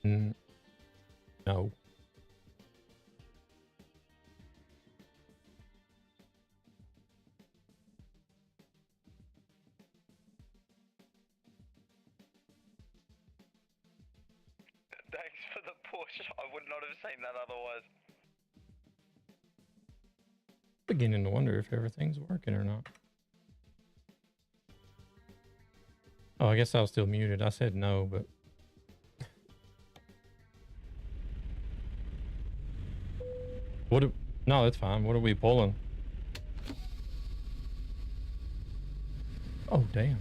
No. Thanks for the push. I would not have seen that otherwise. Beginning to wonder if everything's working or not. Oh, I guess I was still muted. I said no, but... No, that's fine. What are we pulling? Oh, damn.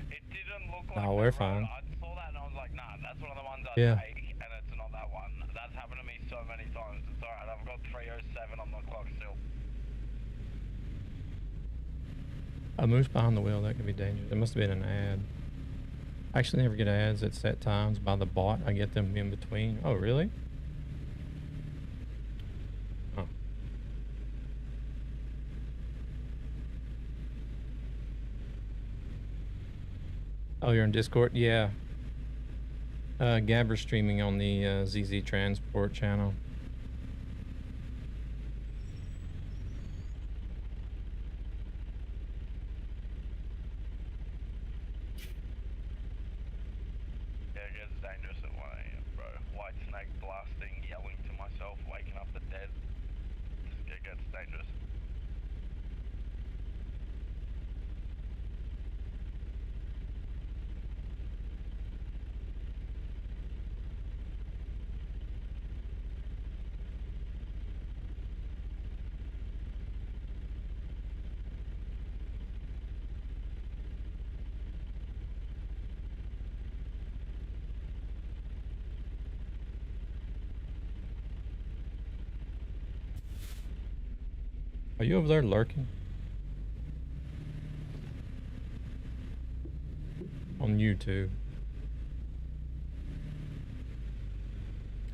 It didn't look like No, we're fine. I saw that and I was like, nah, that's one of the ones I take, and it's not that one. That's happened to me so many times. It's alright, I've got 3:07 on the clock still. A moose behind the wheel, that could be dangerous. It must have been an ad. I actually never get ads at set times by the bot. I get them in between. Oh, really? Oh. Oh, you're in Discord? Yeah. Gabber's streaming on the ZZ Transport channel. Yeah, it gets dangerous at 1 AM, bro. White snake blasting, yelling to myself, waking up the dead. It gets dangerous. Are you over there lurking? On YouTube.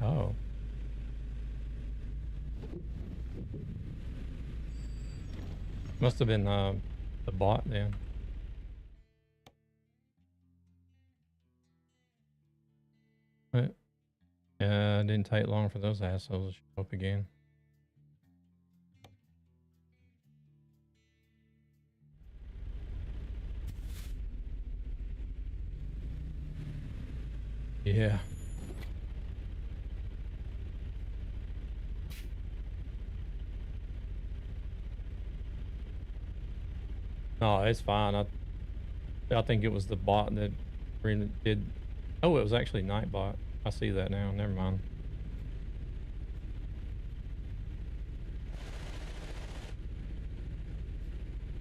Oh. Must have been the bot then. But, yeah, it didn't take long for those assholes to show up again. Yeah. No, it's fine. I think it was the bot that really did. Oh, it was actually Nightbot. I see that now. Never mind.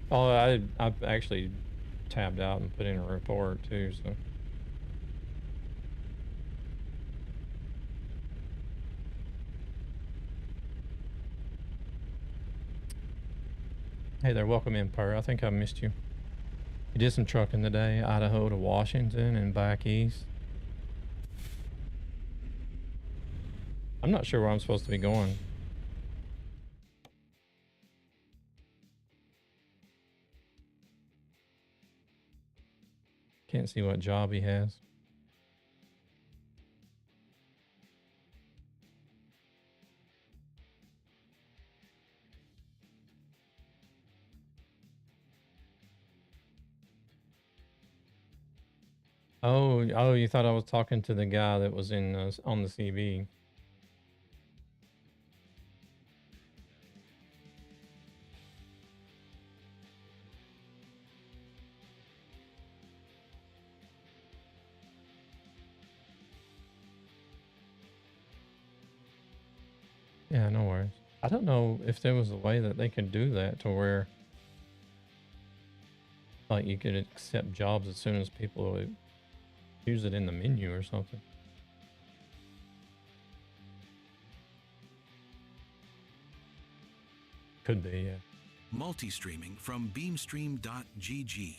Oh, I've actually tabbed out and put in a report too. So. Hey there, welcome in, Per. I think I missed you. You did some trucking today, Idaho to Washington and back east. I'm not sure where I'm supposed to be going. Can't see what job he has. Oh, you thought I was talking to the guy that was in on the CB. Yeah, no worries. I don't know if there was a way that they could do that to where like you could accept jobs as soon as people use it in the menu or something. Could be, yeah. Multi-streaming from beamstream.gg.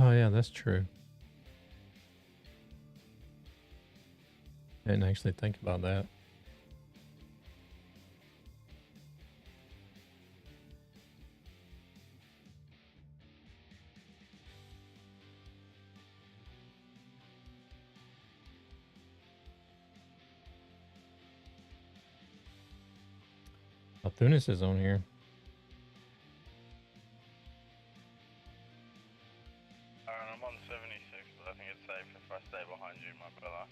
Oh yeah, that's true. I didn't actually think about that. Althunis is on here. Alright, I'm on 76, but I think it's safe if I stay behind you, my brother.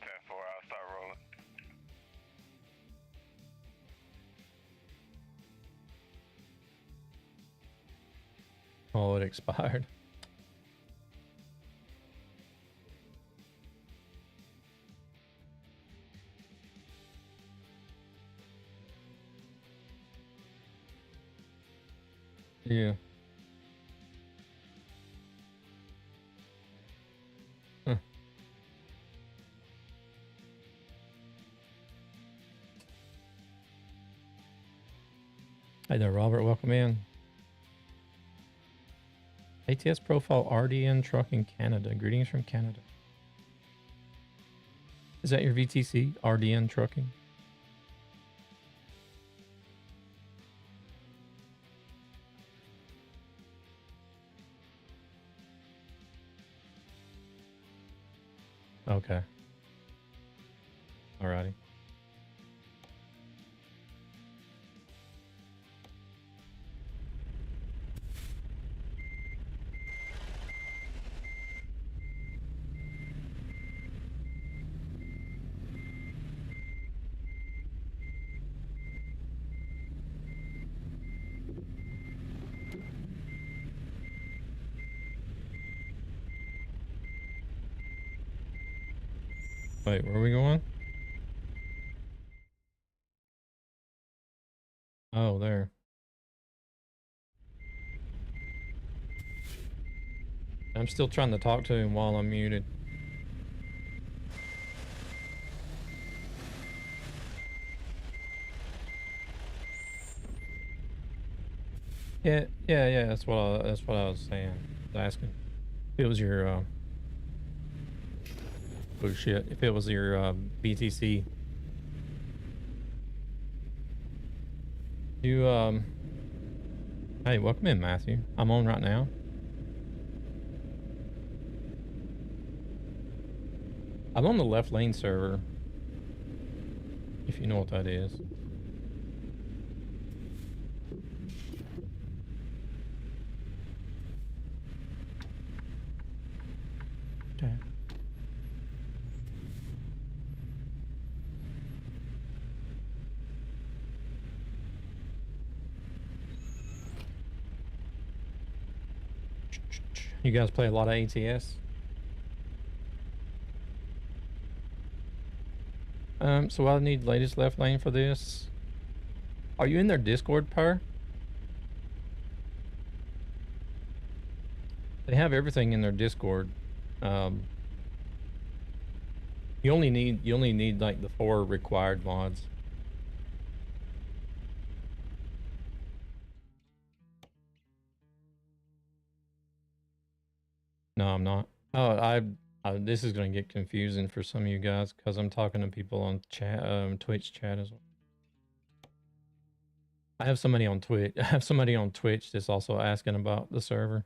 Okay, 4 hours, start rolling. Oh, it expired. Yeah. Huh. Hey there, Robert. Welcome in. ATS profile RDN Trucking Canada. Greetings from Canada. Is that your VTC? RDN Trucking? Okay. Alrighty. Wait, where are we going? Oh, there. I'm still trying to talk to him while I'm muted. Yeah. That's what I was saying. I was asking. If it was your oh shit! If it was your BTC, you Hey, welcome in, Matthew. I'm on right now. I'm on the LeftLane server. If you know what that is. Okay. You guys play a lot of ATS? So I need latest LeftLane for this. Are you in their Discord, Per? They have everything in their Discord. You only need like the 4 required mods. No, I'm not. Oh, this is gonna get confusing for some of you guys because I'm talking to people on chat, Twitch chat as well. I have somebody on Twitch. I have somebody on Twitch that's also asking about the server.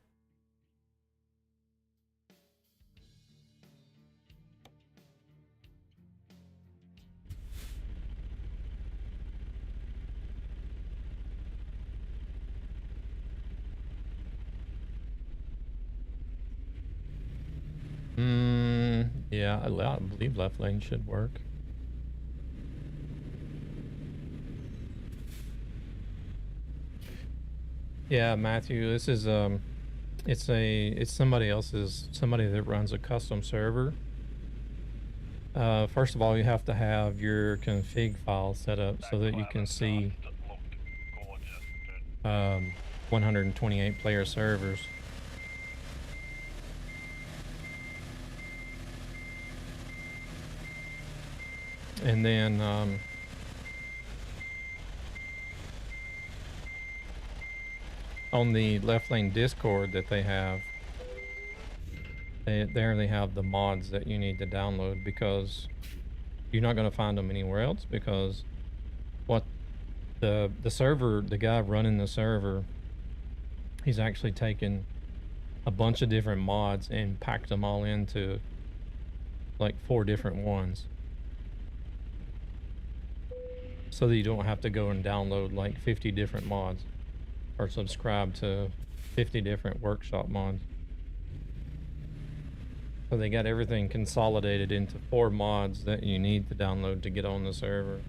Yeah, I believe LeftLane should work. Yeah, Matthew, this is it's somebody that runs a custom server. First of all, you have to have your config file set up so that you can see 128 player servers. And then on the LeftLane Discord that they have, they have the mods that you need to download, because you're not going to find them anywhere else, because what the server, the guy running the server, he's actually taken a bunch of different mods and packed them all into like 4 different ones, so that you don't have to go and download like 50 different mods or subscribe to 50 different workshop mods. So they got everything consolidated into 4 mods that you need to download to get on the server.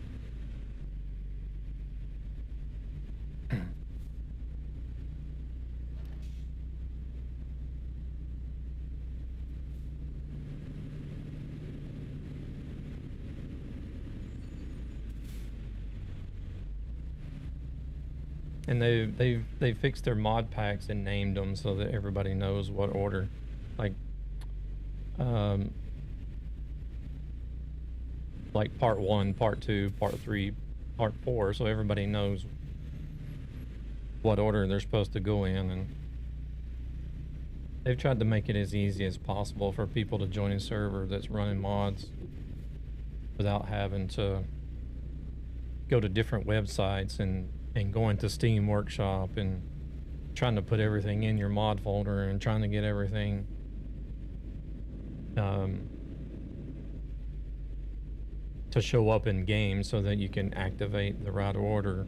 And they fixed their mod packs and named them so that everybody knows what order. Like part 1, part 2, part 3, part 4, so everybody knows what order they're supposed to go in. And they've tried to make it as easy as possible for people to join a server that's running mods without having to go to different websites and go into Steam Workshop and trying to put everything in your mod folder and trying to get everything to show up in game so that you can activate the right order.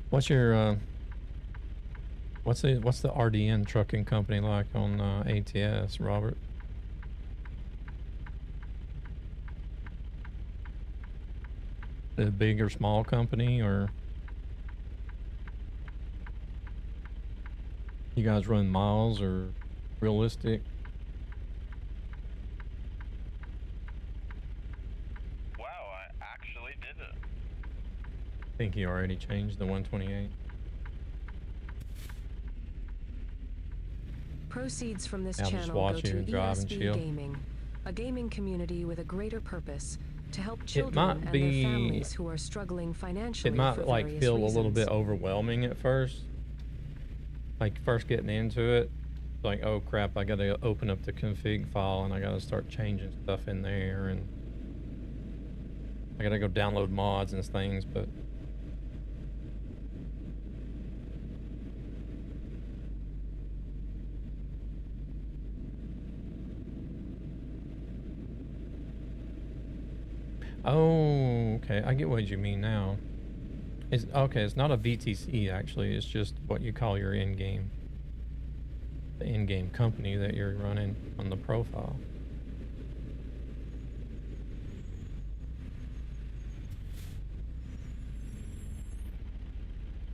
What's your what's the RDN trucking company like on ATS, Robert? A big or small company, or you guys run miles or realistic? Wow, I actually did it. I think he already changed the 128. Proceeds from this I'll just channel watch go you to drive and ESB chill. Gaming, a gaming community with a greater purpose to help It children might and be, their families who are struggling financially. it might for like various feel reasons. a little bit overwhelming at first. Like first getting into it, like, oh crap, I gotta open up the config file and I gotta start changing stuff in there, and I gotta go download mods and things, but oh, okay, I get what you mean now. It's okay, it's not a VTC actually, it's just what you call your in-game, the in-game company that you're running on the profile.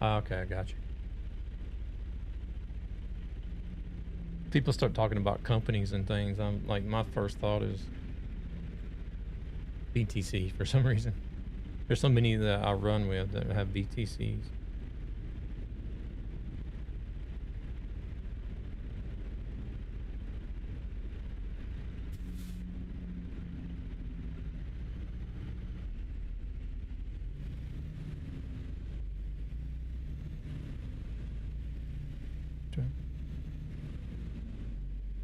Okay, I got you. People start talking about companies and things, I'm like, my first thought is VTC for some reason. There's so many that I run with that have VTCs.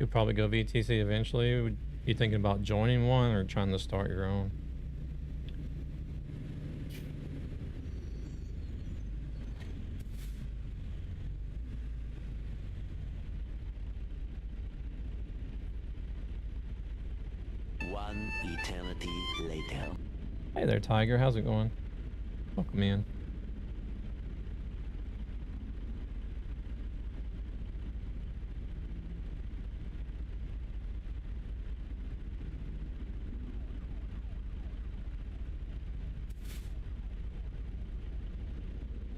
You'll probably go VTC eventually. Would you thinking about joining one or trying to start your own? One eternity later. Hey there, Tiger. How's it going? Welcome in.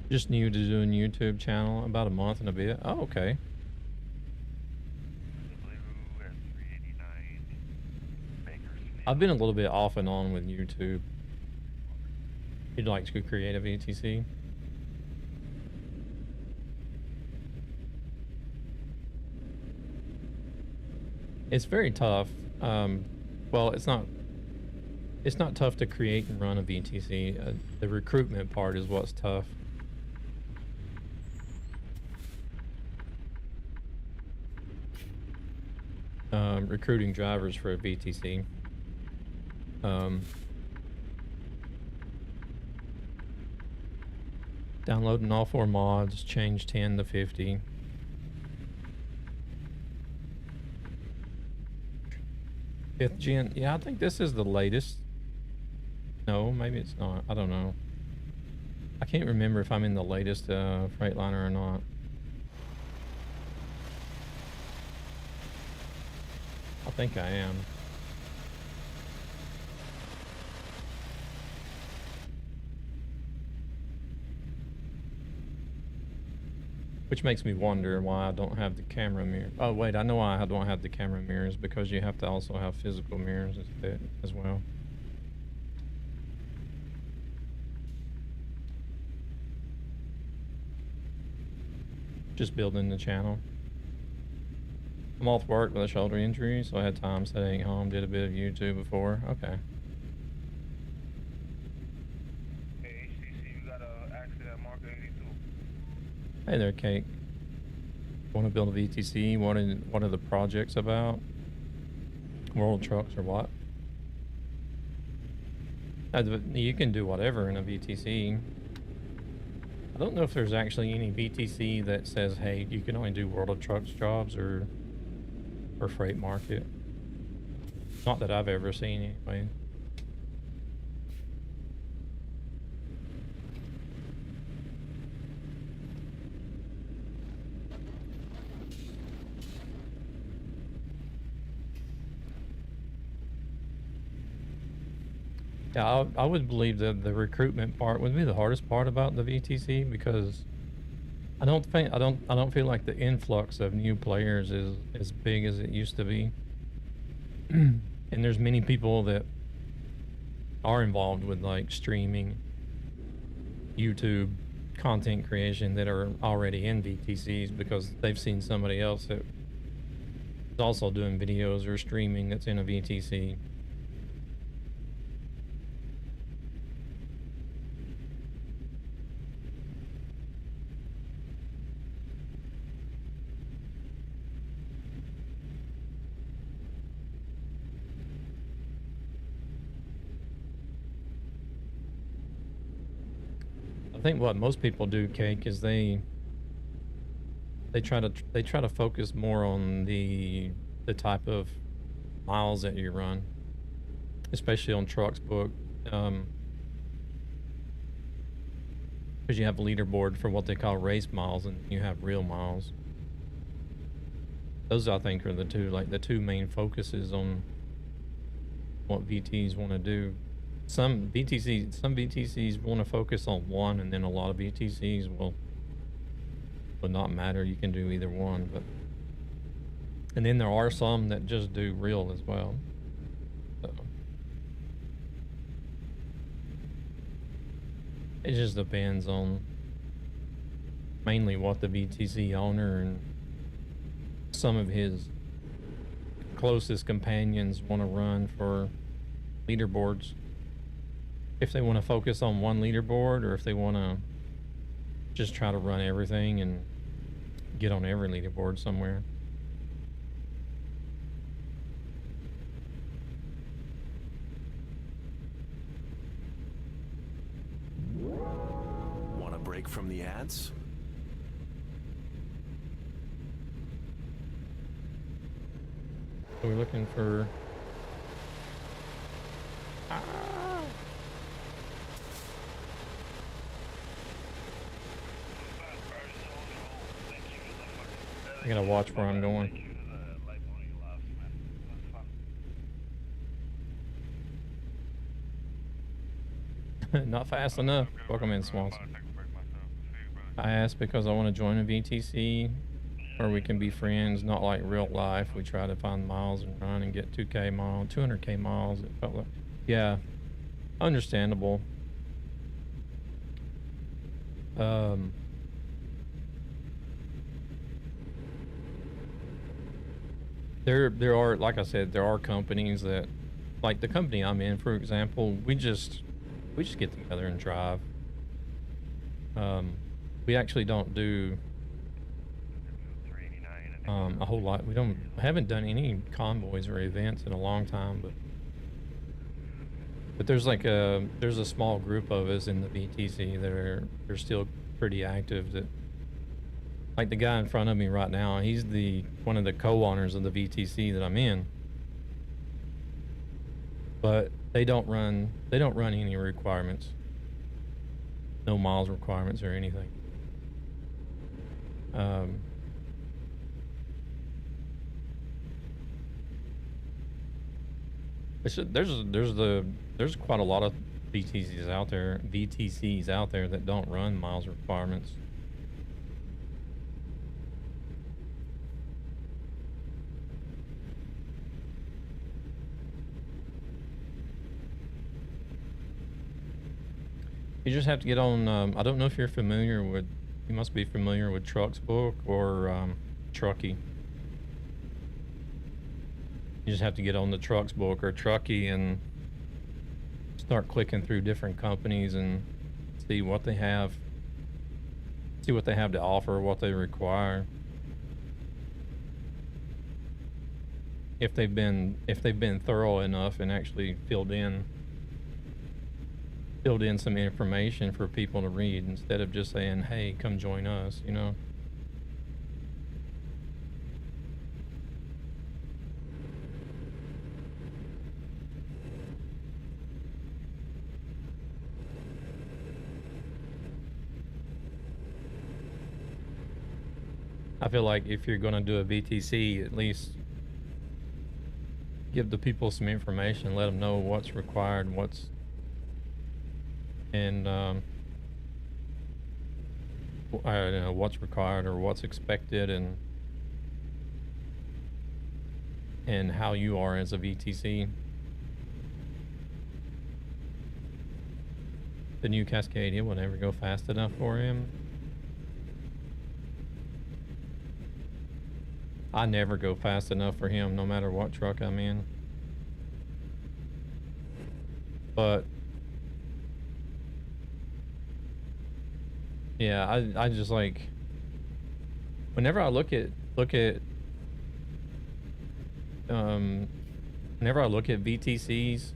Just new to doing YouTube channel, about a month and a bit. Oh, okay. I've been a little bit off and on with YouTube. You'd like to create a VTC? It's very tough. Well, it's not. It's not tough to create and run a VTC. The recruitment part is what's tough. Recruiting drivers for a VTC. Downloading all 4 mods, change 10 to 50. Fifth gen, yeah, I think this is the latest. No, maybe it's not. I don't know. I can't remember if I'm in the latest Freightliner or not. I think I am. Which makes me wonder why I don't have the camera mirror. Oh wait, I know why I don't have the camera mirrors, because you have to also have physical mirrors as well. Just building the channel. I'm off work with a shoulder injury, so I had time staying home, did a bit of YouTube before. Okay. Hey, HTC, you got a accident at Mark 82. Hey there, Cake. Want to build a VTC? What are the projects about? World trucks or what? You can do whatever in a VTC. I don't know if there's actually any VTC that says, hey, you can only do World of Trucks jobs or freight market. Not that I've ever seen anyway. Yeah, I would believe that the recruitment part would be the hardest part about the VTC, because I don't feel like the influx of new players is as big as it used to be. And there's many people that are involved with like streaming, YouTube, content creation that are already in VTCs because they've seen somebody else that is also doing videos or streaming that's in a VTC. I think what most people do, Cake, is they try to focus more on the type of miles that you run, especially on trucks book, because you have a leaderboard for what they call race miles and you have real miles. Those I think are the two main focuses on what VTs want to do. Some VTCs want to focus on one, and then a lot of VTCs will not matter. You can do either one, and then there are some that just do real as well. So it just depends on mainly what the VTC owner and some of his closest companions want to run for leaderboards. If they want to focus on one leaderboard, or if they want to just try to run everything and get on every leaderboard somewhere. Want a break from the ads? So we're looking for... I gotta watch where I'm going. Not fast enough. Welcome in, Swanson. I asked because I want to join a VTC where we can be friends, not like real life. We try to find miles and run and get 2K miles, 200K miles. It felt like, yeah, understandable. Um, There are, like I said, there are companies that, like the company I'm in, for example, we just get together and drive. We actually don't do 389 a whole lot. We haven't done any convoys or events in a long time, but there's like there's a small group of us in the VTC that are still pretty active. That, like the guy in front of me right now, he's one of the co-owners of the VTC that I'm in. But they don't run any requirements. No miles requirements or anything. There's quite a lot of VTCs out there that don't run miles requirements. You just have to get on. I don't know if you're familiar with. You must be familiar with Trucksbook or Truckee. You just have to get on the Trucksbook or Truckee and start clicking through different companies and see what they have. See what they have to offer, what they require. If they've been thorough enough and actually filled in some information for people to read instead of just saying, hey, come join us, you know. I feel like if you're going to do a VTC, at least give the people some information, let them know what's required, and I don't know what's required or what's expected, and how you are as a VTC. The new Cascadia will never go fast enough for him. I never go fast enough for him, no matter what truck I'm in. But yeah, I just like, whenever I look at whenever I look at VTCs,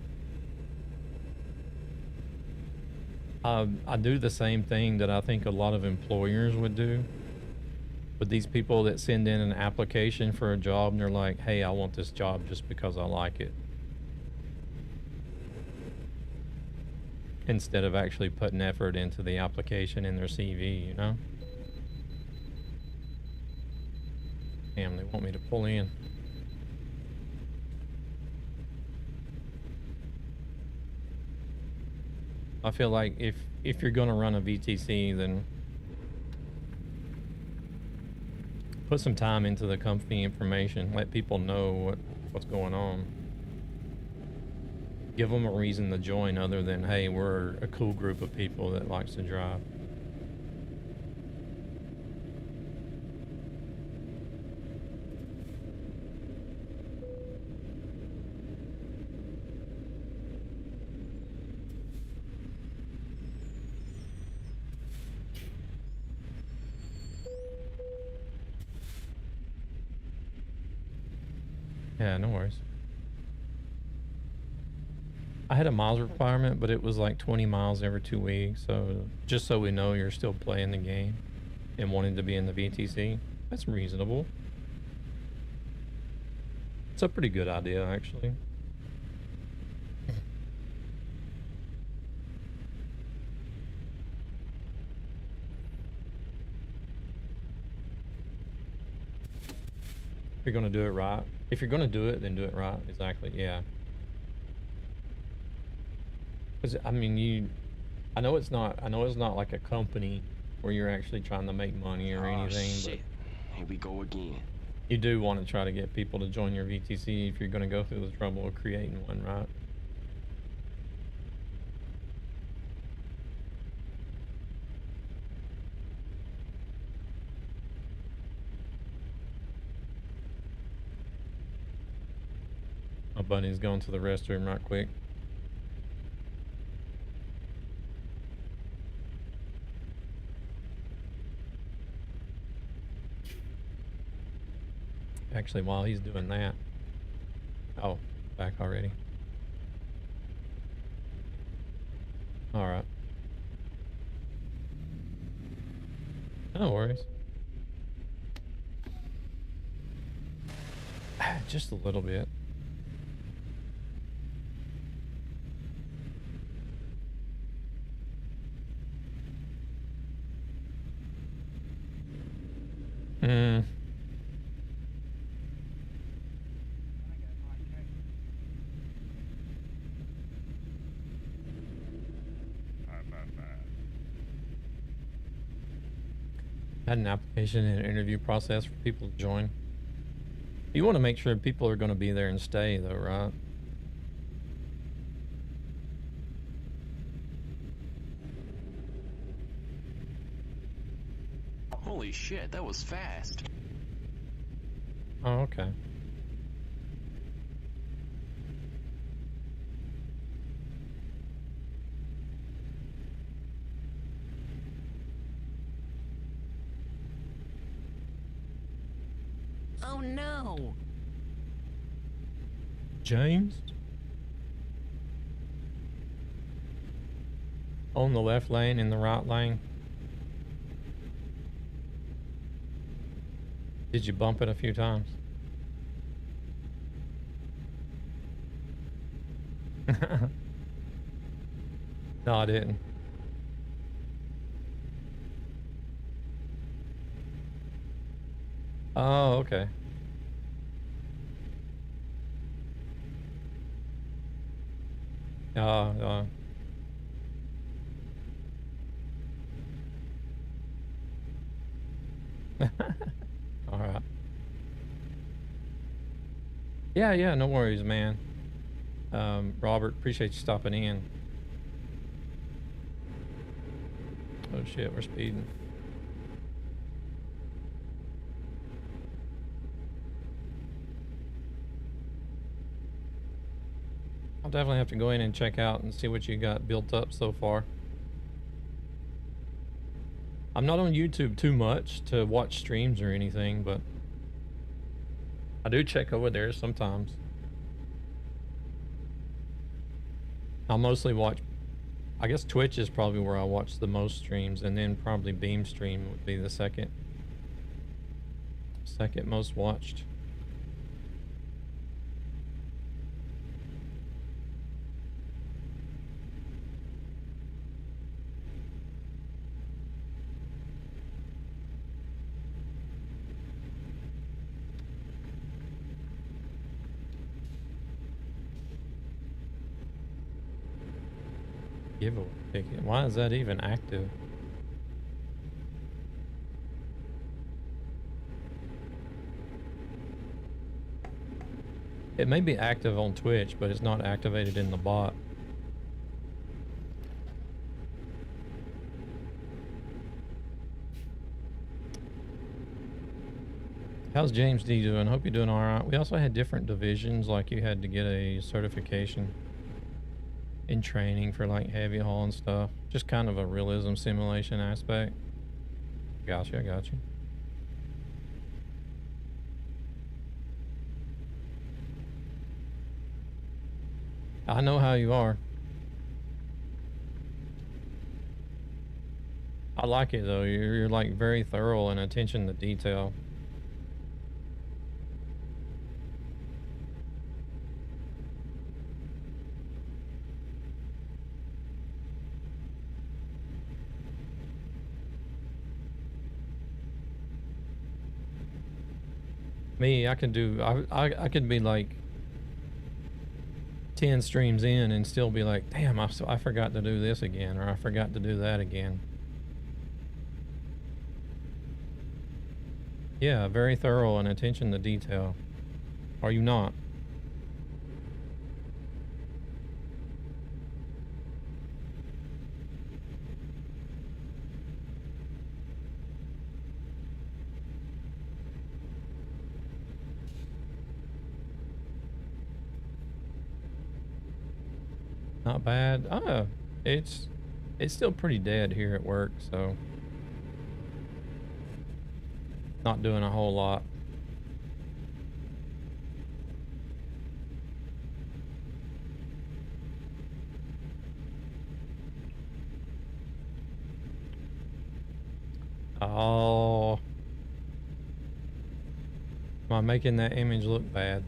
I do the same thing that I think a lot of employers would do with these people that send in an application for a job and they're like, hey, I want this job just because I like it, instead of actually putting effort into the application in their CV, you know? Damn, they want me to pull in. I feel like if you're gonna run a VTC, then put some time into the company information. Let people know what's going on. Give them a reason to join other than, hey, we're a cool group of people that likes to drive. Yeah, no worries. I had a miles requirement, but it was like 20 miles every 2 weeks. So just so we know you're still playing the game and wanting to be in the VTC, that's reasonable. It's a pretty good idea, actually. If you're gonna do it right. If you're gonna do it, then do it right. Exactly, yeah. Because I mean, I know it's not like a company where you're actually trying to make money or anything. Shit. Here we go again. But you do want to try to get people to join your VTC if you're going to go through the trouble of creating one, right? My buddy's going to the restroom right quick. Actually, while he's doing that... Oh, back already. Alright. No worries. Just a little bit. Hmm. Had an application and interview process for people to join. You want to make sure people are going to be there and stay, though, right? Holy shit, that was fast. Oh, okay. Oh no! James? On the left lane, in the right lane. Did you bump it a few times? No, I didn't. Oh, okay. Uh, all right. Yeah, no worries, man. Robert, appreciate you stopping in. Oh shit, we're speeding. I'll definitely have to go in and check out and see what you got built up so far. I'm not on YouTube too much to watch streams or anything, but I do check over there sometimes. I'll mostly watch, I guess Twitch is probably where I watch the most streams, and then probably Beam Stream would be the second most watched. Giveaway ticket. Why is that even active? It may be active on Twitch, but it's not activated in the bot. How's James D doing? Hope you're doing all right. We also had different divisions, like you had to get a certification in training for like heavy haul and stuff. Just kind of a realism simulation aspect. Gotcha, I got you. I know how you are. I like it though. You're like very thorough and attention to detail. Me, I can do, I could be like 10 streams in and still be like, damn, I forgot to do this again, or I forgot to do that again. Yeah, very thorough and attention to detail. Are you not? Not bad. It's it's still pretty dead here at work, so not doing a whole lot. Oh, am I making that image look bad?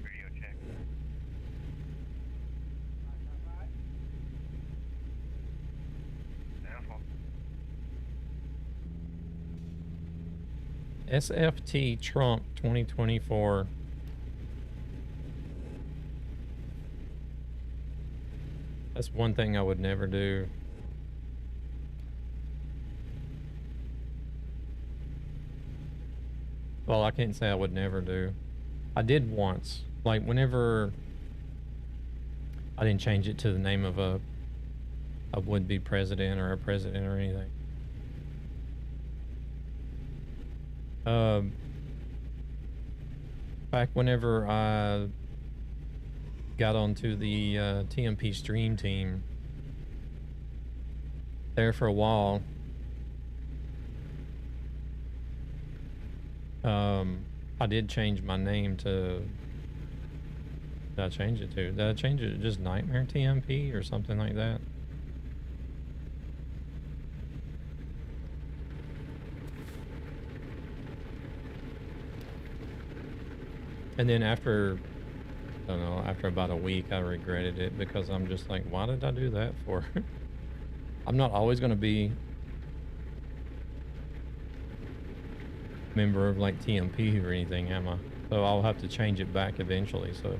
Radio check. Careful. SFT Trump 2024. That's one thing I would never do. Well, I can't say I would never do. I did once. Like, whenever I didn't change it to the name of a would-be president or a president or anything. Back whenever I got onto the TMP stream team, there for a while, I did change my name to. Did I change it to? Did I change it to just Nightmare TMP or something like that? And then after, I don't know, after about a week, I regretted it because I'm just like, why did I do that for? I'm not always going to be a member of like TMP or anything, am I? So I'll have to change it back eventually. So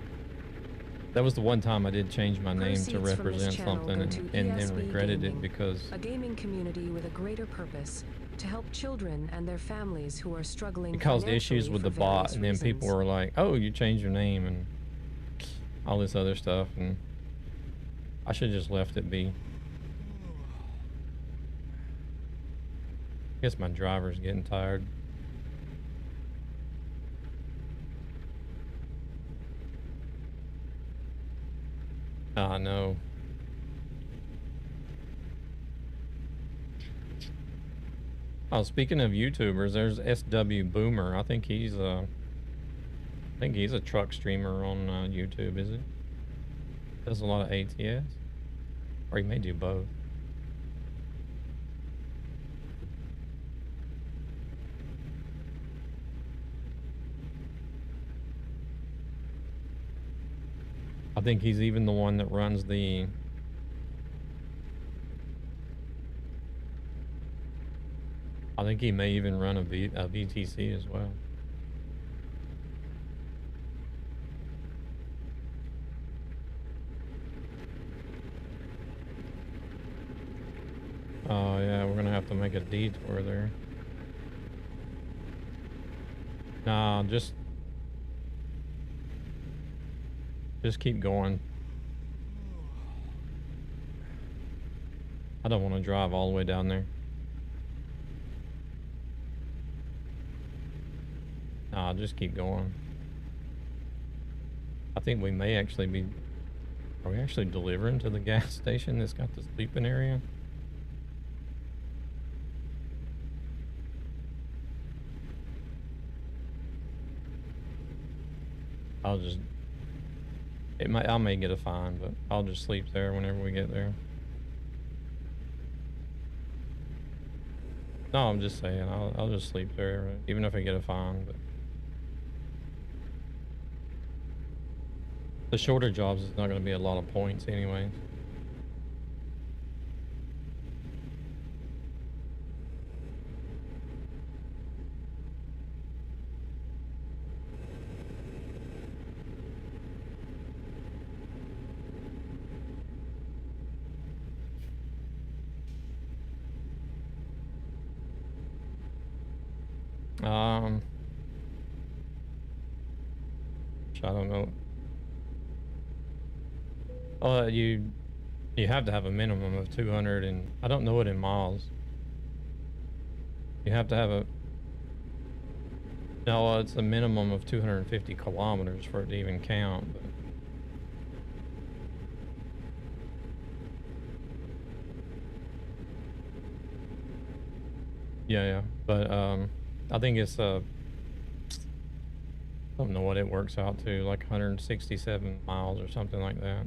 that was the one time I did change my name to Proceeds from this represent channel something go to and then ESB regretted Gaming, it because a gaming community with a greater purpose to help children and their families who are struggling it caused issues financially with for the bot, various and then people reasons. were like, oh, you changed your name and all this other stuff, and I should have just left it be. Guess my driver's getting tired. Ah, no. Oh, speaking of YouTubers, there's SW Boomer. I think he's a truck streamer on YouTube, is he? Does a lot of ATS, or he may do both. I think he's even the one that runs the. I think he may even run a VTC as well. Oh yeah, we're gonna have to make a detour there. Nah, just keep going. I don't want to drive all the way down there. Nah, just keep going. I think we may actually be. Are we actually delivering to the gas station that's got the sleeping area? I'll just. I may get a fine, but I'll just sleep there whenever we get there. No, I'm just saying, I'll just sleep there, even if I get a fine, but. The shorter jobs is not going to be a lot of points anyway. Um, I don't know. You have to have a minimum of 200, and I don't know it in miles. You have to have a no. It's a minimum of 250 kilometers for it to even count. But yeah. But I think it's I don't know what it works out to, like 167 miles or something like that.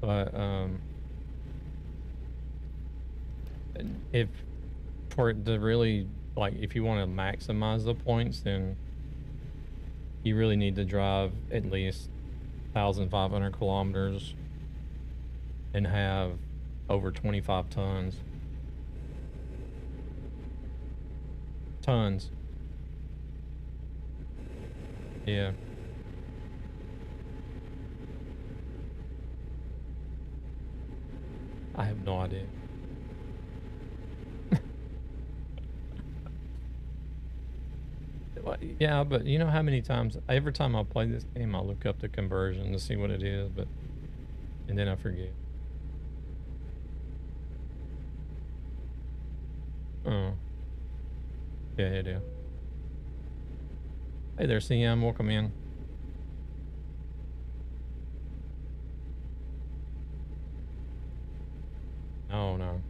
But if for it to really, like, if you want to maximize the points, then you really need to drive at least 1,500 kilometers and have over 25 tons. Tons. Yeah. I have no idea. Yeah, but you know how many times, every time I play this game, I look up the conversion to see what it is, and then I forget. Oh. Yeah, it is. Hey there, CM, welcome in. Oh, no.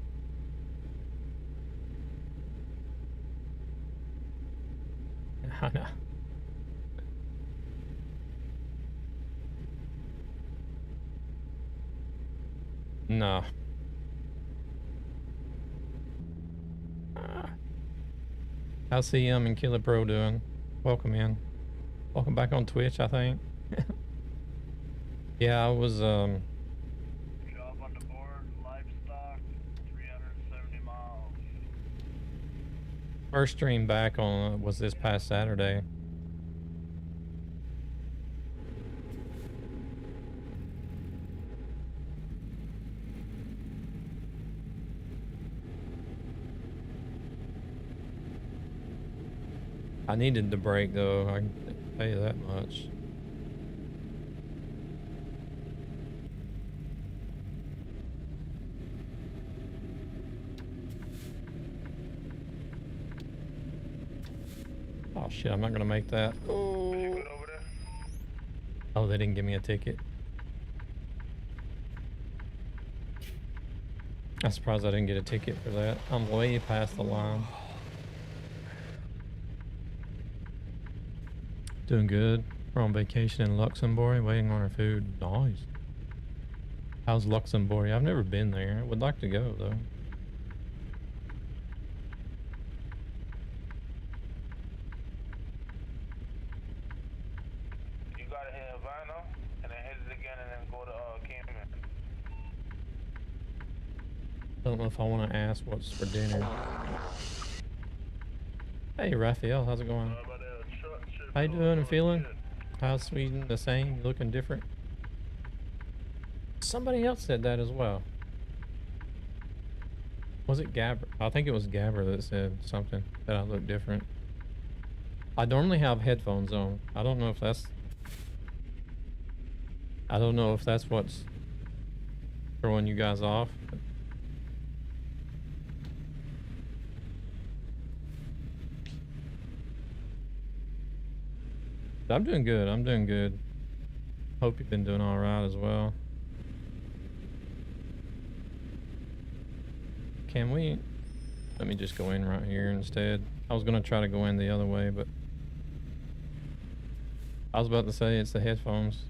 I know. No. How's CM and Killer Pro doing? Welcome in. Welcome back on Twitch, I think. Yeah, I was Job on the board, livestock, 370 miles. first stream back on was this past Saturday. I needed the break though, I can tell you that much. Oh shit, I'm not gonna make that. Oh, oh, they didn't give me a ticket. I'm surprised I didn't get a ticket for that. I'm way past the line. Doing good. We're on vacation in Luxembourg, waiting on our food. Nice. How's Luxembourg? I've never been there. I would like to go though. You gotta hit Havana, and then hit it again, and then go to Cayman. Don't know if I want to ask what's for dinner. Hey Raphael, how's it going? How you doing and feeling? How's Sweden? The same? You looking different? Somebody else said that as well. Was it Gabber? I think it was Gabber that said something, that I look different. I normally have headphones on. I don't know if that's what's throwing you guys off. I'm doing good. I'm doing good. Hope you've been doing all right as well. Can we? Let me just go in right here instead. I was gonna try to go in the other way, but I was about to say it's the headphones.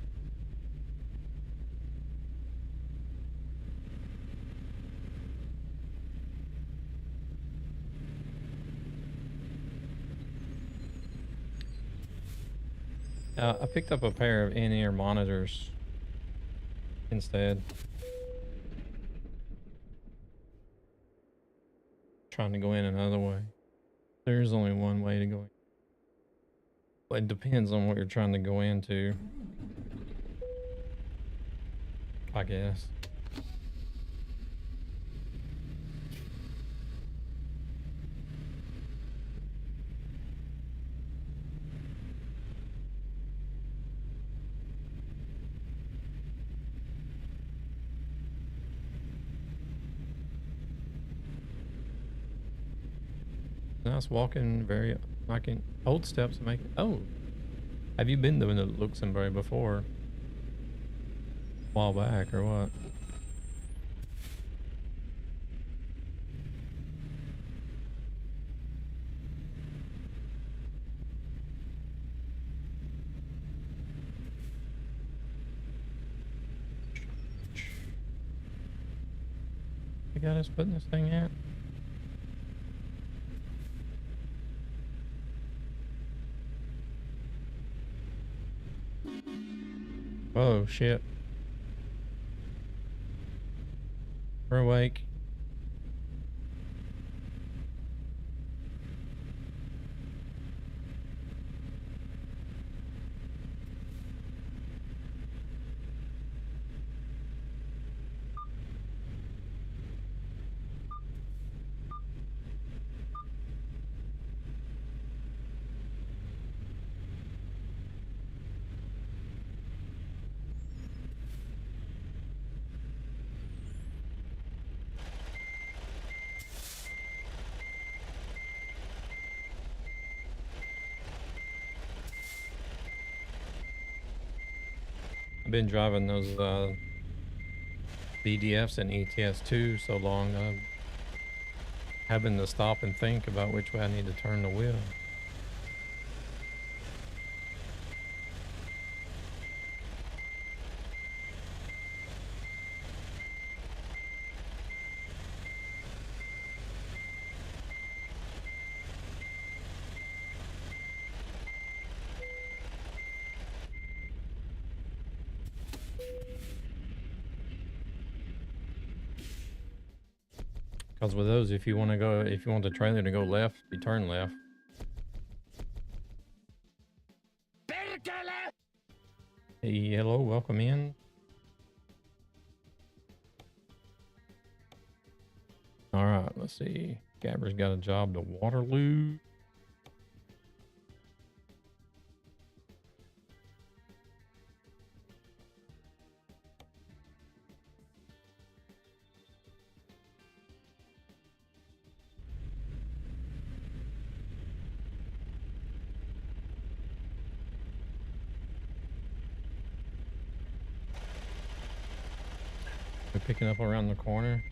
I picked up a pair of in-ear monitors instead. Trying to go in another way. There's only one way to go in. Well, it depends on what you're trying to go into, I guess. nice walking, very like in old steps make it. Oh, have you been to Luxembourg before? A while back or what? They got us putting this thing at? Oh shit. We're awake. I've been driving those BDFs and ETS2 so long, I'm having to stop and think about which way I need to turn the wheel. Because with those, if you want the trailer to go left, you turn left. Hey, hello, welcome in. All right, let's see. Gabber's got a job to Waterloo. We're picking up around the corner.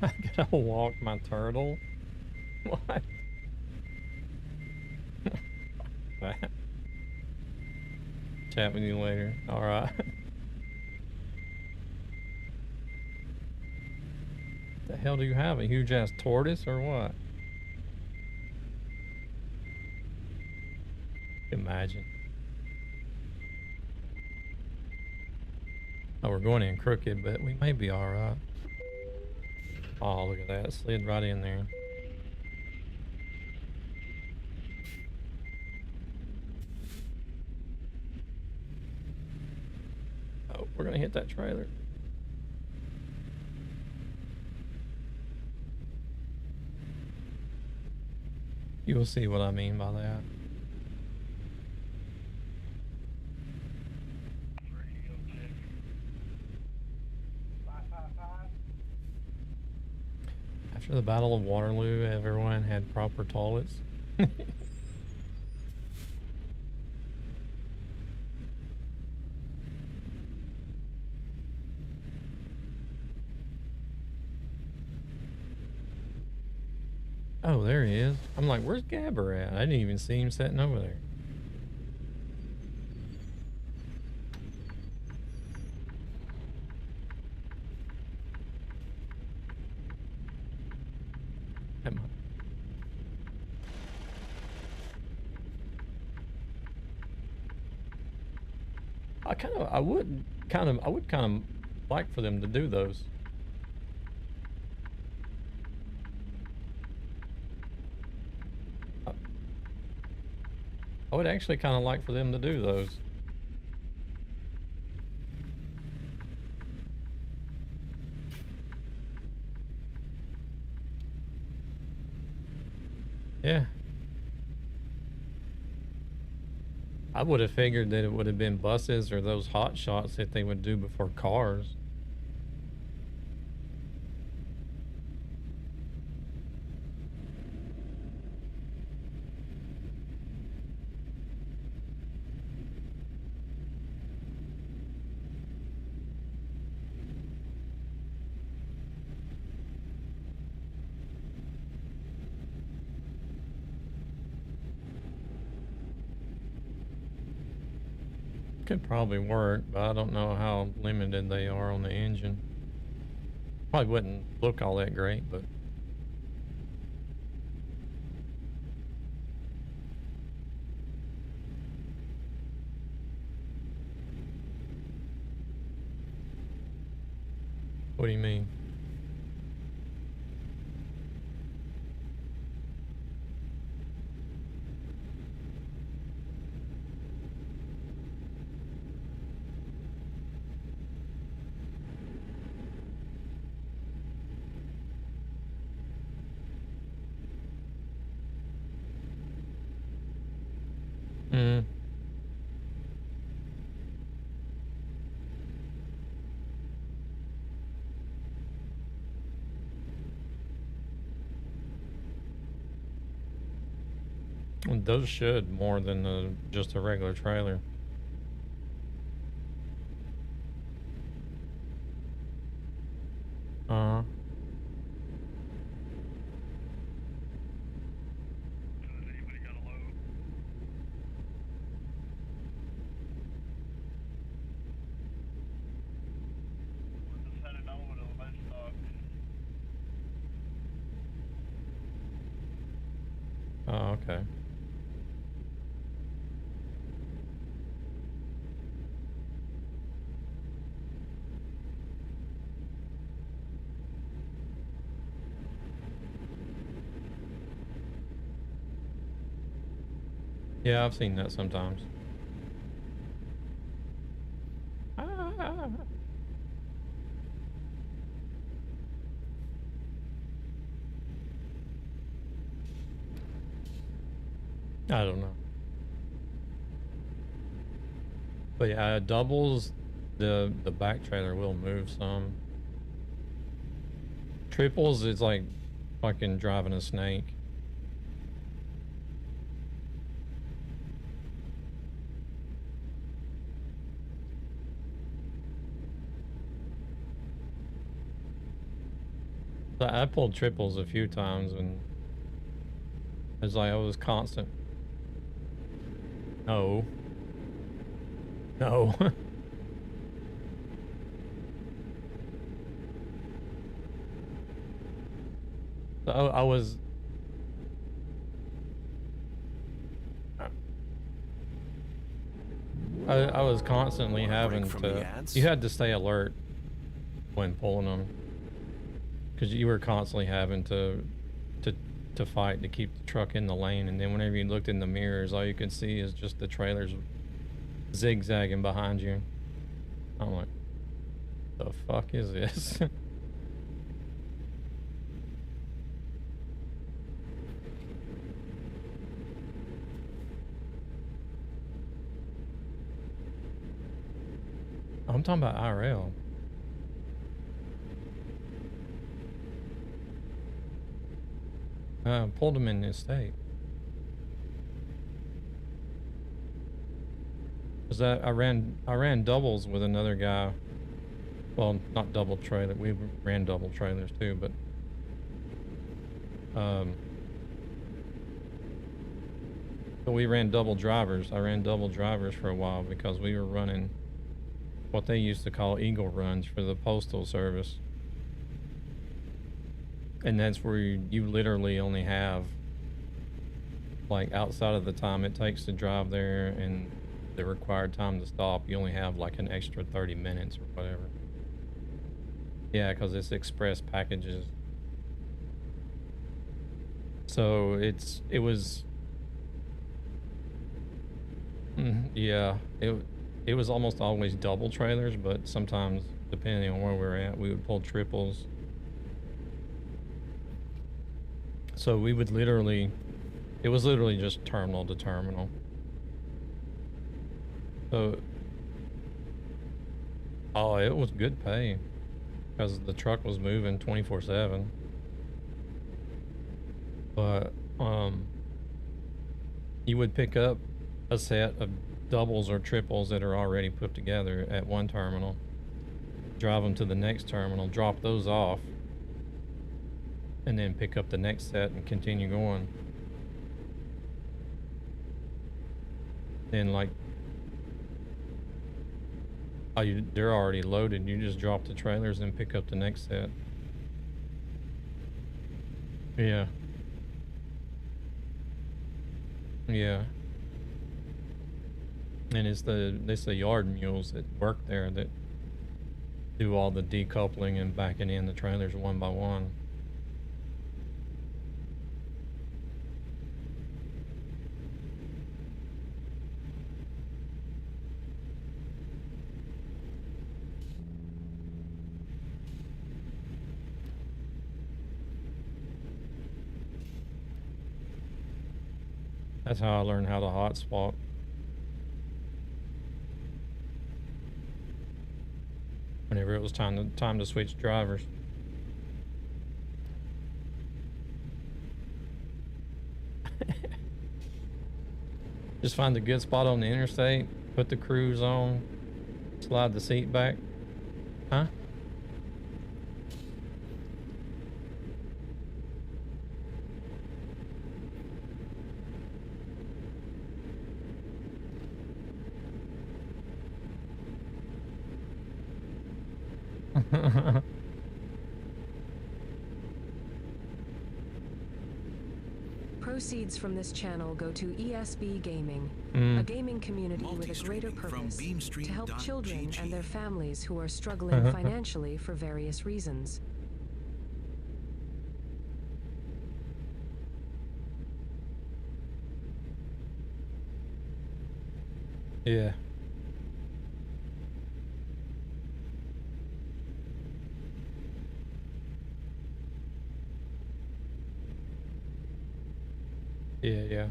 I gotta walk my turtle. What? That. Chat with you later. All right. The hell do you have? A huge ass tortoise or what? Imagine. Oh, we're going in crooked, but we may be all right. Oh, look at that. Slid right in there. Oh, we're gonna hit that trailer. You will see what I mean by that. After the Battle of Waterloo, everyone had proper toilets. Oh, there he is. I'm like, where's Gabber at? I didn't even see him sitting over there. Come on. I would kind of like for them to do those. I would actually kind of like for them to do those. Yeah. I would have figured that it would have been buses or those hot shots that they would do before cars. Could probably work, but I don't know how limited they are on the engine. Probably wouldn't look all that great, but what do you mean? Hmm. Those should more than just a regular trailer. Uh-huh. Anybody got a load? We're just heading over to the livestock. Oh, okay. Yeah, I've seen that sometimes. Ah. I don't know. But yeah, doubles, the back trailer will move some. Triples is like fucking driving a snake. So I pulled triples a few times and it's like I was constant. No. No. So I was. I was constantly Want a break having from to. the ads? You had to stay alert when pulling them, because you were constantly having to fight to keep the truck in the lane, and then whenever you looked in the mirrors, all you could see is just the trailers zigzagging behind you. I'm like, the fuck is this? I'm talking about IRL. Pulled him in this state. Cause I ran doubles with another guy. Well, not double trailer. We ran double trailers too, but so we ran double drivers. I ran double drivers for a while because we were running what they used to call eagle runs for the postal service. And that's where you literally only have, like, outside of the time it takes to drive there and the required time to stop, you only have like an extra 30 minutes or whatever. Yeah, because it's express packages. So it was, yeah, it was almost always double trailers, but sometimes, depending on where we were at, we would pull triples. So we would literally It was literally just terminal to terminal. So, oh, it was good pay because the truck was moving 24/7. But you would pick up a set of doubles or triples that are already put together at one terminal, drive them to the next terminal, drop those off, and then pick up the next set and continue going. Then like, they're already loaded. You just drop the trailers and pick up the next set. Yeah. Yeah. And it's the yard mules that work there that do all the decoupling and backing in the trailers one by one. That's how I learned how to hotspot. Whenever it was time to switch drivers. Just find a good spot on the interstate, put the cruise on, slide the seat back. Huh? Proceeds from this channel go to ESB Gaming, a gaming community with a greater purpose to help children and their families who are struggling financially for various reasons. Yeah. Yeah.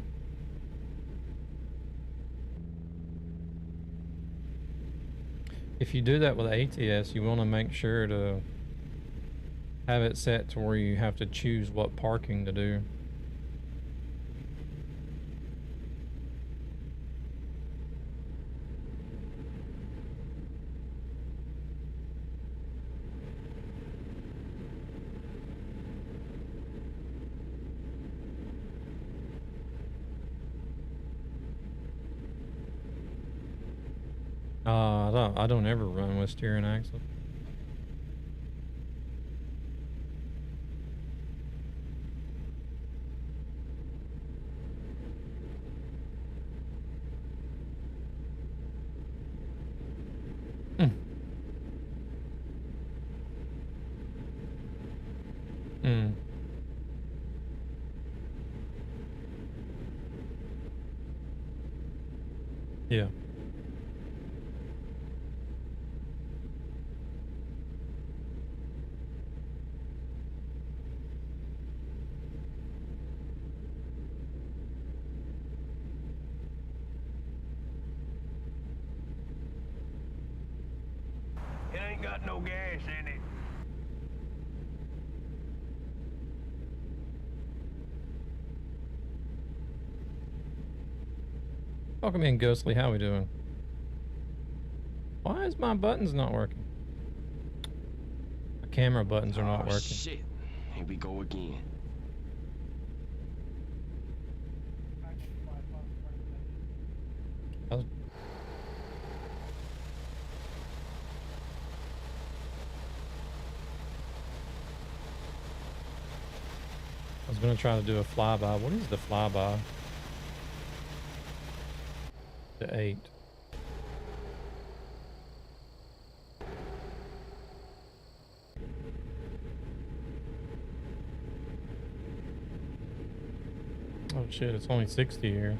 If you do that with ATS, you want to make sure to have it set to where you have to choose what parking to do. I don't ever run with steering axle. Yeah. It ain't got no gas in it. Welcome in, Ghostly. How we doing? Why is my buttons not working? My camera buttons are not working. Shit. Here we go again. I was gonna try to do a flyby. What is the flyby? The 8. Oh shit, it's only 60 here.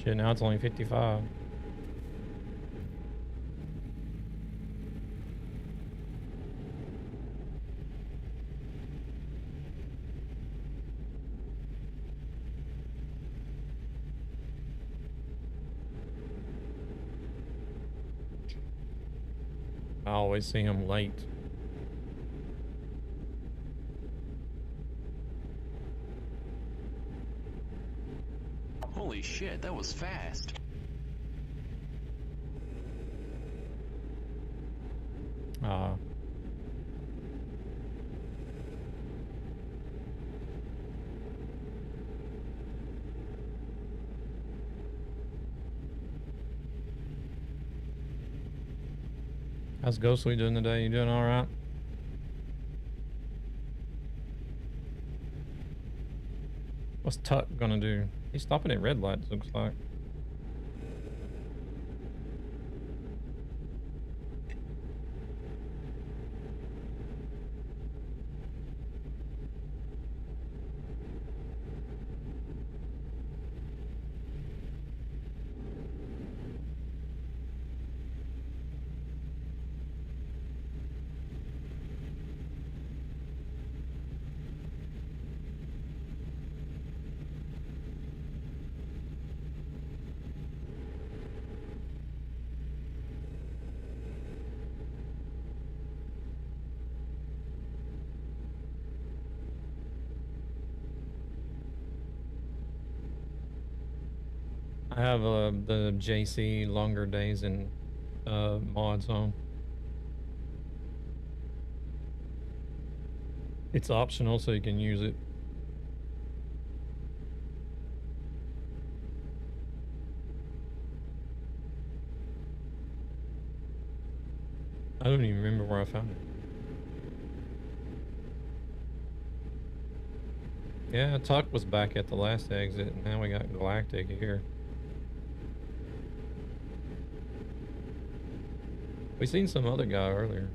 Shit, now it's only 55. I always see him late. Holy shit, that was fast. How's Ghostly doing today? You doing all right? What's Tuck gonna do? He's stopping at red lights, looks like. I have the JC longer days and mods on. It's optional, so you can use it. I don't even remember where I found it. Yeah, Tuck was back at the last exit, and now we got Galactic here. We seen some other guy earlier.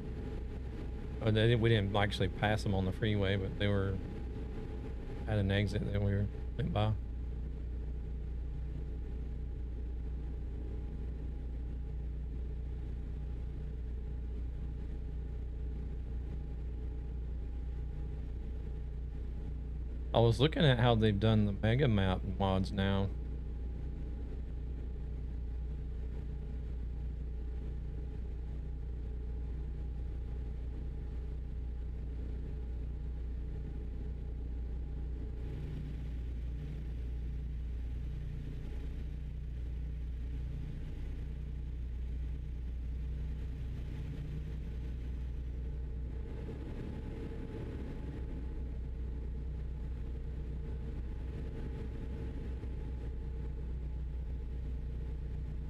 Oh, we didn't actually pass them on the freeway, but they were at an exit that we went by. I was looking at how they've done the mega map mods now.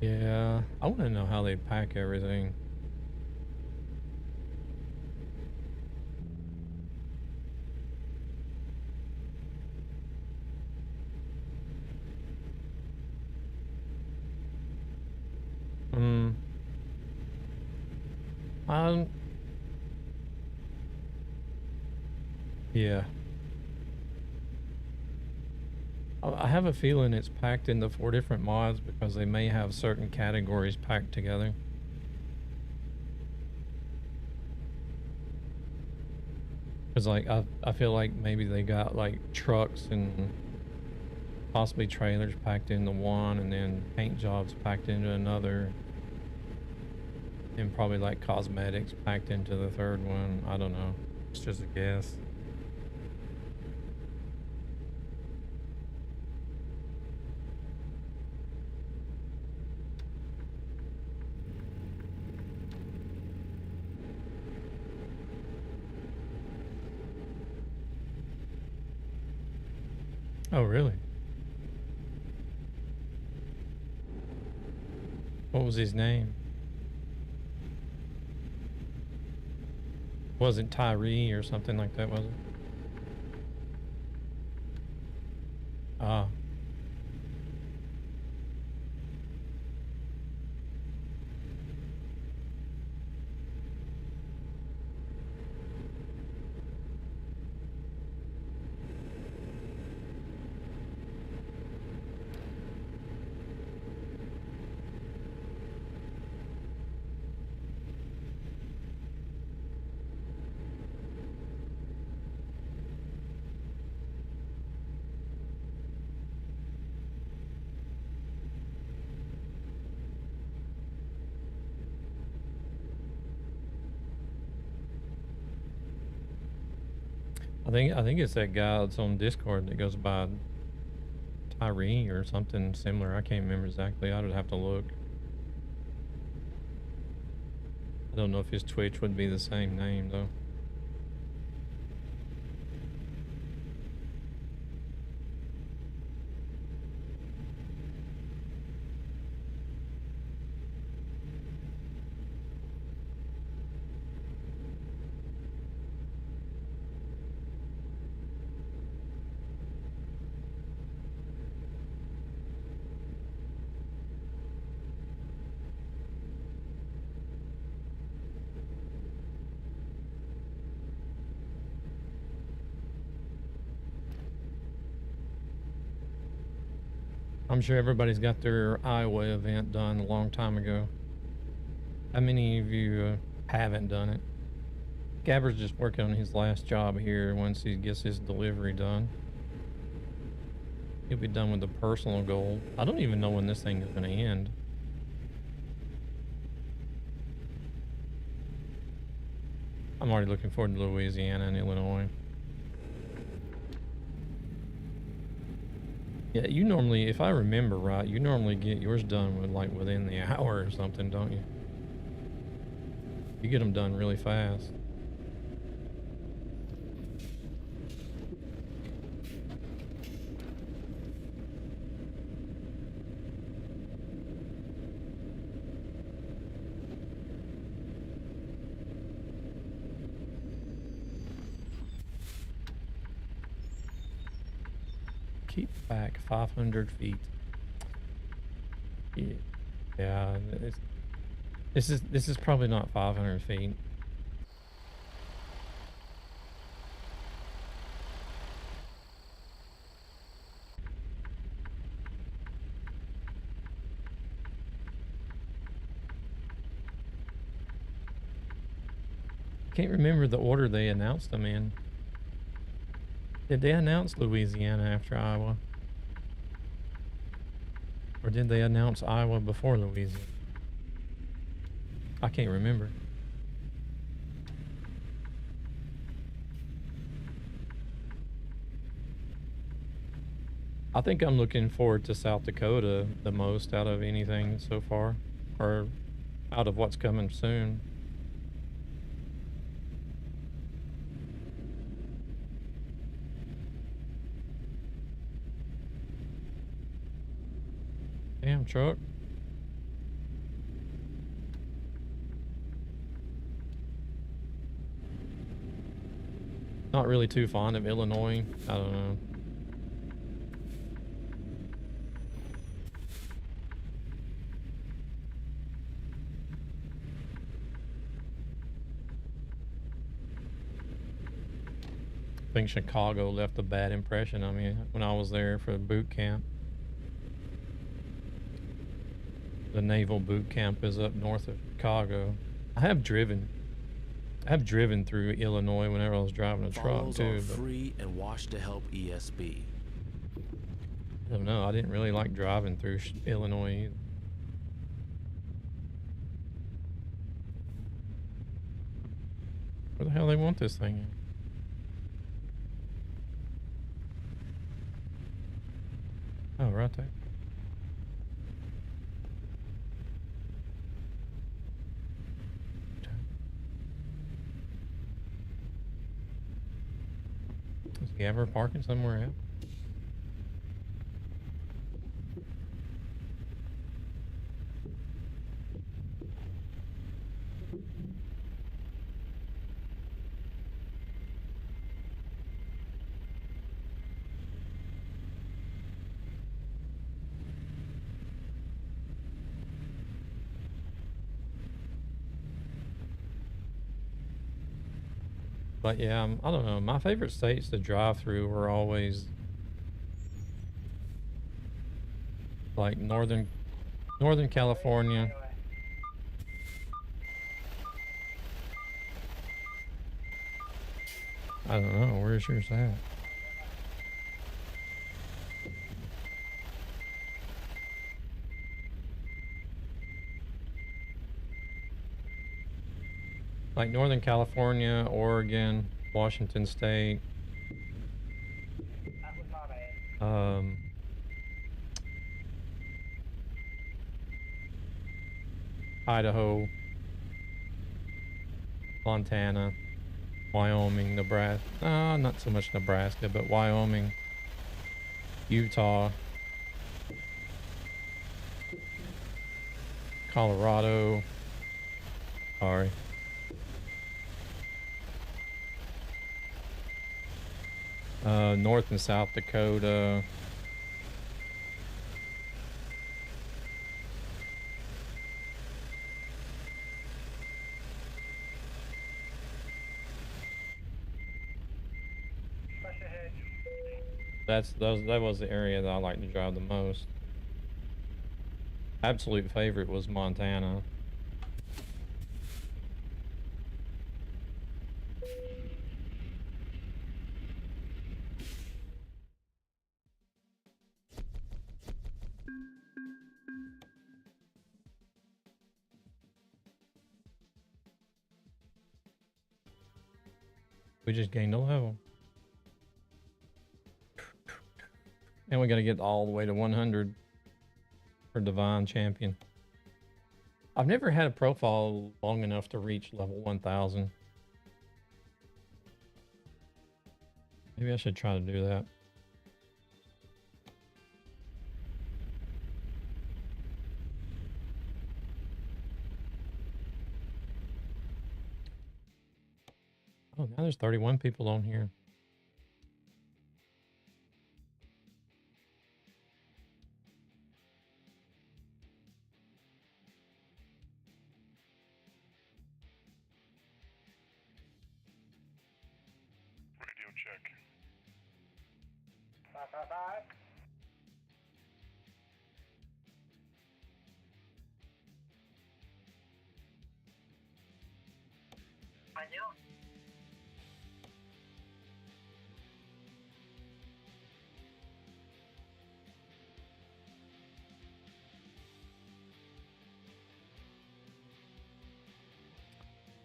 Yeah, I want to know how they pack everything. Um, yeah. I have a feeling it's packed into 4 different mods because they may have certain categories packed together. Because like I feel like maybe they got like trucks and possibly trailers packed into one, and then paint jobs packed into another, and probably like cosmetics packed into the third one. I don't know. It's just a guess. Oh, really? What was his name? Wasn't Tyree or something like that, was it? Ah. I think it's that guy that's on Discord that goes by Tyree or something similar. I can't remember exactly. I would have to look. I don't know if his Twitch would be the same name though. I'm sure everybody's got their Iowa event done a long time ago. How many of you haven't done it? Gabber's just working on his last job here. Once he gets his delivery done, he'll be done with the personal goal. I don't even know when this thing is going to end. I'm already looking forward to Louisiana and Illinois. Yeah, you normally, if I remember right, you normally get yours done with like within the hour or something, don't you? You get them done really fast. Keep back 500 feet. Yeah, this is probably not 500 feet. Can't remember the order they announced them in. Did they announce Louisiana after Iowa? Or did they announce Iowa before Louisiana? I can't remember. I think I'm looking forward to South Dakota the most out of anything so far, or out of what's coming soon. Damn truck. Not really too fond of Illinois. I don't know. I think Chicago left a bad impression on me when I was there for boot camp. The naval boot camp is up north of Chicago. I have driven through Illinois whenever I was driving a truck too. But free and wash to help ESB. I don't know. I didn't really like driving through Illinois either. Where the hell they want this thing in? Oh, right there. Is he ever parking somewhere else? But yeah, I don't know. My favorite states to drive through were always like Northern California. I don't know. Where's yours at? Like Northern California, Oregon, Washington State, Idaho, Montana, Wyoming, Nebraska. Not so much Nebraska, but Wyoming, Utah, Colorado. Sorry. North and South Dakota. That was the area that I like to drive the most. Absolute favorite was Montana. We just gained a level. And we gotta get all the way to 100 for Divine Champion. I've never had a profile long enough to reach level 1000. Maybe I should try to do that. Oh, now there's 31 people on here. Radio check. 555.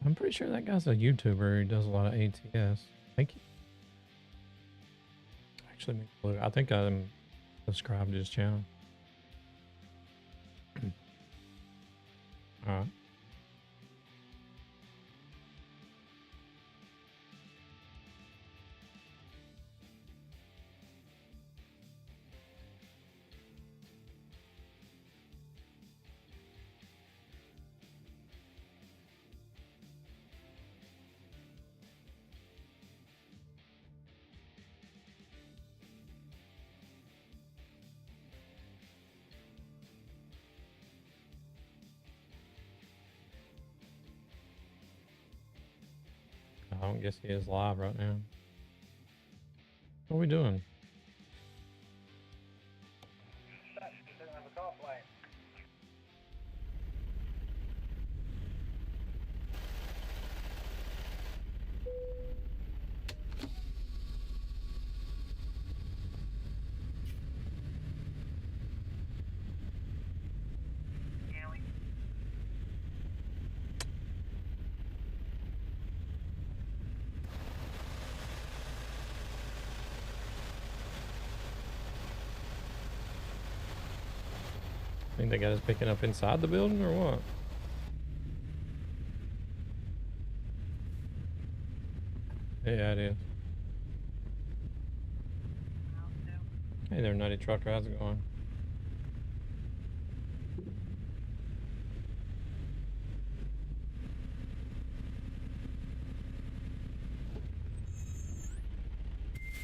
I'm pretty sure that guy's a YouTuber who does a lot of ATS. Thank you. Actually, I think I'm subscribed to his channel. All right. I don't guess he is live right now. What are we doing? Doesn't have a car plane. I think they got us picking up inside the building or what? Yeah, it is. Hey there, Nutty Trucker. How's it going?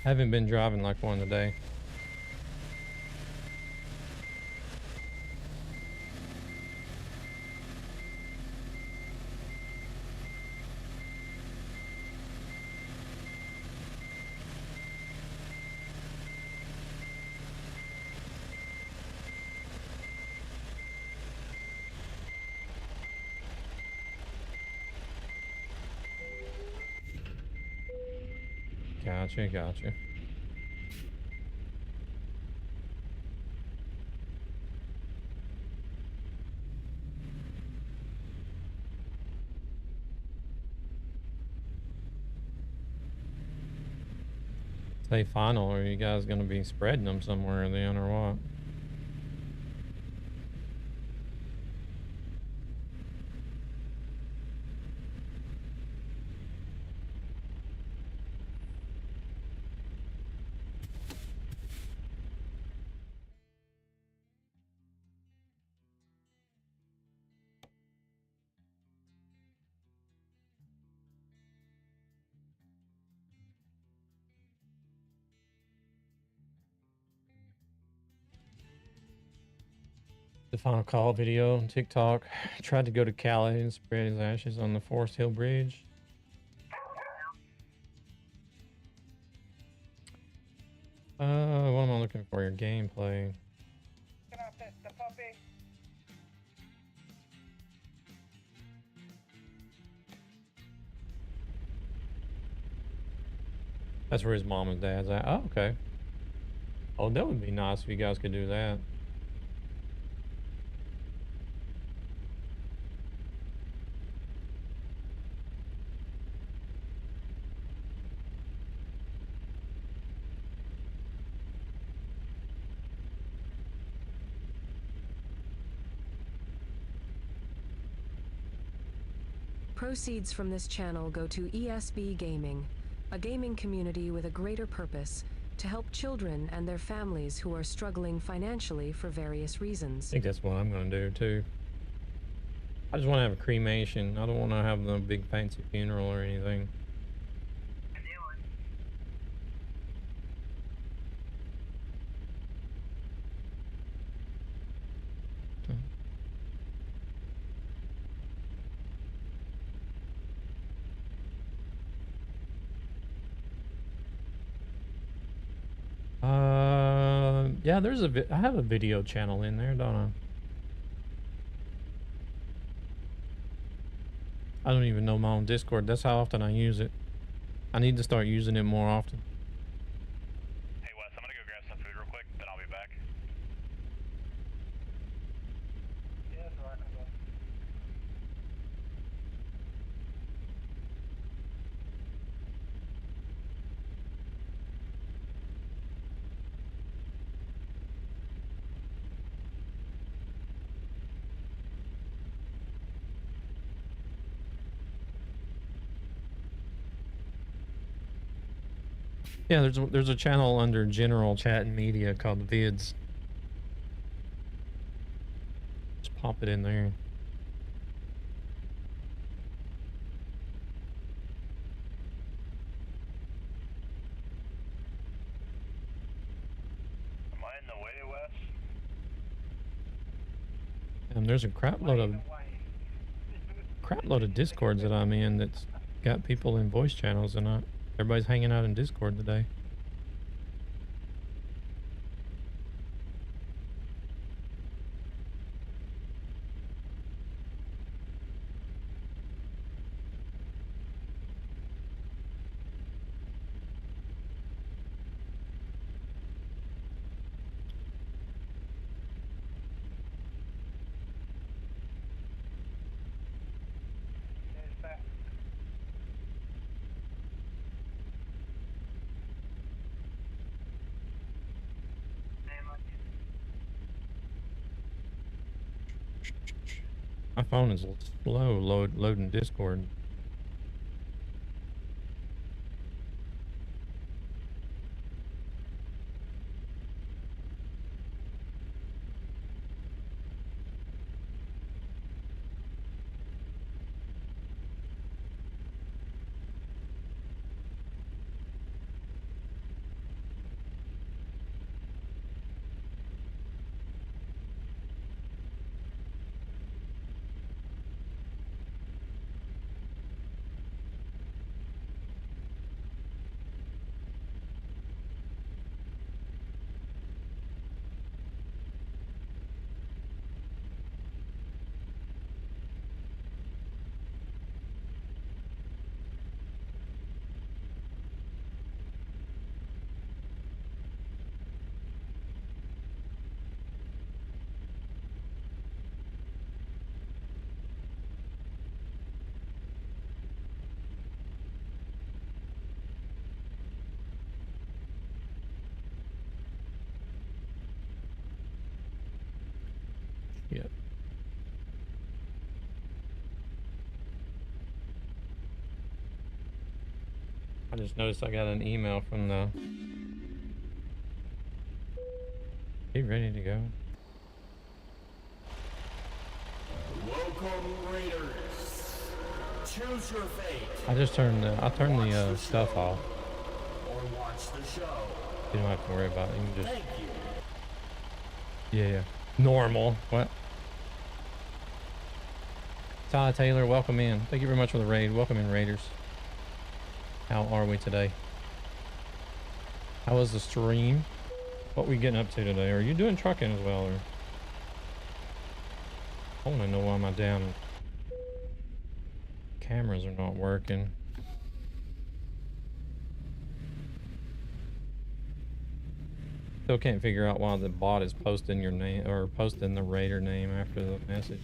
Haven't been driving like one today. Gotcha. say final, or are you guys gonna be spreading them somewhere then, or what? The final call video on TikTok. Tried to go to Cali and spread his ashes on the Forest Hill Bridge. What am I looking for? Your gameplay. Can I pet the puppy? That's where his mom and dad's at. Oh, okay. Oh, that would be nice if you guys could do that. Proceeds from this channel go to ESB Gaming, a gaming community with a greater purpose to help children and their families who are struggling financially for various reasons. I think that's what I'm going to do too. I just want to have a cremation. I don't want to have no big fancy funeral or anything. Yeah, there's I have a video channel in there, don't I? I don't even know my own Discord. That's how often I use it. I need to start using it more often. Hey Wes, I'm gonna go grab some food real quick, then I'll be back. Yeah, that's right. I'm going. Yeah, there's a channel under general chat and media called Vids. Just pop it in there. Am I in the way, Wes? And there's a crap load of Discords that I'm in that's got people in voice channels, and everybody's hanging out in Discord today. There's that. My phone is slow loading Discord. I just noticed I got an email from the... He ready to go? Welcome, Raiders. Choose your fate. I turned the stuff off. Or watch the show. You don't have to worry about it. You can just... Thank you. Yeah. Normal. What? Todd Taylor, welcome in. Thank you very much for the raid. Welcome in, Raiders. How are we today? How was the stream? What we getting up to today? Are you doing trucking as well? Or... I want to know why my damn cameras are not working. Still can't figure out why the bot is posting your name or posting the raider name after the message.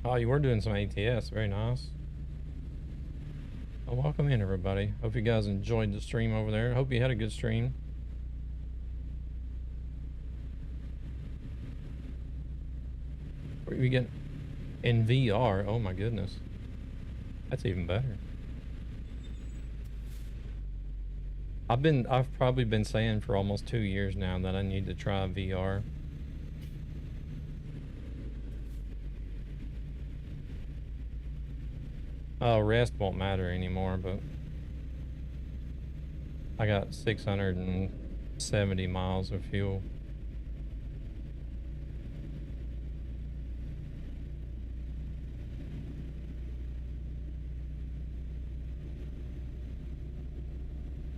Oh, you were doing some ATS. Very nice. Well, welcome in, everybody. Hope you guys enjoyed the stream over there. Hope you had a good stream. What are we getting in VR? Oh my goodness. That's even better. I've probably been saying for almost 2 years now that I need to try VR. Oh, rest won't matter anymore, but I got 670 miles of fuel.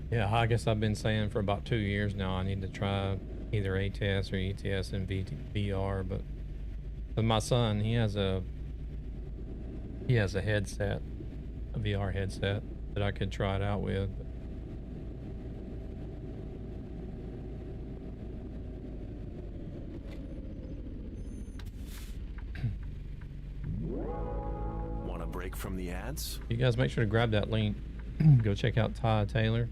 Yeah, I guess I've been saying for about 2 years now I need to try either ATS or ETS and VR, but my son, he has a headset, a VR headset that I could try it out with. Want a break from the ads? You guys make sure to grab that link. Go check out Todd Taylor.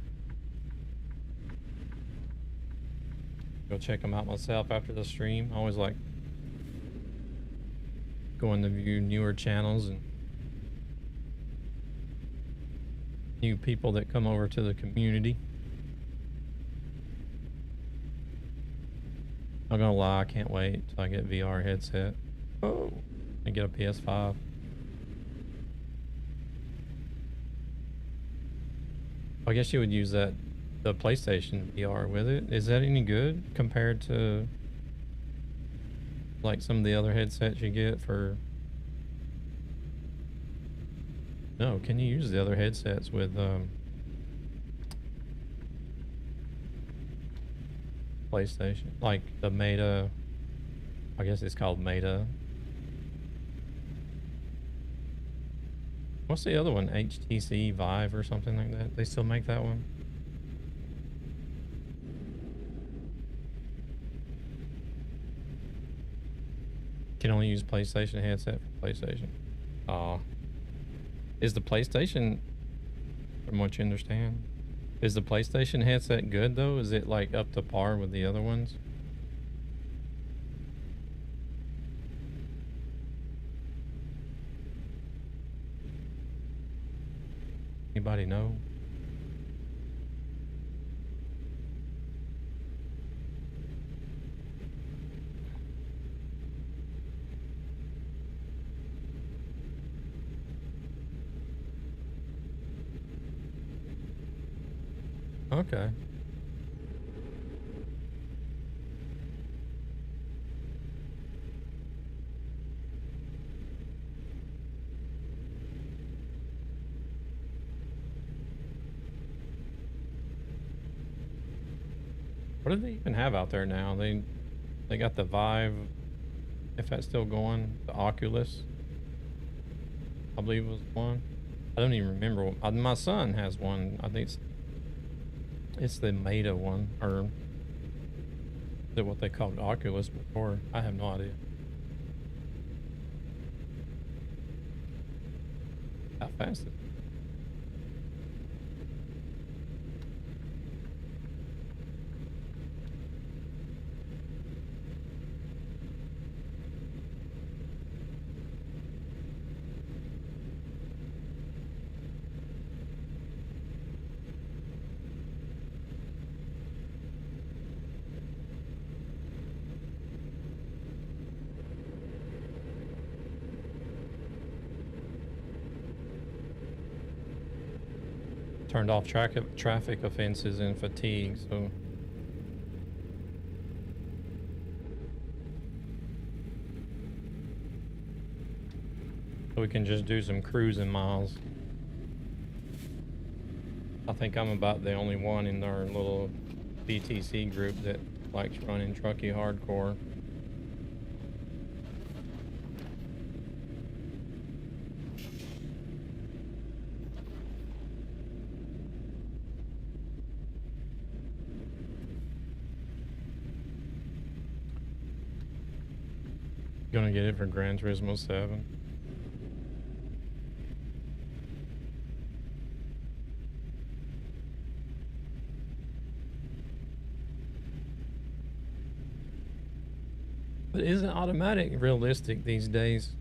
Go check them out myself after the stream. I always like going to view newer channels and new people that come over to the community. Not gonna lie, I can't wait till I get VR headset. Oh, and get a PS5. I guess you would use the PlayStation VR with it. Is that any good compared to like some of the other headsets you get for... No, can you use the other headsets with PlayStation? Like the Meta, I guess it's called Meta. What's the other one? HTC Vive or something like that? They still make that one? Can only use PlayStation headset for PlayStation. Is the PlayStation, from what you understand, is the PlayStation headset good though? Is it like up to par with the other ones? Anybody know? Okay. What do they even have out there now? They got the Vive, if that's still going, the Oculus, I believe was one. I don't even remember. My son has one. I think it's the Meta one, or is it what they called Oculus before? I have no idea. How fast is it? turned off traffic offenses and fatigue, so we can just do some cruising miles. I think I'm about the only one in our little BTC group that likes running trucky hardcore. Gonna get it for Gran Turismo 7. But isn't automatic realistic these days?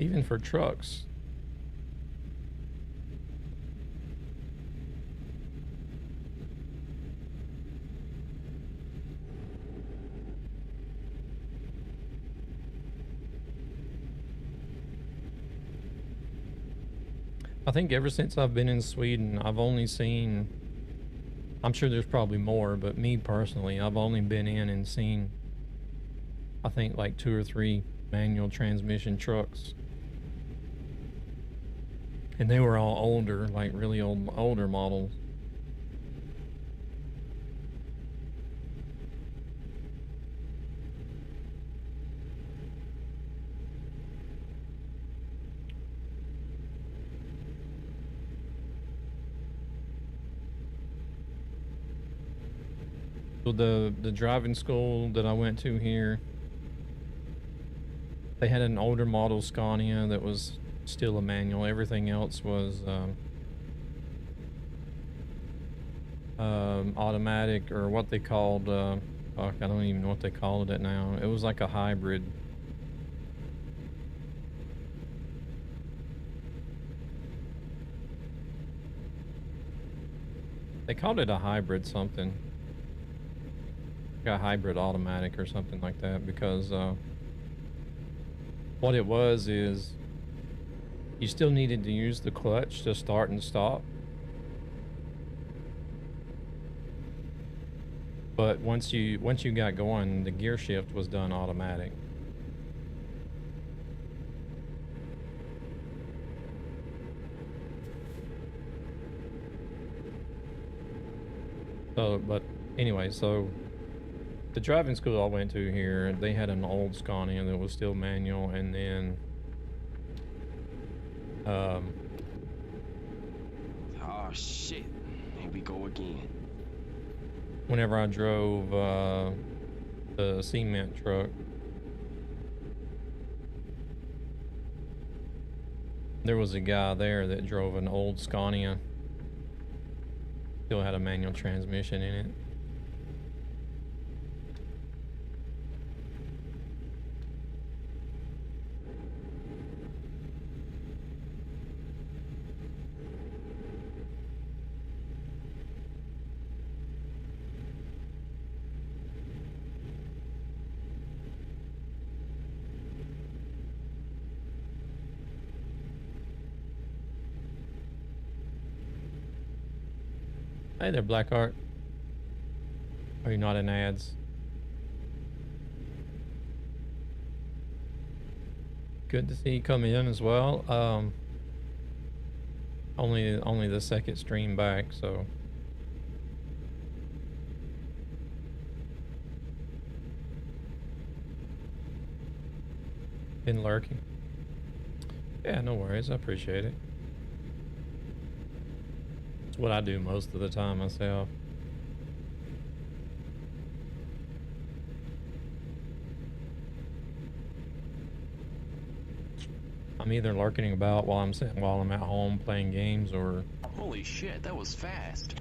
Even for trucks. I think ever since I've been in Sweden, I've only seen, I'm sure there's probably more, but me personally, I've only been in and seen, I think like 2 or 3 manual transmission trucks. And they were all older, like really older models. So the driving school that I went to here, they had an older model Scania that was still a manual. Everything else was automatic, or what they called, fuck, I don't even know what they called it now. It was like a hybrid. They called it a hybrid something. Like a hybrid automatic or something like that, because what it was is you still needed to use the clutch to start and stop. But once you got going, the gear shift was done automatic. So, but anyway, so the driving school I went to here, they had an old Scania that was still manual, and then Oh shit. Here we go again. whenever I drove the cement truck, there was a guy there that drove an old Scania. Still had a manual transmission in it. Hey there, Blackheart. Are you not in ads? Good to see you come in as well. Only the second stream back, so been lurking. Yeah, no worries. I appreciate it. It's what I do most of the time myself. I'm either lurking about while I'm at home playing games, or Holy shit, that was fast.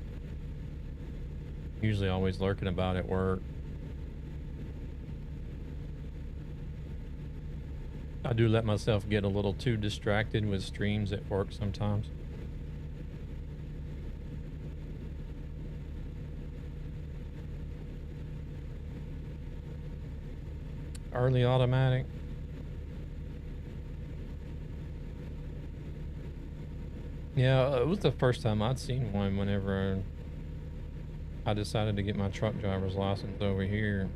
usually always lurking about at work. I do let myself get a little too distracted with streams at work sometimes. Early automatic. Yeah, it was the first time I'd seen one whenever I decided to get my truck driver's license over here.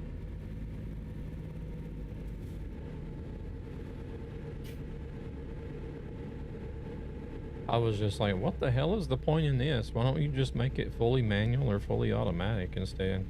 I was just like, what the hell is the point in this? Why don't you just make it fully manual or fully automatic instead?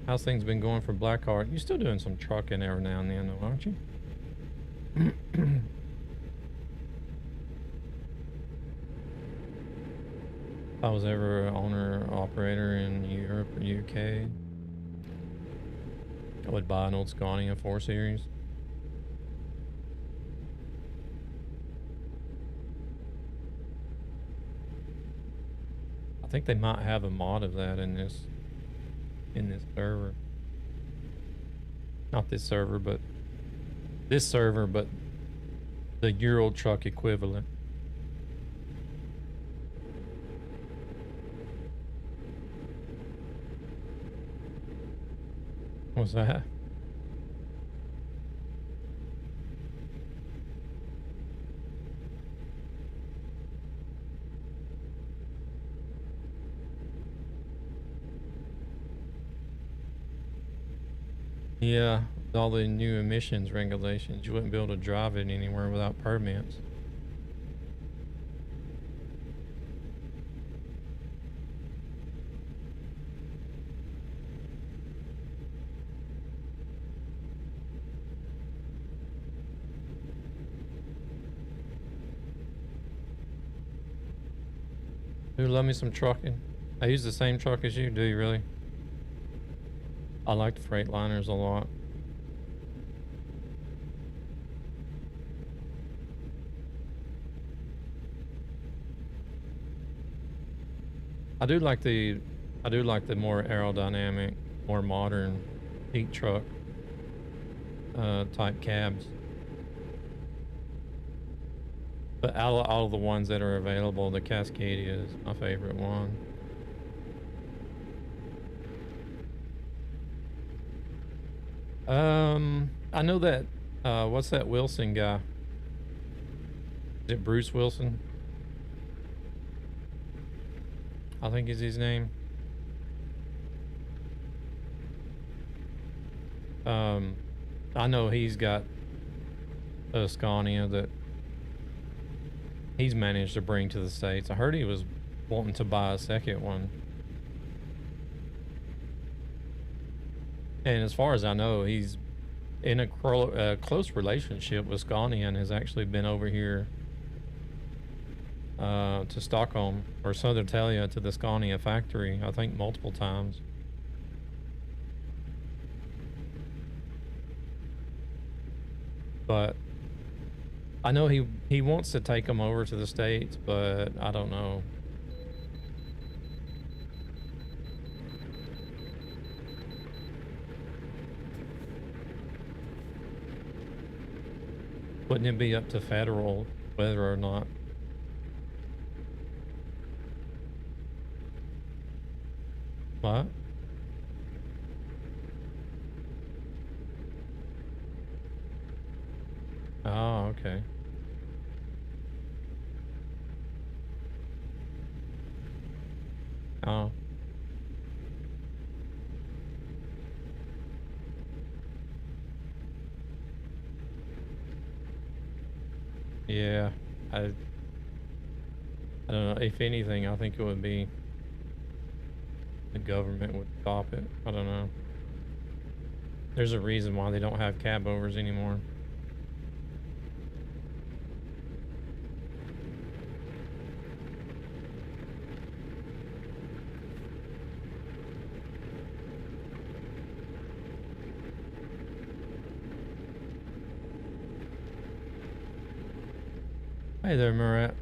How's things been going for Blackheart? You're still doing some trucking every now and then, though, aren't you? If I was ever an owner or operator in Europe or UK, I would buy an old Scania 4 Series. I think they might have a mod of that in this server. Not this server, but this server, but the Euro truck equivalent. What's that? Yeah, with all the new emissions regulations, you wouldn't be able to drive it anywhere without permits. Dude, love me some trucking. I use the same truck as you, do you really? I like the Freightliners a lot. I do like the more aerodynamic, more modern heat truck type cabs. But out of all the ones that are available, the Cascadia is my favorite one. I know that, what's that Wilson guy? Is it Bruce Wilson? I think is his name. I know he's got a Scania that he's managed to bring to the States. I heard he was wanting to buy a second one. And as far as I know, he's in a close relationship with Scania and has actually been over here to Stockholm or Södertälje to the Scania factory, I think multiple times. But I know he wants to take them over to the States, but I don't know. Wouldn't it be up to federal whether or not? What? Oh, okay. Oh. Yeah, I don't know. If anything, I think it would be the government would stop it. I don't know. There's a reason why they don't have cab overs anymore. Hey there, Murat.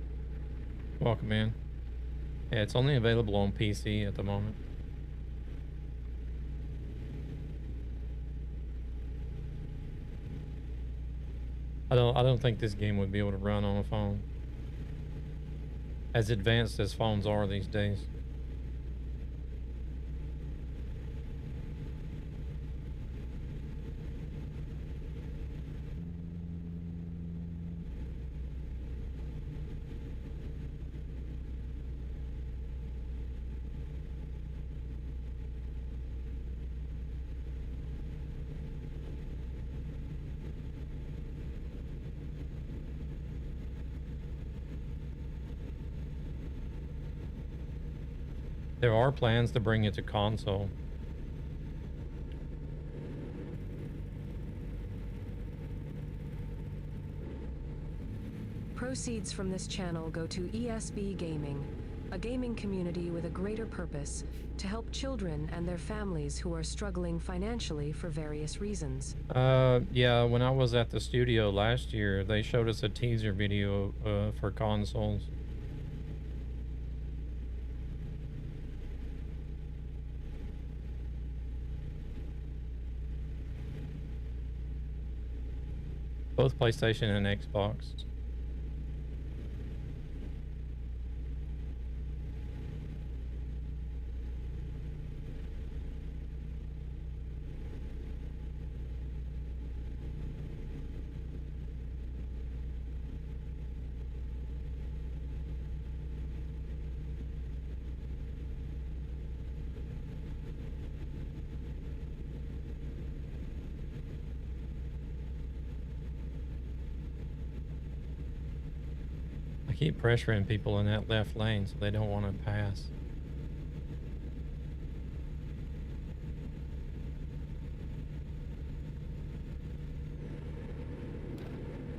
Welcome in. Yeah, it's only available on PC at the moment. I don't think this game would be able to run on a phone. As advanced as phones are these days. There are plans to bring it to console. Proceeds from this channel go to ESB Gaming, a gaming community with a greater purpose to help children and their families who are struggling financially for various reasons. Yeah, when I was at the studio last year, they showed us a teaser video for consoles. Both PlayStation and Xbox. I keep pressuring people in that left lane so they don't want to pass.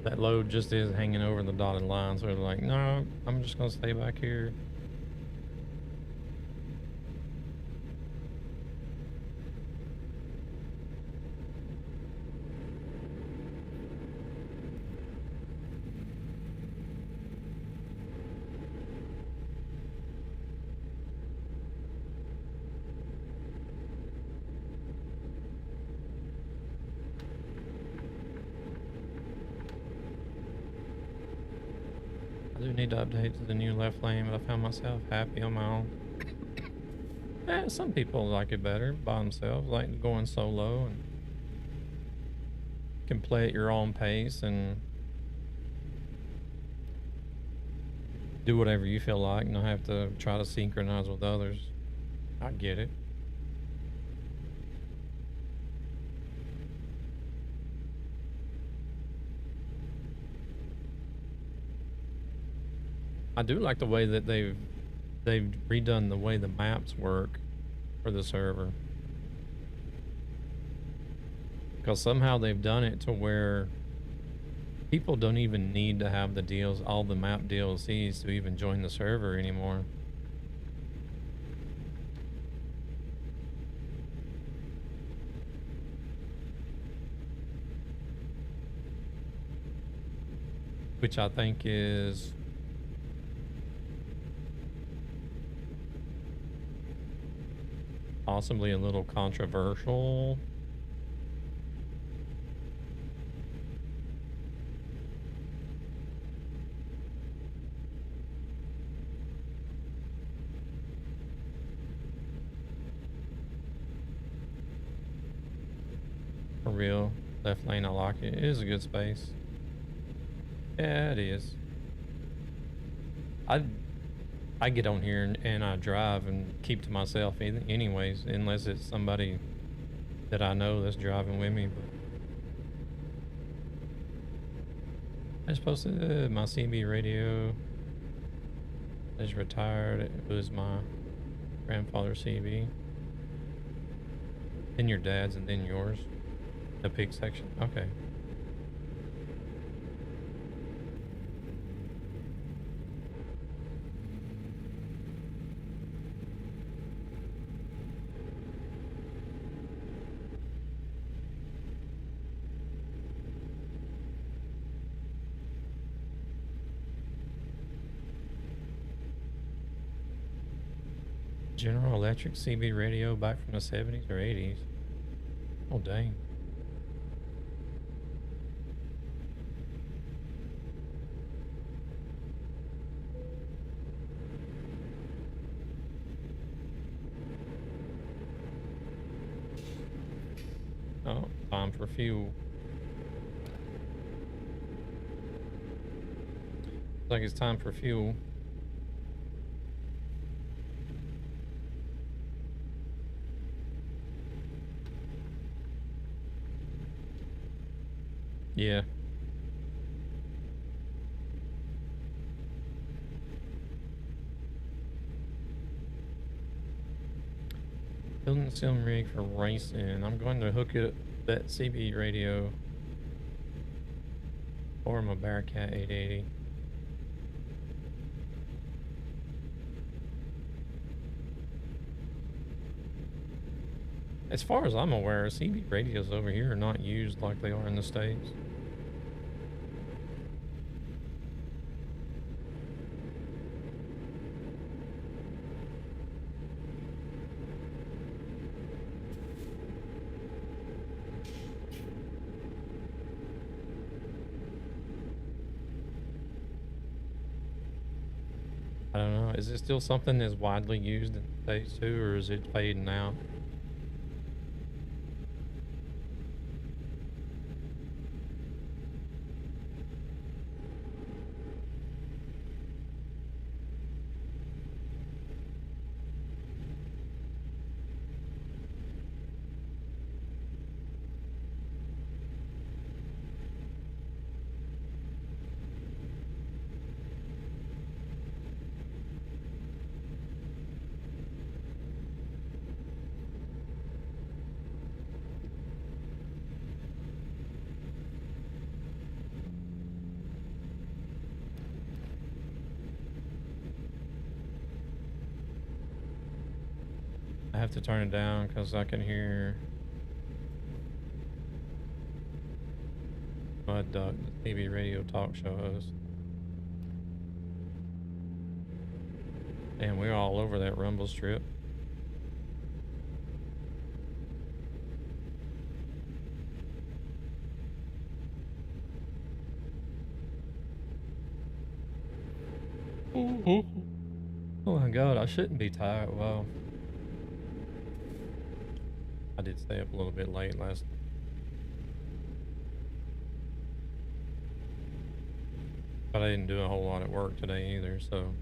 That load just is hanging over the dotted line, so they're like, no, I'm just gonna stay back here. I do need to update to the new left lane, but I found myself happy on my own. Some people like it better by themselves, like going solo and can play at your own pace and do whatever you feel like and not have to try to synchronize with others. I get it. I do like the way that they've redone the way the maps work for the server. Because somehow they've done it to where people don't even need to have the deals, all the map DLCs to even join the server anymore. Which I think is possibly a little controversial. For real, left lane, I like it. It is a good space. Yeah, it is. I get on here and I drive and keep to myself anyways, unless it's somebody that I know that's driving with me. But I just posted my CB radio is retired. It was my grandfather's CB. Then your dad's and then yours. The pig section. Okay. General Electric CB radio back from the 70s or 80s. Oh, dang. for fuel. Looks like it's time for fuel. Yeah. Building sim rig for racing. I'm going to hook it up that CB radio or my Bearcat 880. As far as I'm aware, CB radios over here are not used like they are in the States. I don't know. Is it still something that's widely used in the States too, or is it fading out? I have to turn it down because I can hear Mud Duck, the TV radio talk show host. And we're all over that rumble strip. Oh my god, I shouldn't be tired. Well, I did stay up a little bit late last night. But I didn't do a whole lot at work today either, so.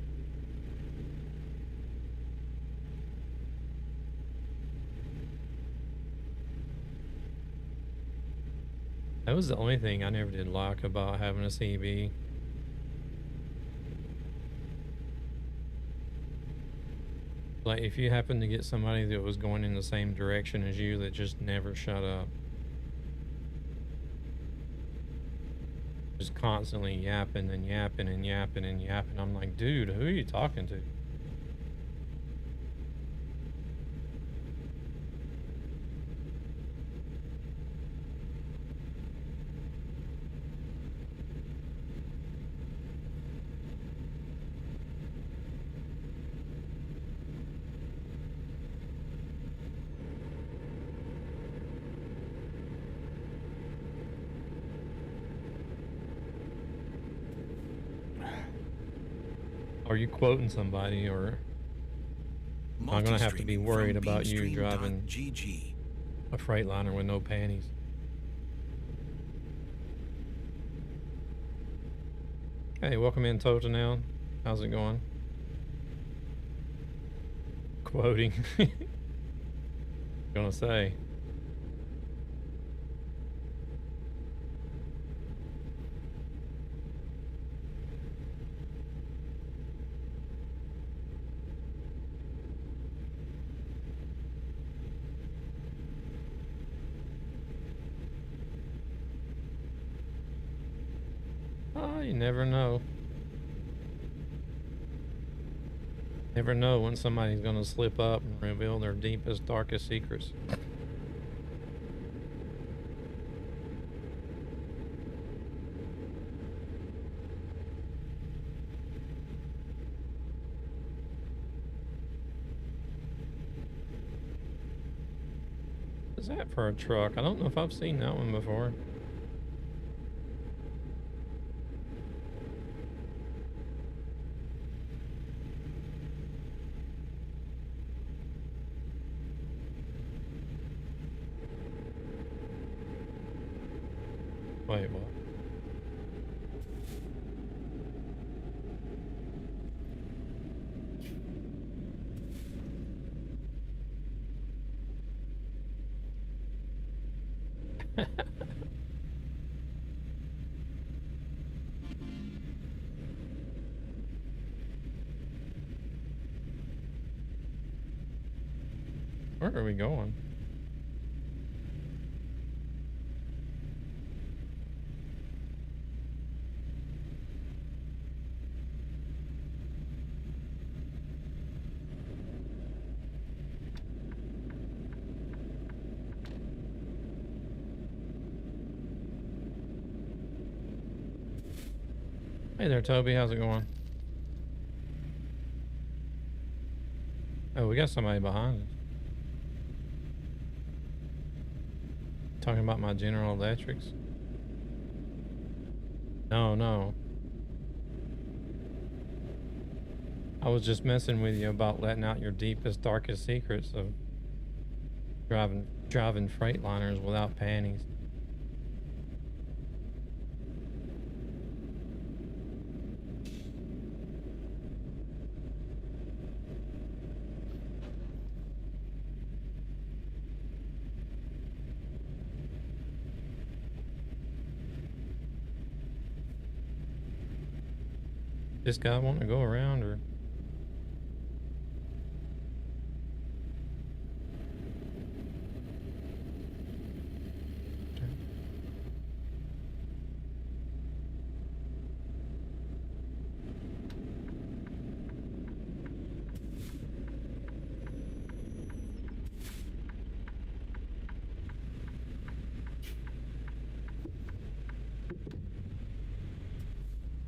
That was the only thing I never did like about having a CB. Like, if you happen to get somebody that was going in the same direction as you that just never shut up. Just constantly yapping and yapping and yapping and yapping. I'm like, dude, who are you talking to? Are you quoting somebody, or I'm gonna have to be worried about you driving a Freightliner with no panties? Hey, welcome in, Totonel. How's it going? Quoting. Gonna say. You never know. Never know when somebody's gonna slip up and reveal their deepest, darkest secrets. What's that for a truck? I don't know if I've seen that one before. Where are we going? Hey there, Toby. How's it going? Oh, we got somebody behind us. Talking about my General Electrics? No, no. I was just messing with you about letting out your deepest, darkest secrets of driving Freightliners without panties. This guy want to go around or?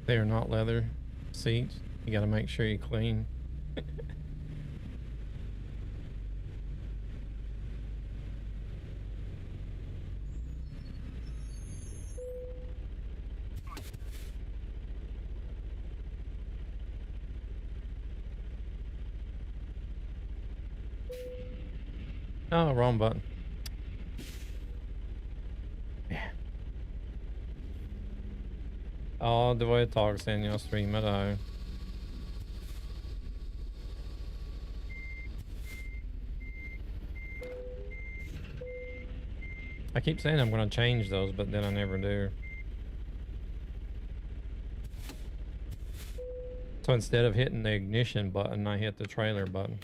They are not leather seats. You got to make sure you clean. Oh, wrong button. Yeah. Ja, det var ett tag sedan jag streamade här. I keep saying I'm going to change those, but then I never do. So instead of hitting the ignition button, I hit the trailer button.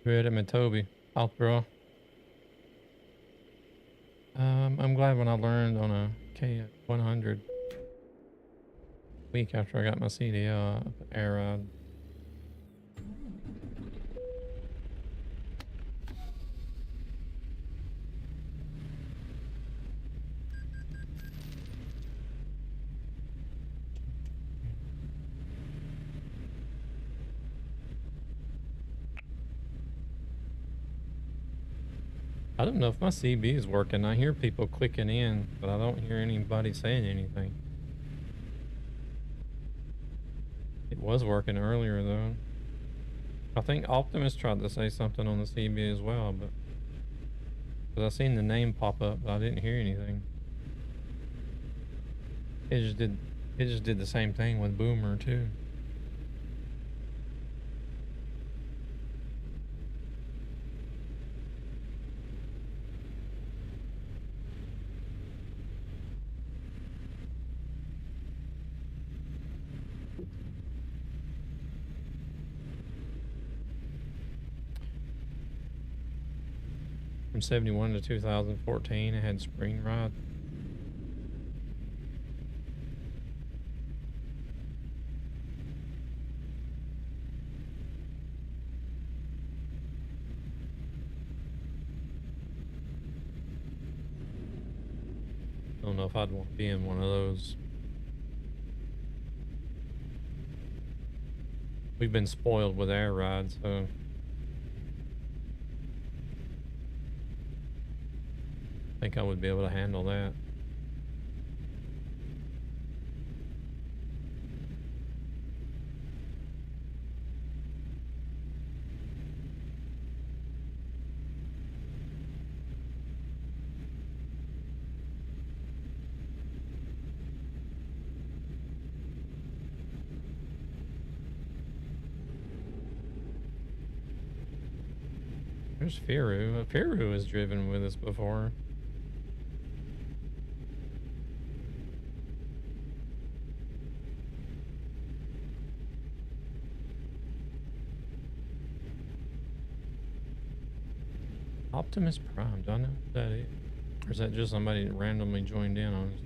Good, I'm Toby. Out, bro. I'm glad when I learned on a K100 week after I got my CDL air ride. I don't know if my CB is working. I hear people clicking in, but I don't hear anybody saying anything. It was working earlier though. I think Optimus tried to say something on the CB as well, but because I seen the name pop up, but I didn't hear anything. It just did the same thing with Boomer too. From 71 to 2014, I had spring ride. I don't know if I'd want to be in one of those. We've been spoiled with air rides, so I think I would be able to handle that. There's Firu. Firu has driven with us before. Optimus Prime, do I know what that is? Or is that just somebody that randomly joined in on us?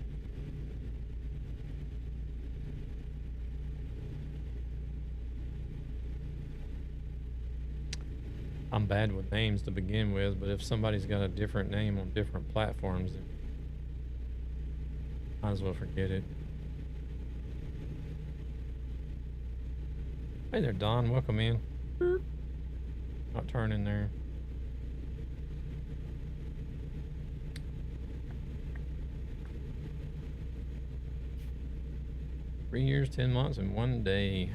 I'm bad with names to begin with, but if somebody's got a different name on different platforms, then might as well forget it. Hey there, Don. Welcome in. Not turning there. Three years, 10 months, and 1 day.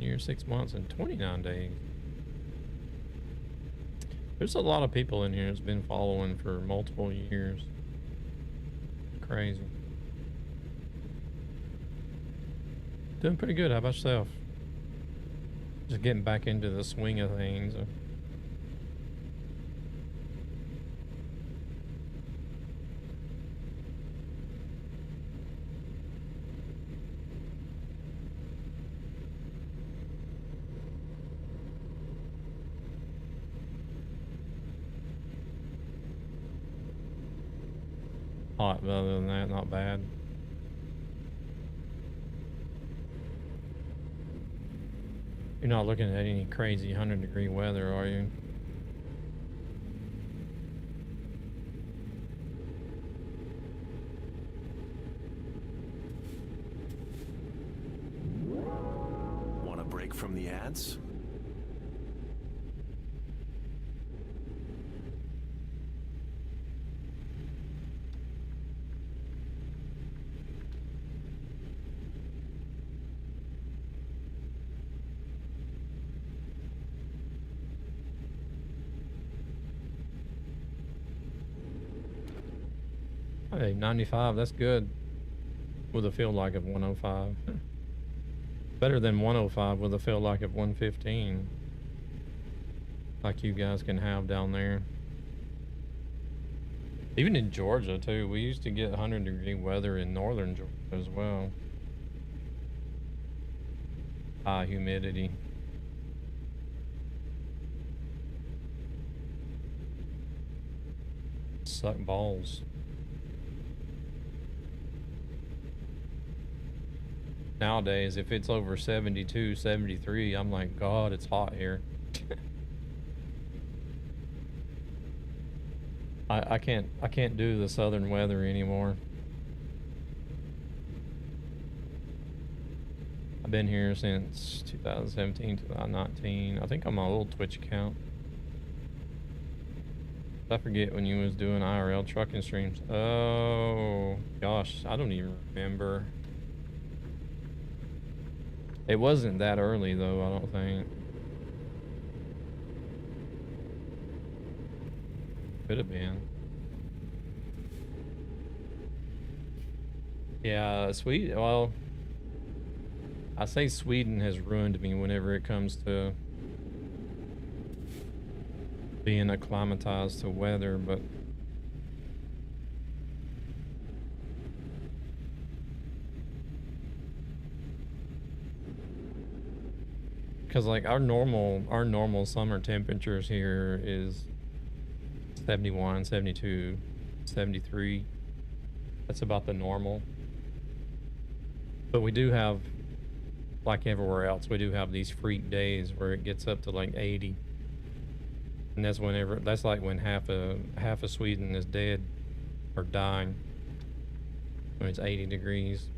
Year, 6 months, and 29 days. There's a lot of people in here that's been following for multiple years. Crazy. Doing pretty good. How about yourself? Just getting back into the swing of things. Hot, but other than that, not bad. You're not looking at any crazy 100-degree weather, are you? Want a break from the ads? Hey, 95, that's good. With a feel like of 105. Better than 105 with a feel like of 115. Like you guys can have down there. Even in Georgia, too. We used to get 100-degree weather in northern Georgia as well. High humidity. Suck balls. Nowadays, if it's over 72, 73, I'm like, God, it's hot here. I can't do the southern weather anymore. I've been here since 2017, 2019. I think on my old Twitch account. I forget when you was doing IRL trucking streams. Oh, gosh, I don't even remember. It wasn't that early, though, I don't think. Could have been. Yeah, Sweden, well, I say Sweden has ruined me whenever it comes to being acclimatized to weather, but because like our normal summer temperatures here is 71, 72, 73. That's about the normal. But we do have, like everywhere else, we do have these freak days where it gets up to like 80. And that's whenever, that's like when half of Sweden is dead or dying. When it's 80 degrees.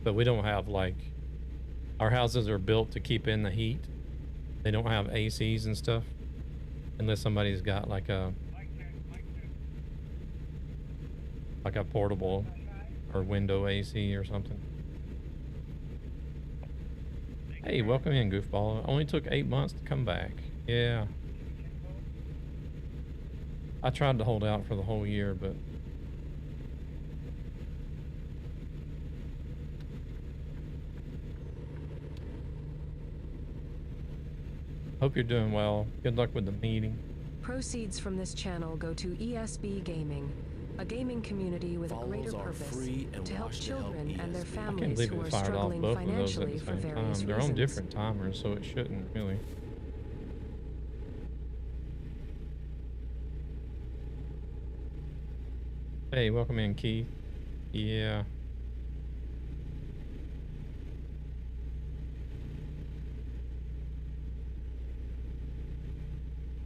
But we don't have, like, our houses are built to keep in the heat. They don't have ACs and stuff unless somebody's got like a portable or window AC or something. Hey, welcome in, goofball. It only took 8 months to come back. Yeah. I tried to hold out for the whole year, but hope you're doing well. Good luck with the meeting. Proceeds from this channel go to ESB Gaming, a gaming community with a greater purpose to help children and their I can't families believe who it are fired off struggling both of those at financially the for same various time. They're on reasons. different timers, so it shouldn't really. Hey, welcome in, Keith. Yeah.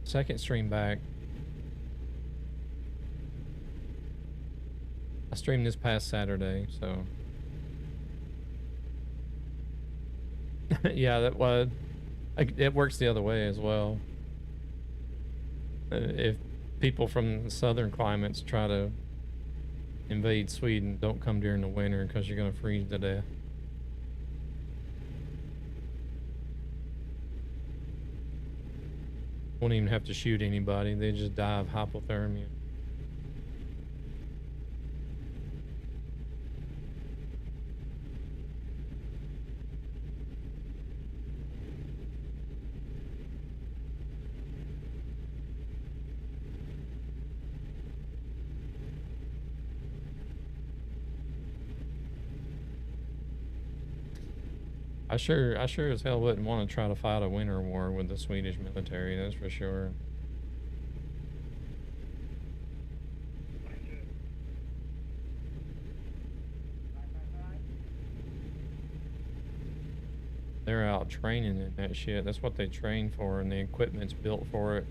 Second stream back. I streamed this past Saturday, so. Yeah, that was. It works the other way as well. If people from the southern climates try to invade Sweden, don't come during the winter because you're gonna freeze to death. Won't even have to shoot anybody, they just die of hypothermia. I sure as hell wouldn't want to try to fight a winter war with the Swedish military, that's for sure. They're out training in that shit. That's what they train for, and the equipment's built for it.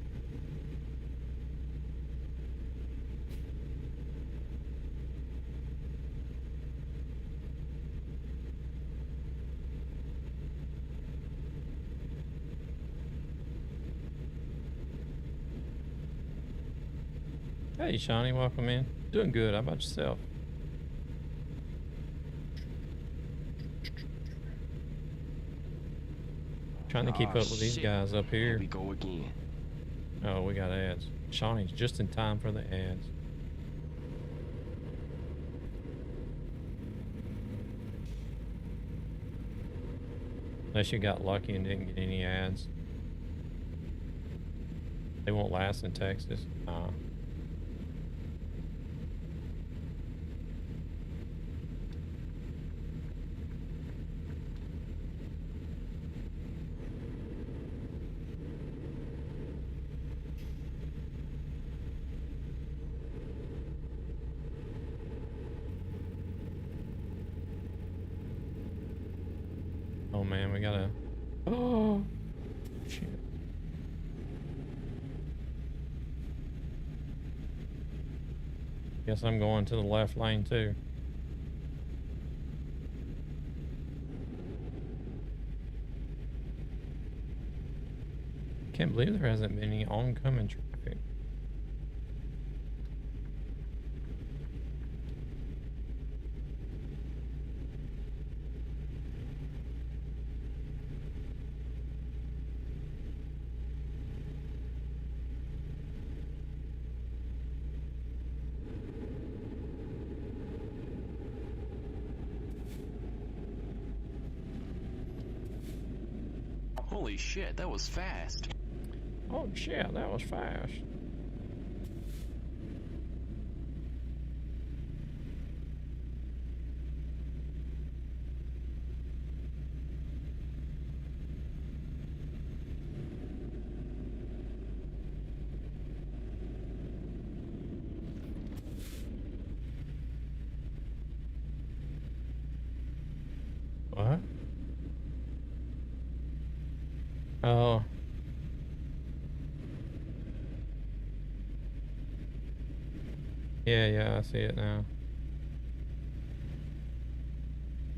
Hey, Shawnee, welcome in. Doing good. How about yourself? Trying to keep up with these guys up here. Here we go again. Oh, we got ads. Shawnee's just in time for the ads. Unless you got lucky and didn't get any ads. They won't last in Texas. Oh man, we gotta. Oh shit. Guess I'm going to the left lane too. Can't believe there hasn't been any oncoming traffic. Holy shit, that was fast. Oh shit, that was fast. What? Oh. Yeah, I see it now.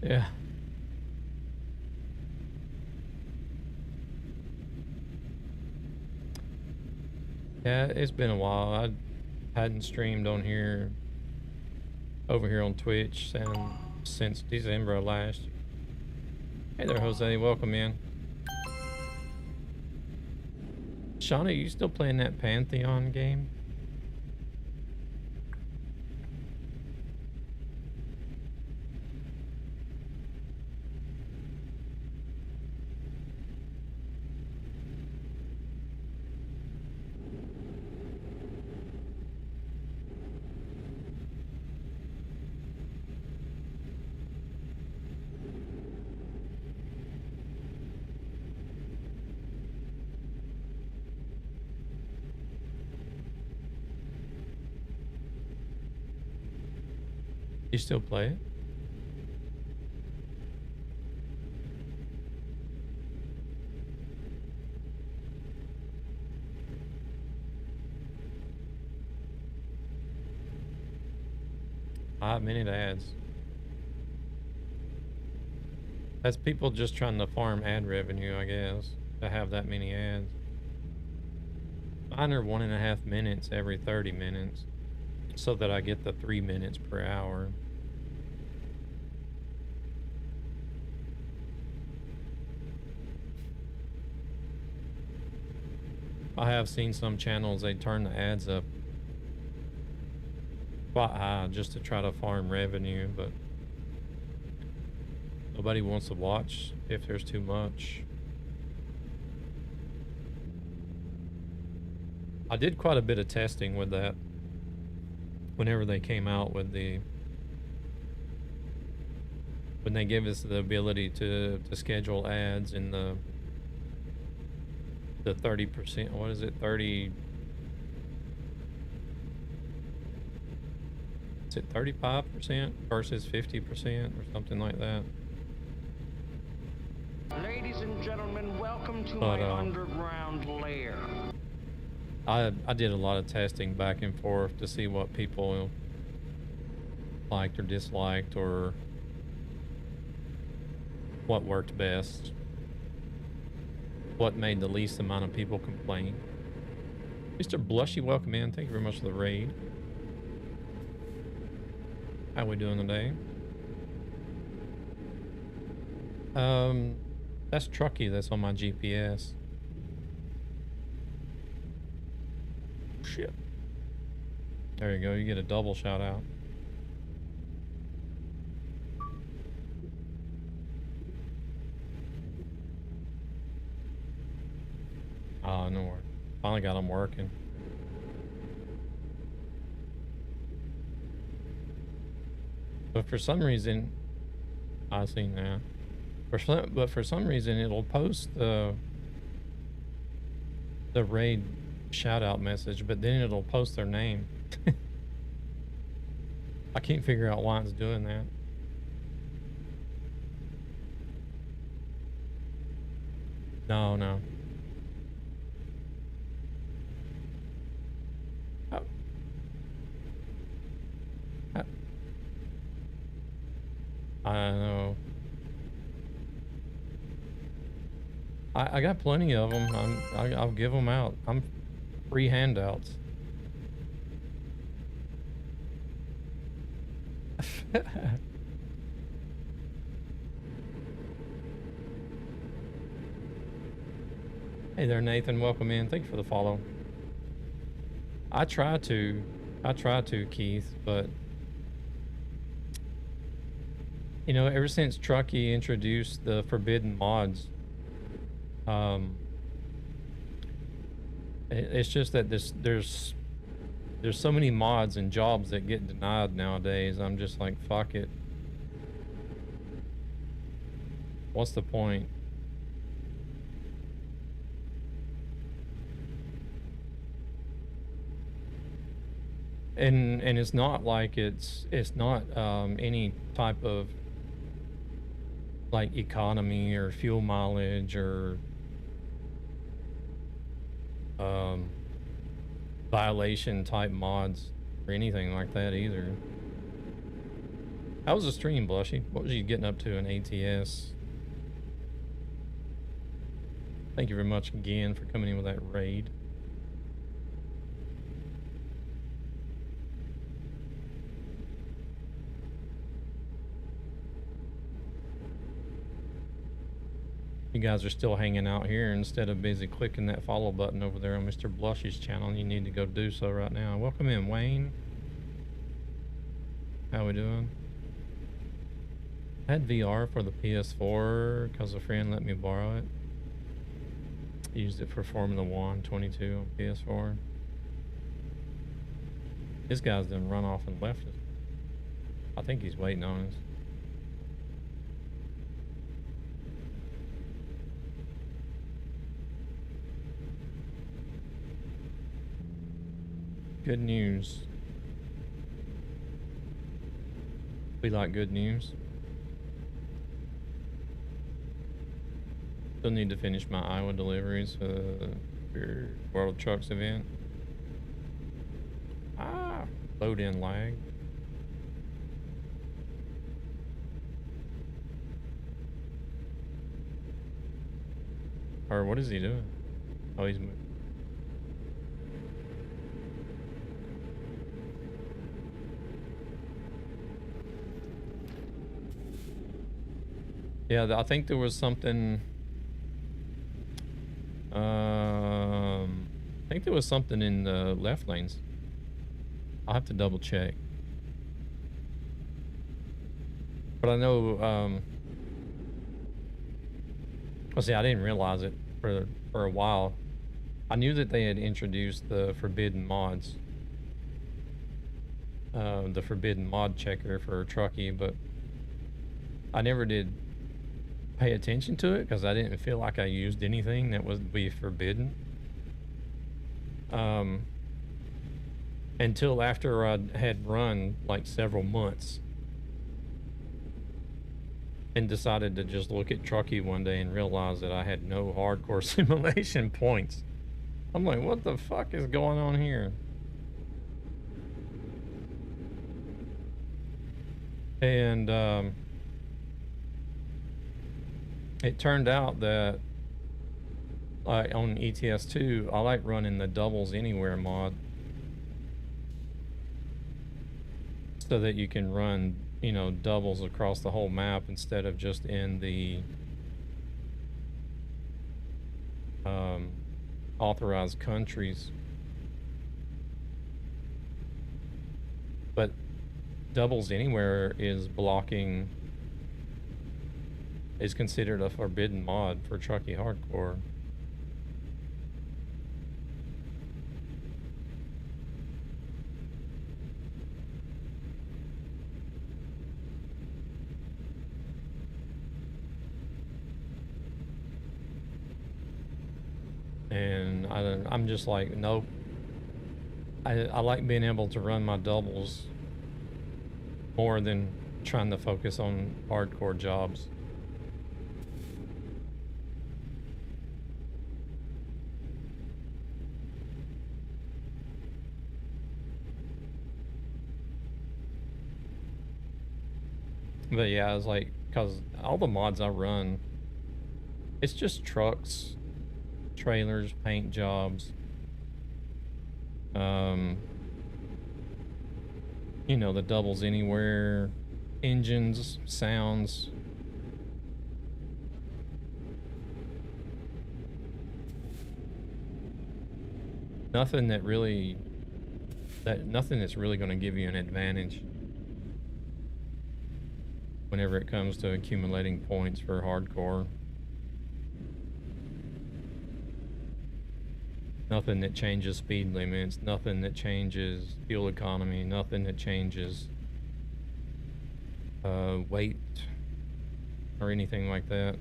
Yeah. Yeah, it's been a while. I hadn't streamed on here, over here on Twitch, since December of last year. Hey there, Jose. Welcome in. Shawnee, you still playing that Pantheon game? You still play it? Minute ads. That's people just trying to farm ad revenue, I guess, to have that many ads. Mine are 1.5 minutes every 30 minutes, so that I get the 3 minutes per hour. I have seen some channels, they turn the ads up quite high just to try to farm revenue, but nobody wants to watch if there's too much. I did quite a bit of testing with that whenever they came out with when they gave us the ability to schedule ads in the 30%, what is it, 30, is it 35% versus 50% or something like that? Ladies and gentlemen, welcome to my underground lair. I did a lot of testing back and forth to see what people liked or disliked, or what worked best, what made the least amount of people complain. Mr. Blushy, welcome in. Thank you very much for the raid. How we doing today? That's Truckee that's on my GPS. Shit. There you go, you get a double shout out. Oh, no worries. Finally got them working. But for some reason, I've seen that. But for some reason, it'll post the raid shout out message, but then it'll post their name. I can't figure out why it's doing that. No. Oh. I know. I got plenty of them. I'll give them out. I'm free handouts. Hey there, Nathan. Welcome in. Thank you for the follow. I try to, Keith, but you know, ever since Truckee introduced the forbidden mods, it's just that there's so many mods and jobs that get denied nowadays. I'm just like, fuck it. What's the point? And it's not like it's not any type of like economy or fuel mileage or violation type mods or anything like that either. How was the stream, Blushy? What was you getting up to in ATS? Thank you very much again for coming in with that raid. You guys are still hanging out here instead of busy clicking that follow button over there on Mr. Blushy's channel. You need to go do so right now. Welcome in, Wayne. How we doing? I had VR for the PS4 because a friend let me borrow it. Used it for Formula 1 22 on PS4. This guy's done run off and left us. I think he's waiting on us. Good news. We like good news. Still need to finish my Iowa deliveries for World Trucks event. Load in lag. Or what is he doing? Oh, he's moving. Yeah, I think there was something. I think there was something in the left lanes. I'll have to double check. But I know, well, see, I didn't realize it for a while. I knew that they had introduced the forbidden mods. The forbidden mod checker for Truckee, but I never did pay attention to it because I didn't feel like I used anything that would be forbidden. Until after I had run like several months and decided to just look at Truckee one day and realize that I had no hardcore simulation points. I'm like, what the fuck is going on here? And it turned out that on ETS2, I like running the doubles anywhere mod. So that you can run, you know, doubles across the whole map instead of just in the authorized countries. But doubles anywhere is considered a forbidden mod for Truckee Hardcore. And I'm just like, nope. I like being able to run my doubles more than trying to focus on hardcore jobs. But yeah, it's like, because all the mods I run, it's just trucks, trailers, paint jobs, you know, the doubles anywhere, engines, sounds. Nothing that's really going to give you an advantage whenever it comes to accumulating points for hardcore. Nothing that changes speed limits, nothing that changes fuel economy, nothing that changes weight or anything like that.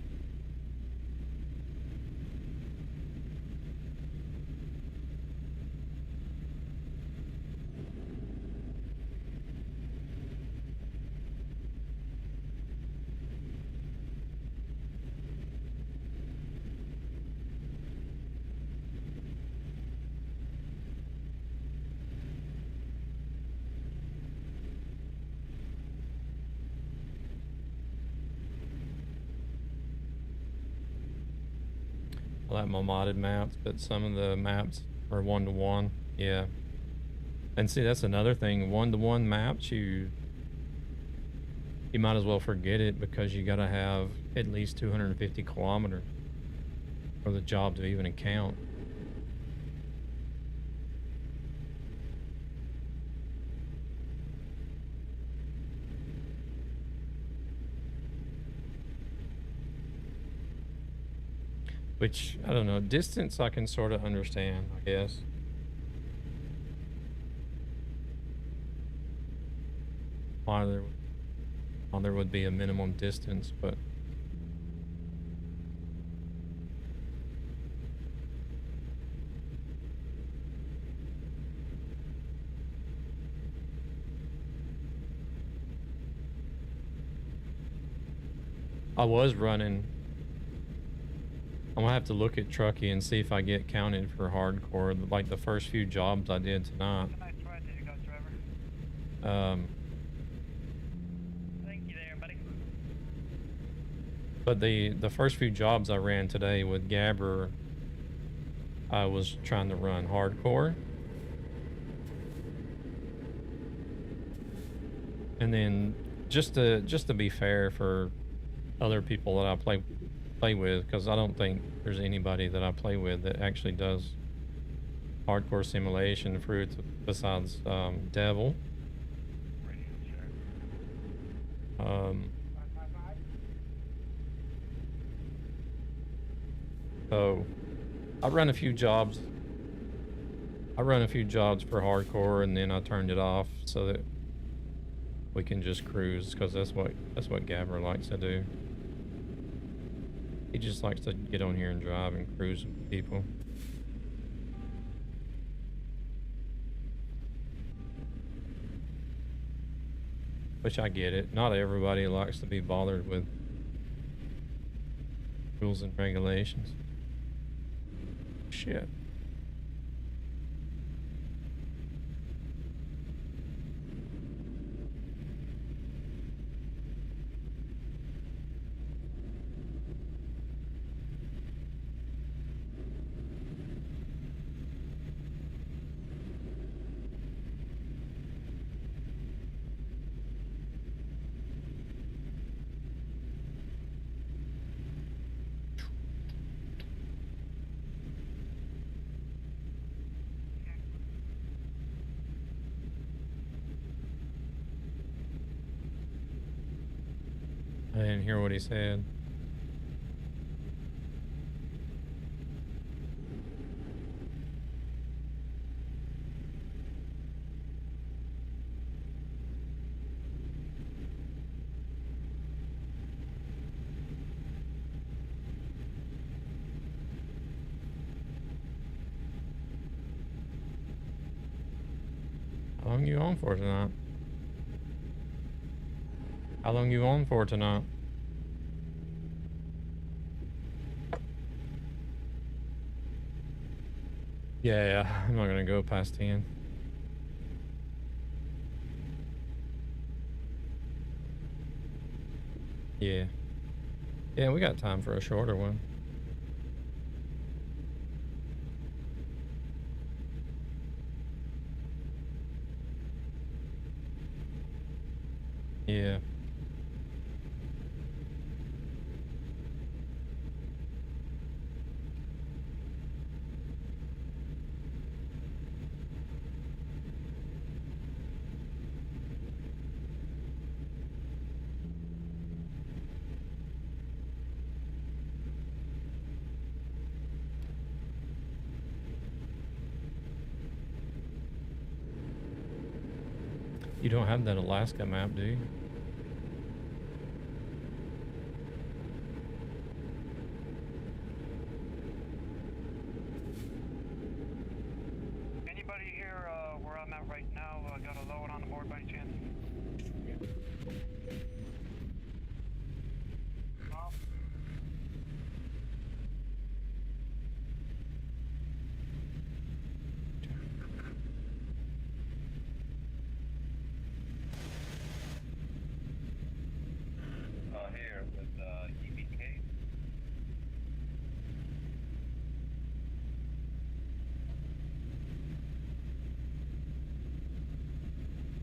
I like my modded maps, but some of the maps are 1-to-1. Yeah. And see, that's another thing. 1-to-1 maps, you might as well forget it because you gotta have at least 250 kilometers for the job to even count. Which, I don't know, distance I can sort of understand, I guess. Why there would be a minimum distance, but I was running. I'm gonna have to look at Truckee and see if I get counted for hardcore. Like the first few jobs I did tonight. Nice ride that you got, driver. Thank you there, buddy. But the first few jobs I ran today with Gabber, I was trying to run hardcore. And then just to be fair for other people that I play with, because I don't think there's anybody that I play with that actually does hardcore simulation fruits besides Devil. So I run a few jobs. I run a few jobs for hardcore, and then I turned it off so that we can just cruise, because that's what Gabber likes to do. He just likes to get on here and drive and cruise with people. Which I get it. Not everybody likes to be bothered with rules and regulations. Shit. I didn't hear what he said. How long you on for tonight? How long you on for tonight? Yeah, I'm not gonna go past 10. Yeah. Yeah, we got time for a shorter one. Yeah. You don't have that Alaska map, do you? Anybody here where I'm at right now got a load on the board by any chance? No? Here with EBK.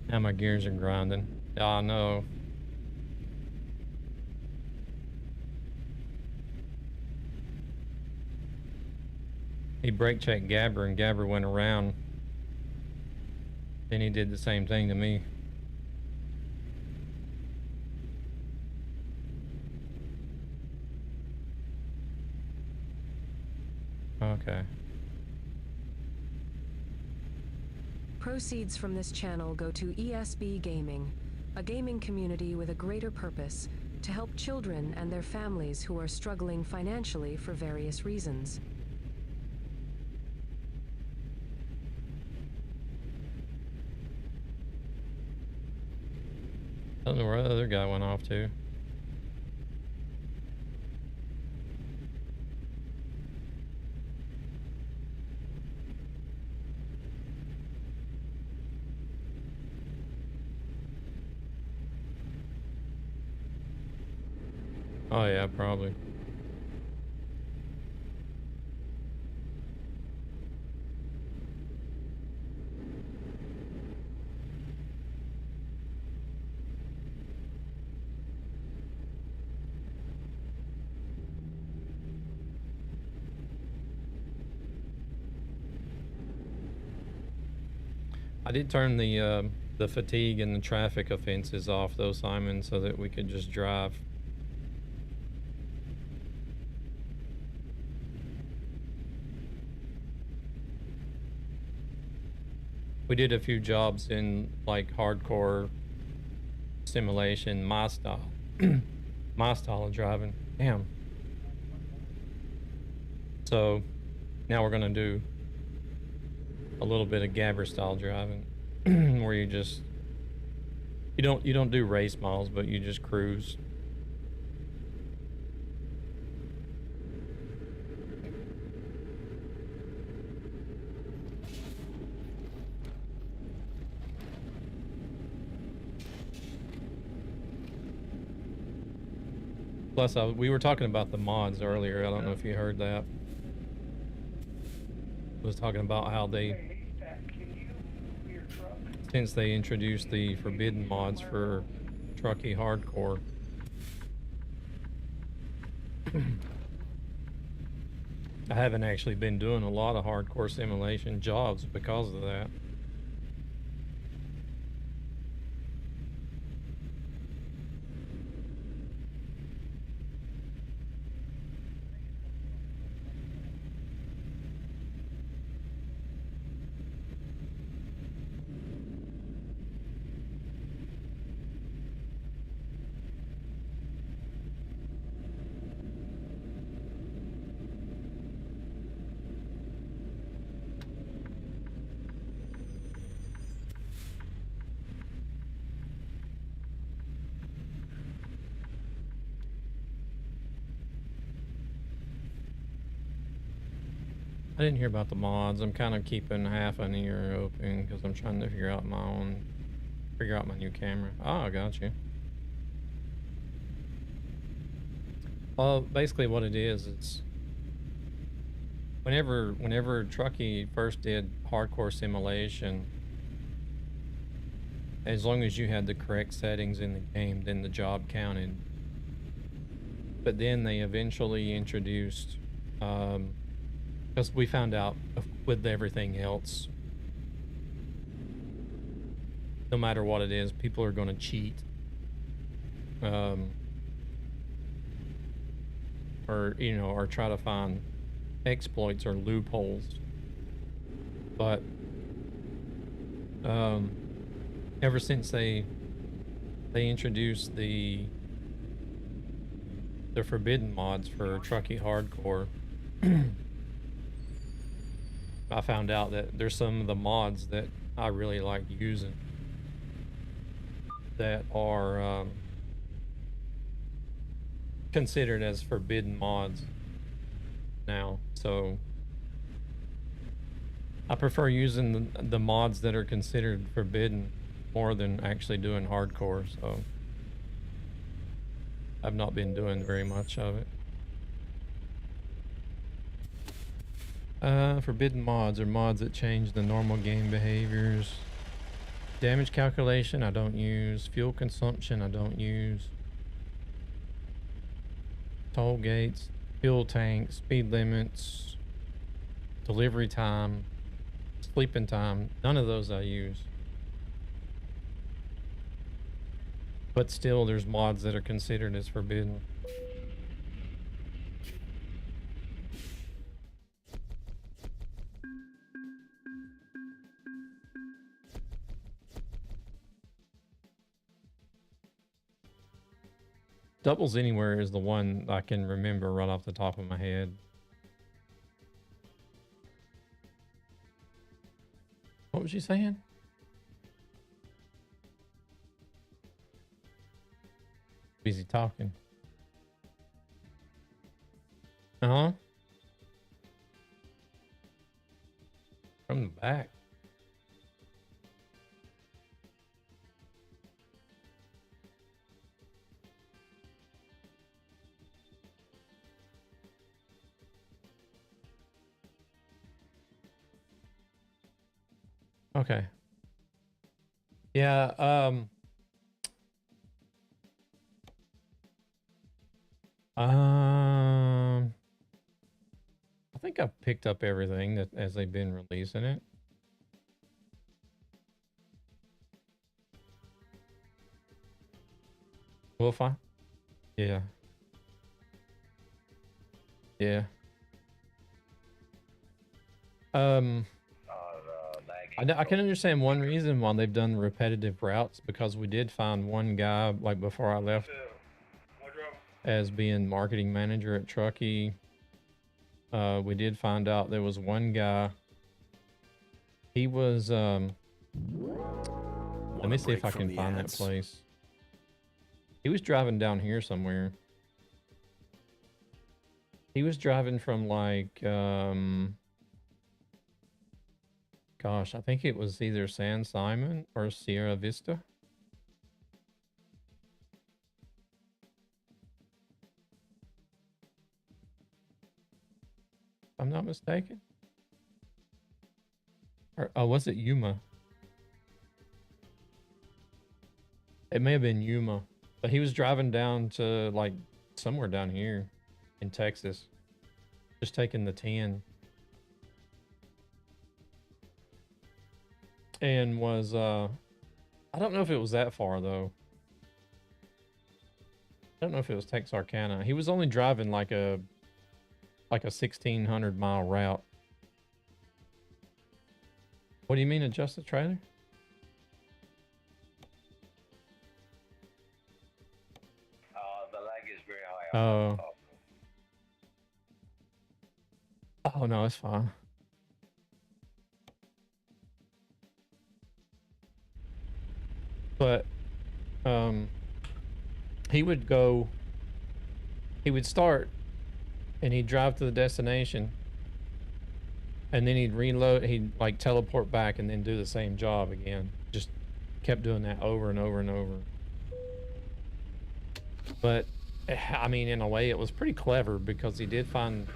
Now my gears are grinding. Yeah, I know. He brake checked Gabber and Gabber went around. Then he did the same thing to me. Okay. Proceeds from this channel go to ESB Gaming, a gaming community with a greater purpose to help children and their families who are struggling financially for various reasons. I don't know where the other guy went off to. Oh yeah, probably. I did turn the fatigue and the traffic offenses off though, Simon, so that we could just drive. We did a few jobs in like hardcore simulation, my style. My style of driving. Damn. So now we're gonna do a little bit of Gabber style driving where you don't do race miles, but you just cruise. Plus, we were talking about the mods earlier. I don't know if you heard that. I was talking about how they, since they introduced the forbidden mods for Truckee Hardcore, I haven't actually been doing a lot of hardcore simulation jobs because of that. I didn't hear about the mods. I'm kind of keeping half an ear open because I'm trying to figure out my new camera. Oh, I got you. Well, basically what it is, it's whenever Truckee first did hardcore simulation, as long as you had the correct settings in the game, then the job counted. But then they eventually introduced, because we found out with everything else, no matter what it is, people are going to cheat. Or, you know, or try to find exploits or loopholes. But, ever since they introduced the forbidden mods for Truckee Hardcore, I found out that there's some of the mods that I really like using that are considered as forbidden mods now. So I prefer using the mods that are considered forbidden more than actually doing hardcore, so I've not been doing very much of it. Forbidden mods are mods that change the normal game behaviors. Damage calculation, I don't use. Fuel consumption, I don't use. Toll gates, fuel tanks, speed limits, delivery time, sleeping time, none of those I use. But still, there's mods that are considered as forbidden. Doubles Anywhere is the one I can remember right off the top of my head. What was she saying? Busy talking. Uh-huh. From the back. Okay. Yeah, I think I've picked up everything that as they've been releasing it. Wolfie? Yeah. Yeah. I can understand one reason why they've done repetitive routes, because we did find one guy, like before I left, as being marketing manager at Truckee. We did find out there was one guy. He was, let me see if I can find that place. He was driving down here somewhere. He was driving from like, gosh, I think it was either San Simon or Sierra Vista. If I'm not mistaken. Or, oh, was it Yuma? It may have been Yuma. But he was driving down to like somewhere down here in Texas. Just taking the 10. And was, I don't know if it was that far though. I don't know if it was Texarkana. He was only driving like a 1,600 mile route. What do you mean adjust the trailer? The lag is very high. Oh. Oh no, it's fine. But he would start and he'd drive to the destination, and then he'd reload, he'd like teleport back and then do the same job again. Just kept doing that over and over and over. But I mean, in a way it was pretty clever, because he did find,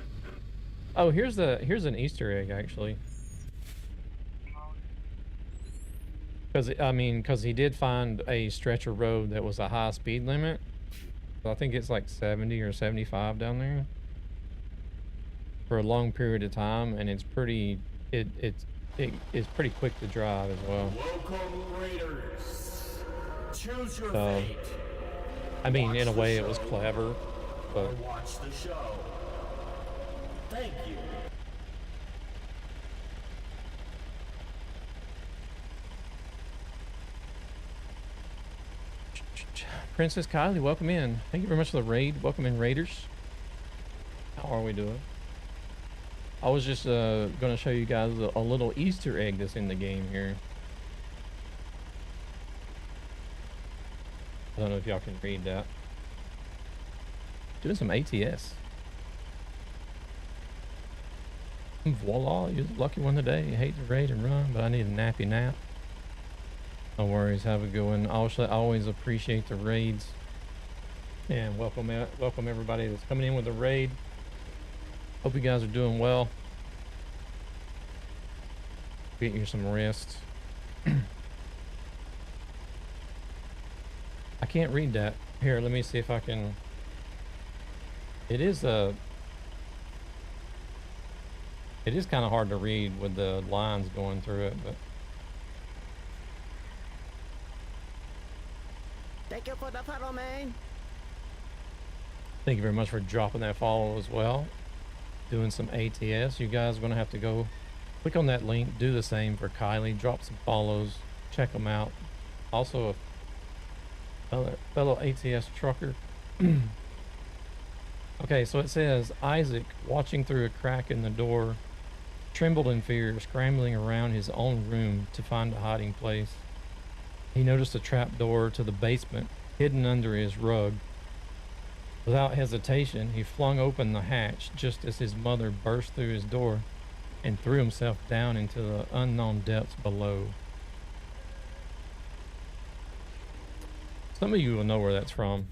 oh, here's an Easter egg actually. Because he did find a stretch of road that was a high speed limit. So I think it's like 70 or 75 down there for a long period of time, and it's pretty, it's pretty quick to drive as well. Welcome, Raiders. Choose your fate. I mean, in a way it was clever, but watch the show. Thank you. Princess Kylie, welcome in. Thank you very much for the raid. Welcome in, Raiders. How are we doing? I was just going to show you guys a little Easter egg that's in the game here. I don't know if y'all can read that. Doing some ATS. Voila, you're the lucky one today. You hate to raid and run, but I need a nappy nap. No worries, have a good one. I always appreciate the raids. And welcome everybody that's coming in with the raid. Hope you guys are doing well. Get you some rest. I can't read that. Here, let me see if I can. It is kind of hard to read with the lines going through it, but. Thank you for the follow, man. Thank you very much for dropping that follow as well. Doing some ATS. You guys are going to have to go click on that link. Do the same for Kylie. Drop some follows. Check them out. Also, a fellow ATS trucker. Okay, so it says, Isaac, watching through a crack in the door, trembled in fear, scrambling around his own room to find a hiding place. He noticed a trap door to the basement hidden under his rug. Without hesitation, he flung open the hatch just as his mother burst through his door and threw himself down into the unknown depths below. Some of you will know where that's from.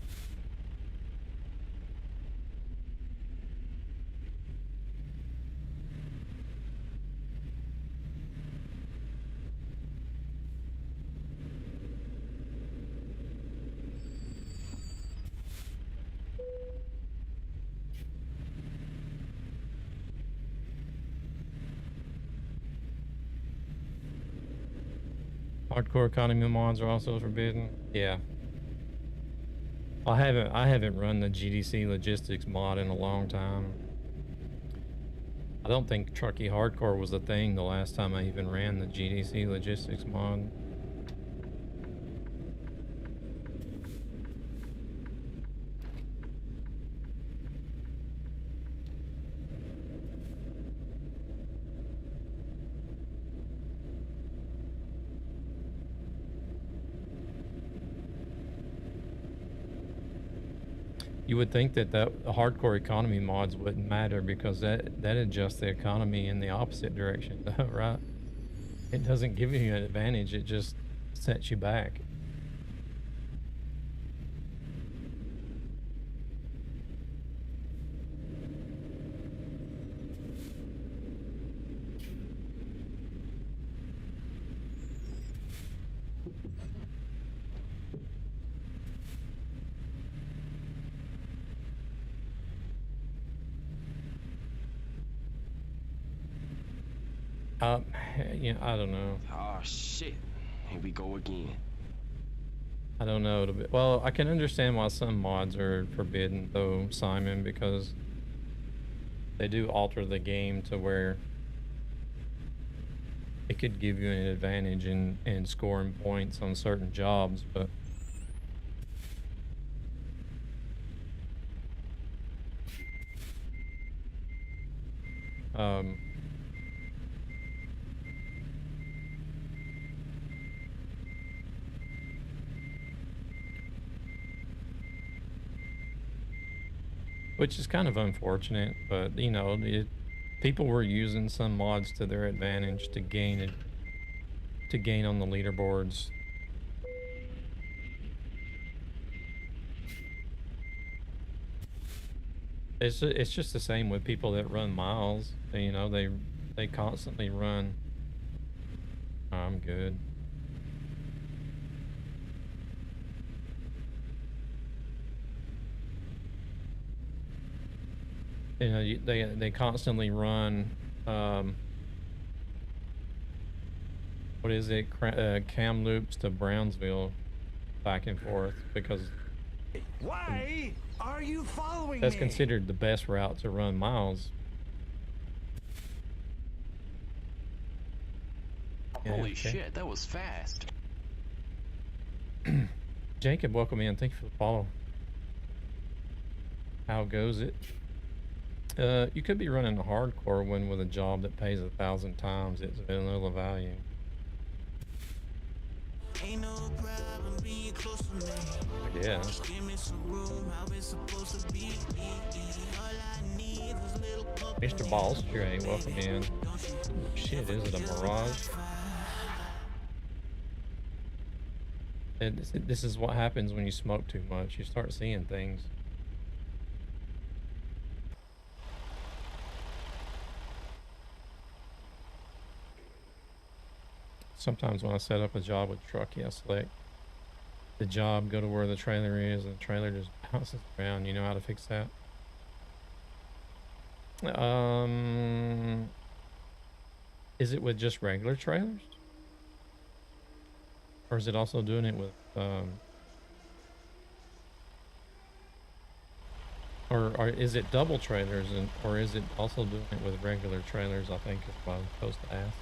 Hardcore economy mods are also forbidden. Yeah. I haven't run the GDC logistics mod in a long time. I don't think Truckee Hardcore was a thing the last time I even ran the GDC logistics mod. You would think that the hardcore economy mods wouldn't matter because that adjusts the economy in the opposite direction, right? It doesn't give you an advantage, it just sets you back. Yeah, I don't know. Oh shit. Here we go again. I don't know. Well, I can understand why some mods are forbidden, though, Simon, because they do alter the game to where it could give you an advantage in scoring points on certain jobs, but which is kind of unfortunate, but you know, people were using some mods to their advantage to gain on the leaderboards. It's just the same with people that run miles. You know, they constantly run. I'm good. You know, they constantly run. What is it? Cam loops to Brownsville, back and forth, because why are you following that's me? considered the best route to run miles. Holy shit, that was fast. Jacob, welcome in. Thank you for the follow. How goes it? You could be running a hardcore one with a job that pays 1,000 times its vanilla value. Ain't no problem being close to me. Yeah. Give me some room, how it's supposed to be. All I need is a little Mr. Balls Stray, welcome in. Shit, is it a mirage? This is what happens when you smoke too much. You start seeing things. Sometimes when I set up a job with Truckee, I select the job, go to where the trailer is, and the trailer just bounces around. You know how to fix that? Is it with just regular trailers? Or is it also doing it with, or is it double trailers, or is it also doing it with regular trailers? I think is what I was supposed to ask.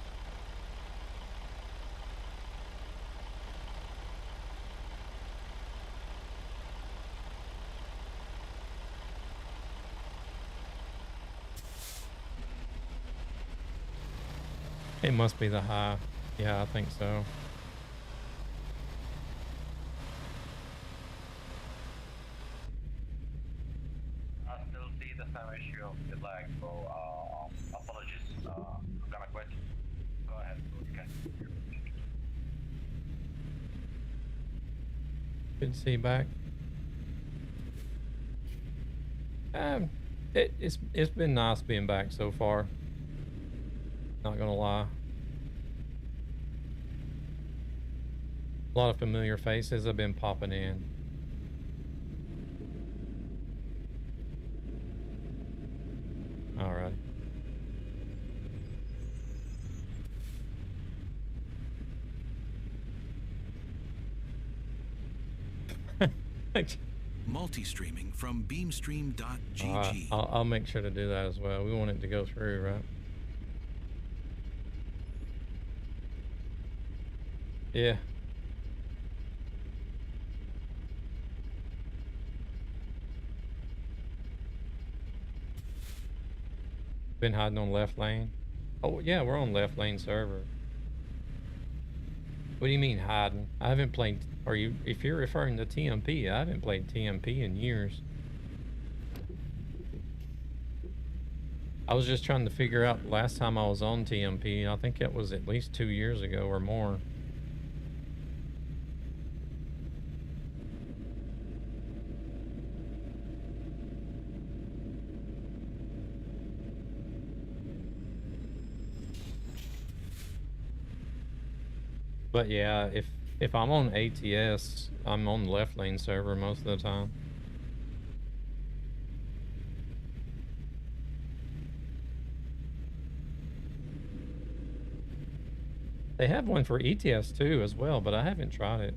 It must be the high. Yeah, I think so. I still see the same issue of the lag, so apologies. I'm gonna quit. Go ahead. Okay. Good to see you back. It's been nice being back so far. Not gonna lie. A lot of familiar faces have been popping in. All right. Multi-streaming from beamstream.gg. I'll make sure to do that as well. We want it to go through, right? Yeah. Been hiding on LeftLane. Oh yeah, we're on LeftLane server. What do you mean hiding? I haven't played. If you're referring to TMP, I haven't played TMP in years. I was just trying to figure out last time I was on TMP. I think it was at least 2 years ago or more. But yeah, if I'm on ATS, I'm on the LeftLane server most of the time. They have one for ETS too as well, but I haven't tried it.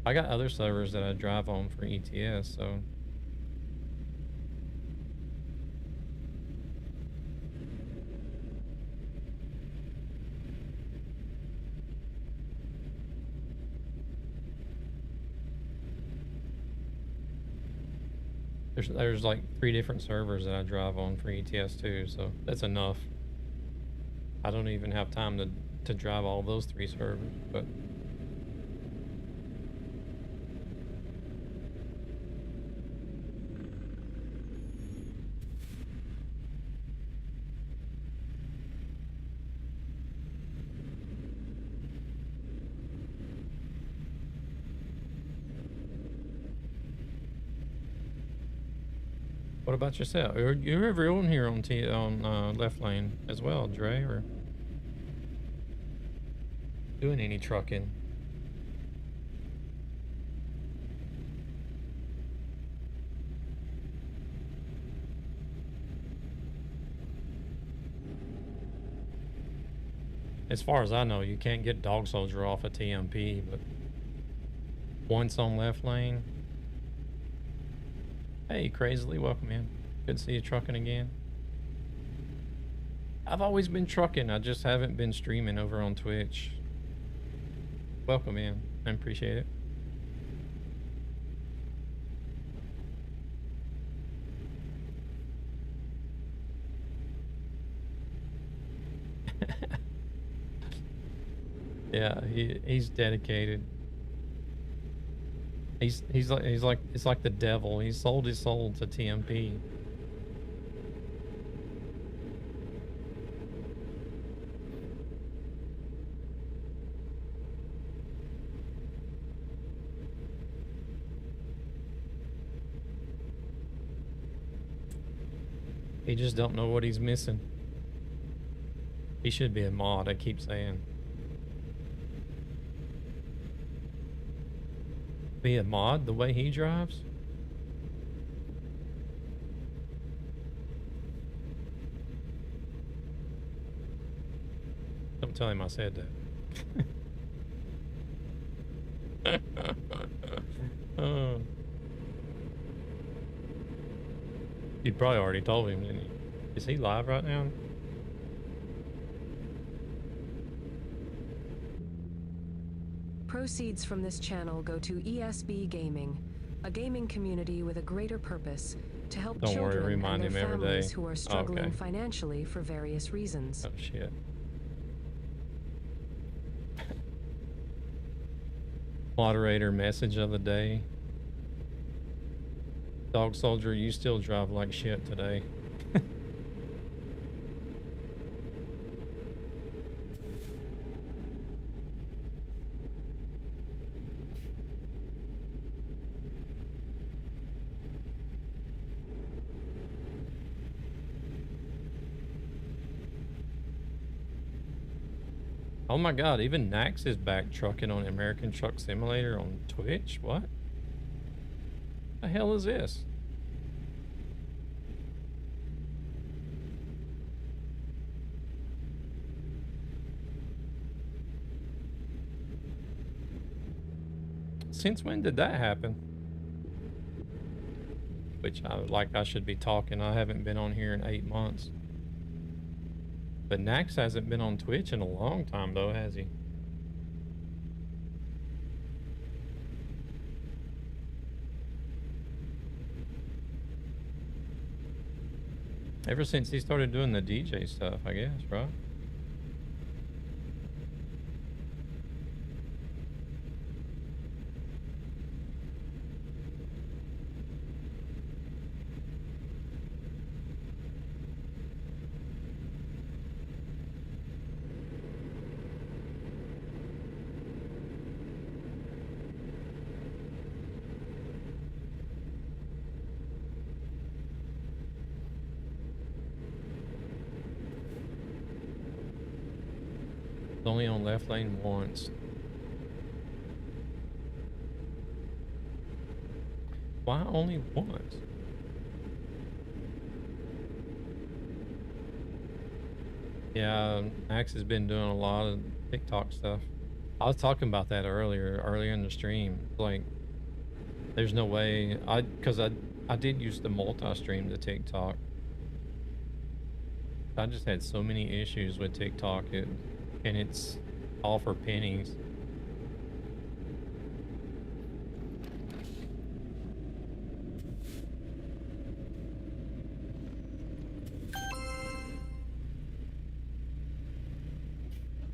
I got other servers that I drive on for ETS, so. There's like 3 different servers that I drive on for ETS too, so that's enough. I don't even have time to drive all those 3 servers, but what about yourself? You're ever on here on LeftLane as well, Dre, or doing any trucking? As far as I know, you can't get Dog Soldier off of TMP, but once on LeftLane. Hey, Crazily, welcome in. Good to see you trucking again. I've always been trucking. I just haven't been streaming over on Twitch. Welcome in. I appreciate it. Yeah, he's dedicated. He's like it's like the devil. He sold his soul to TMP. He just don't know what he's missing. He should be a mod, I keep saying. Be a mod the way he drives? Don't tell him I said that. Oh. You probably already told him, didn't you? Is he live right now? Proceeds from this channel go to ESB Gaming, a gaming community with a greater purpose to help children and their families who are struggling financially for various reasons. Oh shit. Moderator message of the day. Dog Soldier, you still drive like shit today. Oh my god, even Nax is back trucking on American Truck Simulator on Twitch? What? The hell is this? Since when did that happen? which I should be talking. I haven't been on here in 8 months. But Nax hasn't been on Twitch in a long time though, has he? Ever since he started doing the DJ stuff, I guess, right? Only on LeftLane once. Why only once? Yeah, Max has been doing a lot of TikTok stuff. I was talking about that earlier in the stream. Like, there's no way because I did use the multi-stream to TikTok. I just had so many issues with TikTok, and it's all for pennies.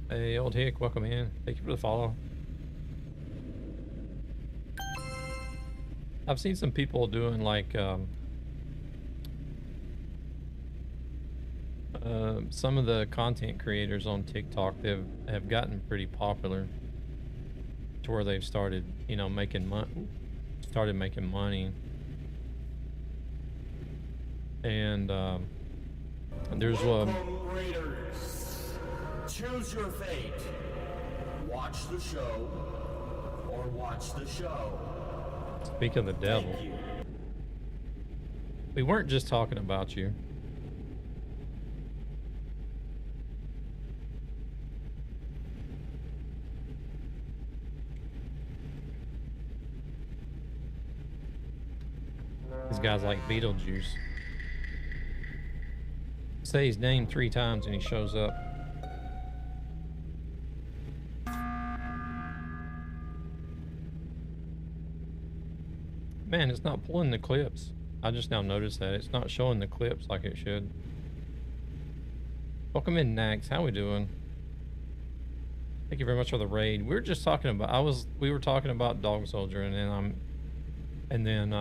Hey, old hick, welcome in. Thank you for the follow. I've seen some people doing like some of the content creators on TikTok that have gotten pretty popular to where they've started, you know, making money. And there's Raiders, choose your fate. Watch the show or watch the show. Speak of the devil. We weren't just talking about you. These guys like Beetlejuice. Say his name 3 times and he shows up. Man, it's not pulling the clips. I just now noticed that. It's not showing the clips like it should. Welcome in, Nax. How we doing? Thank you very much for the raid. We were just talking about, we were talking about Dog Soldier, and then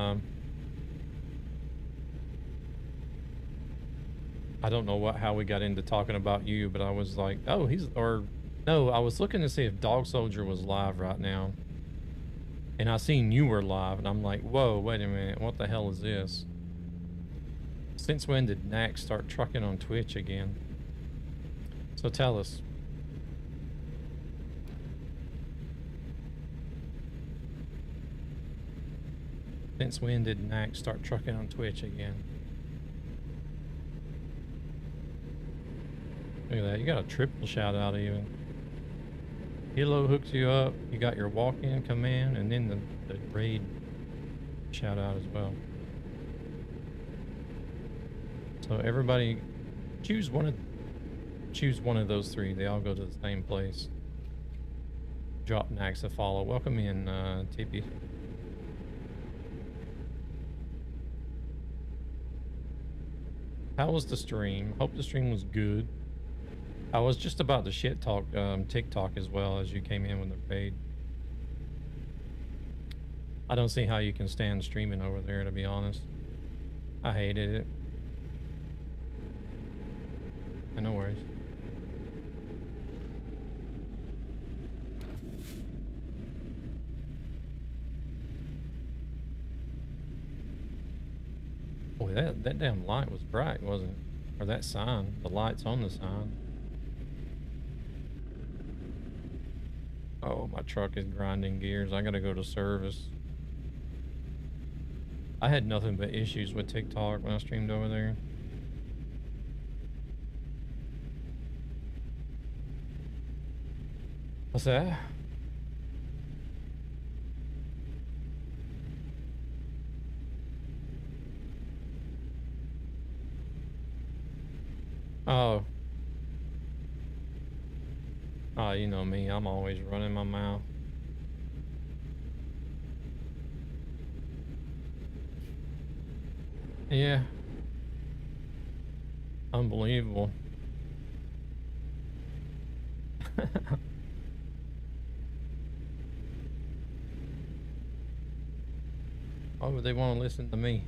I don't know how we got into talking about you, but I was like, oh, no, I was looking to see if Dog Soldier was live right now. And I seen you were live, and I'm like, whoa, wait a minute, what the hell is this? Since when did Nax start trucking on Twitch again? So tell us. Since when did Nax start trucking on Twitch again? Look at that, you got a triple shout out even. Hilo hooks you up, you got your walk-in command, and then the raid shout out as well. So everybody choose one of those 3. They all go to the same place. Drop Nax a follow. Welcome in, TP. How was the stream? Hope the stream was good. I was just about to shit talk TikTok as well as you came in with the raid. I don't see how you can stand streaming over there, to be honest. I hated it. No worries. Boy, that damn light was bright, wasn't it? Or that sign, the light's on the sign. Oh, my truck is grinding gears. I gotta go to service. I had nothing but issues with TikTok when I streamed over there. What's that? Oh. Oh, you know me. I'm always running my mouth. Yeah. Unbelievable. Why would they want to listen to me?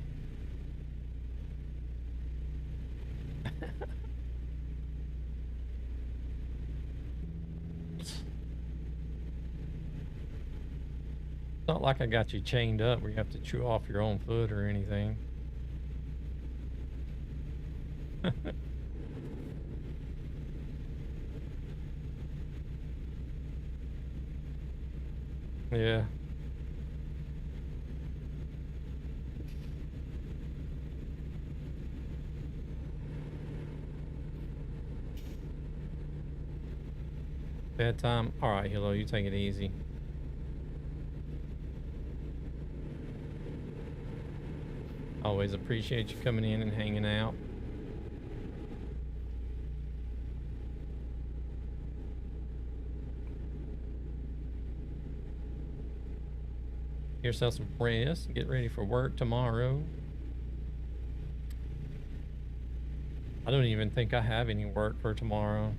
It's not like I got you chained up where you have to chew off your own foot or anything. Yeah. Bedtime. All right, Hilo, you take it easy. Always appreciate you coming in and hanging out. Get yourself some rest. Get ready for work tomorrow. I don't even think I have any work for tomorrow.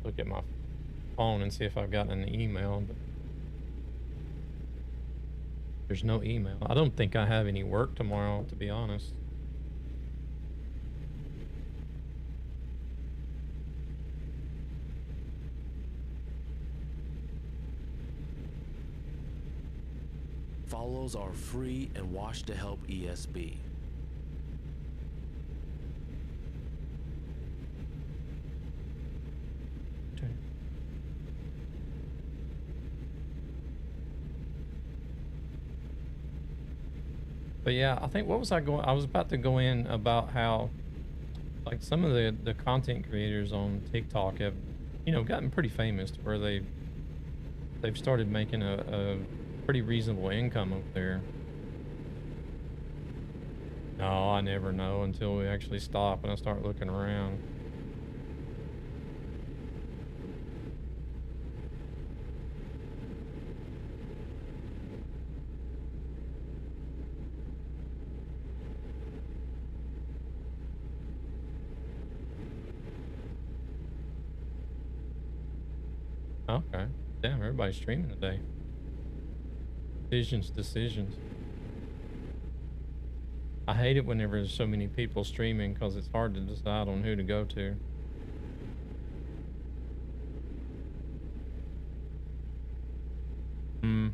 Look at my phone and see if I've gotten an email, but there's no email. I don't think I have any work tomorrow, to be honest. Follows are free and wash to help ESB. But yeah, I think, what was I going? I was about to go in about how, like, some of the content creators on TikTok have, you know, gotten pretty famous to where they've started making a pretty reasonable income over there. No, I never know until we actually stop and I start looking around. Okay. Damn, everybody's streaming today. Decisions. I hate it whenever there's so many people streaming because it's hard to decide on who to go to. Hmm.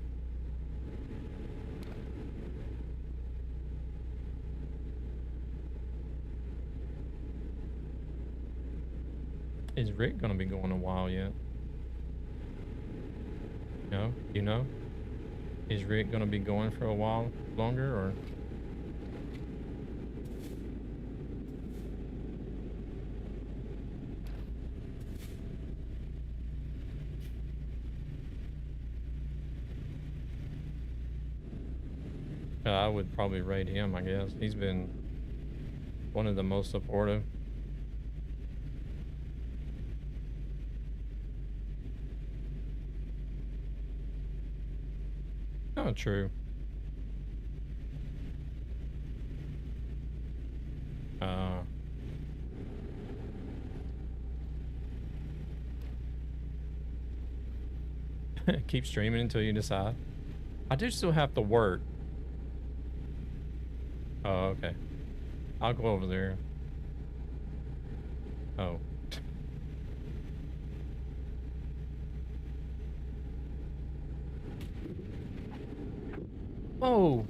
Is Rick gonna be going a while yet? No? You know? Is Rick gonna be going for a while longer, or? I would probably rate him, I guess. He's been one of the most supportive. Oh, true. Keep streaming until you decide. I do still have to work. Oh, okay. I'll go over there. Oh. Whoa.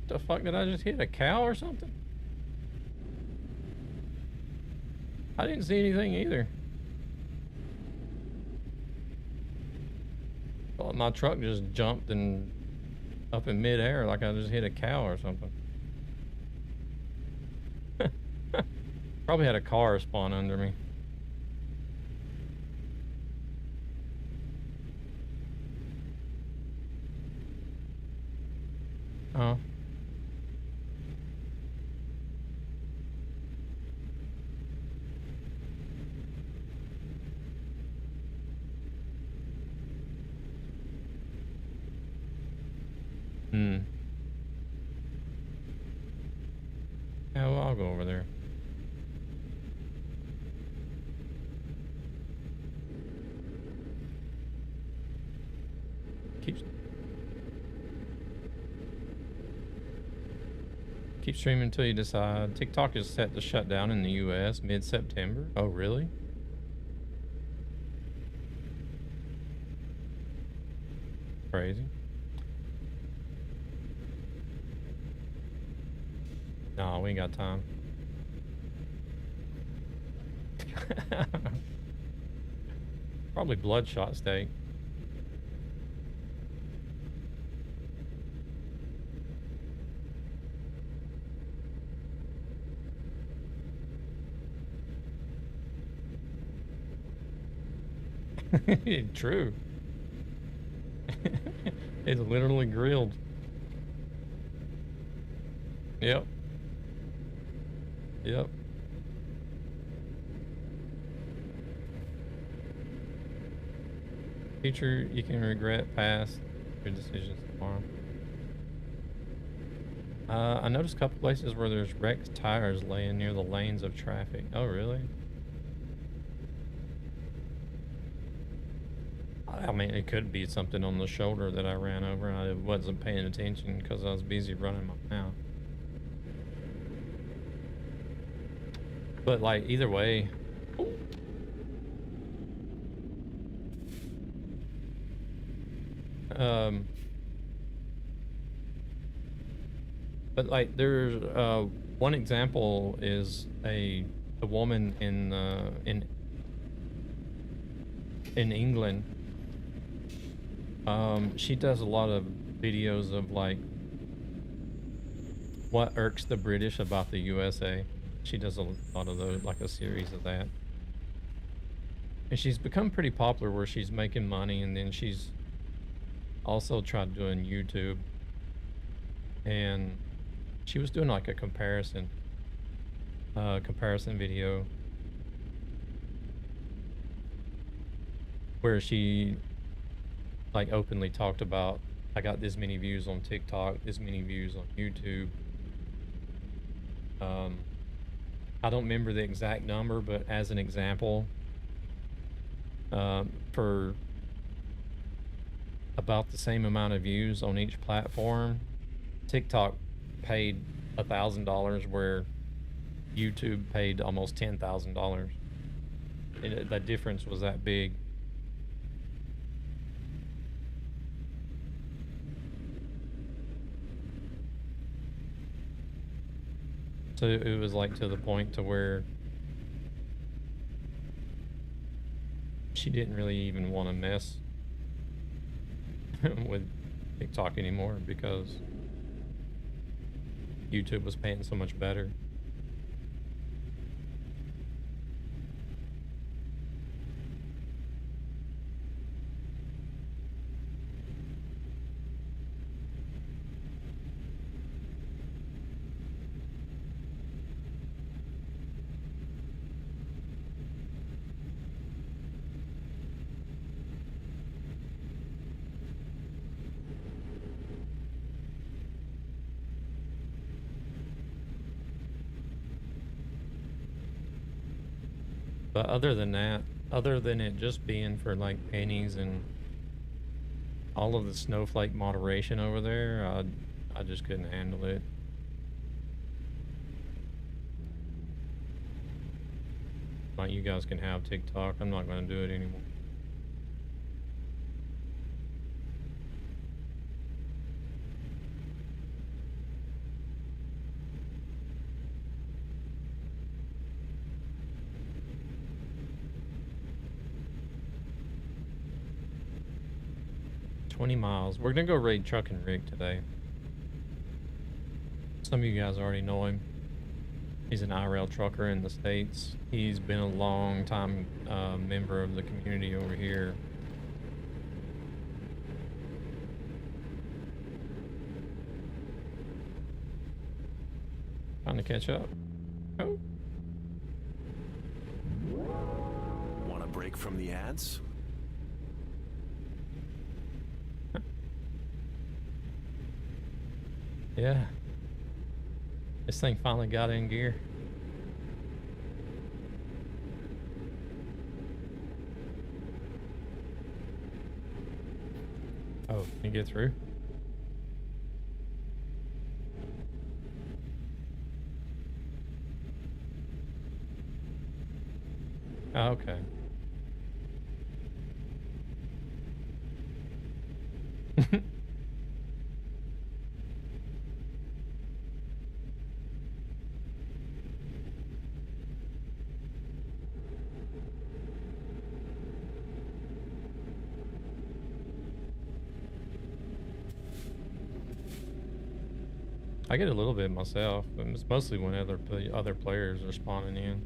The fuck, did I just hit a cow or something? I didn't see anything either. Well, my truck just jumped and up in midair like I just hit a cow or something. Probably had a car spawn under me. Oh. Hmm. Yeah, well, I'll go over there. Keep streaming until you decide. TikTok is set to shut down in the US mid-September. Oh, really? Crazy. No, we ain't got time. Probably Bloodshot Steak. True. It's literally grilled. Yep. Yep. Future, you can regret past your decisions tomorrow. I noticed a couple places where there's wrecked tires laying near the lanes of traffic. Oh, really? I mean, it could be something on the shoulder that I ran over and I wasn't paying attention because I was busy running my mouth. But, like, either way... But like there's one example is a woman in England. She does a lot of videos of like what irks the British about the USA. She does a lot of those, like a series of that. And she's become pretty popular where she's making money, and then she's also tried doing YouTube. And she was doing like a comparison video where she like openly talked about, I got this many views on TikTok, this many views on YouTube. I don't remember the exact number, but as an example, for about the same amount of views on each platform, TikTok paid $1,000 where YouTube paid almost $10,000. The difference was that big. So it was like to the point to where she didn't really even want to mess with TikTok anymore because YouTube was paying so much better. But other than that, other than it just being for like pennies and all of the snowflake moderation over there, I just couldn't handle it. Like, you guys can have TikTok, I'm not going to do it anymore. Miles. We're gonna go raid Truck and Rig today. Some of you guys already know him. He's an IRL trucker in the States. He's been a long time member of the community over here. Trying to catch up. Oh. Want a break from the ads? Yeah. This thing finally got in gear. Oh, can you get through? Oh, okay. I get a little bit myself, but it's mostly when other players are spawning in.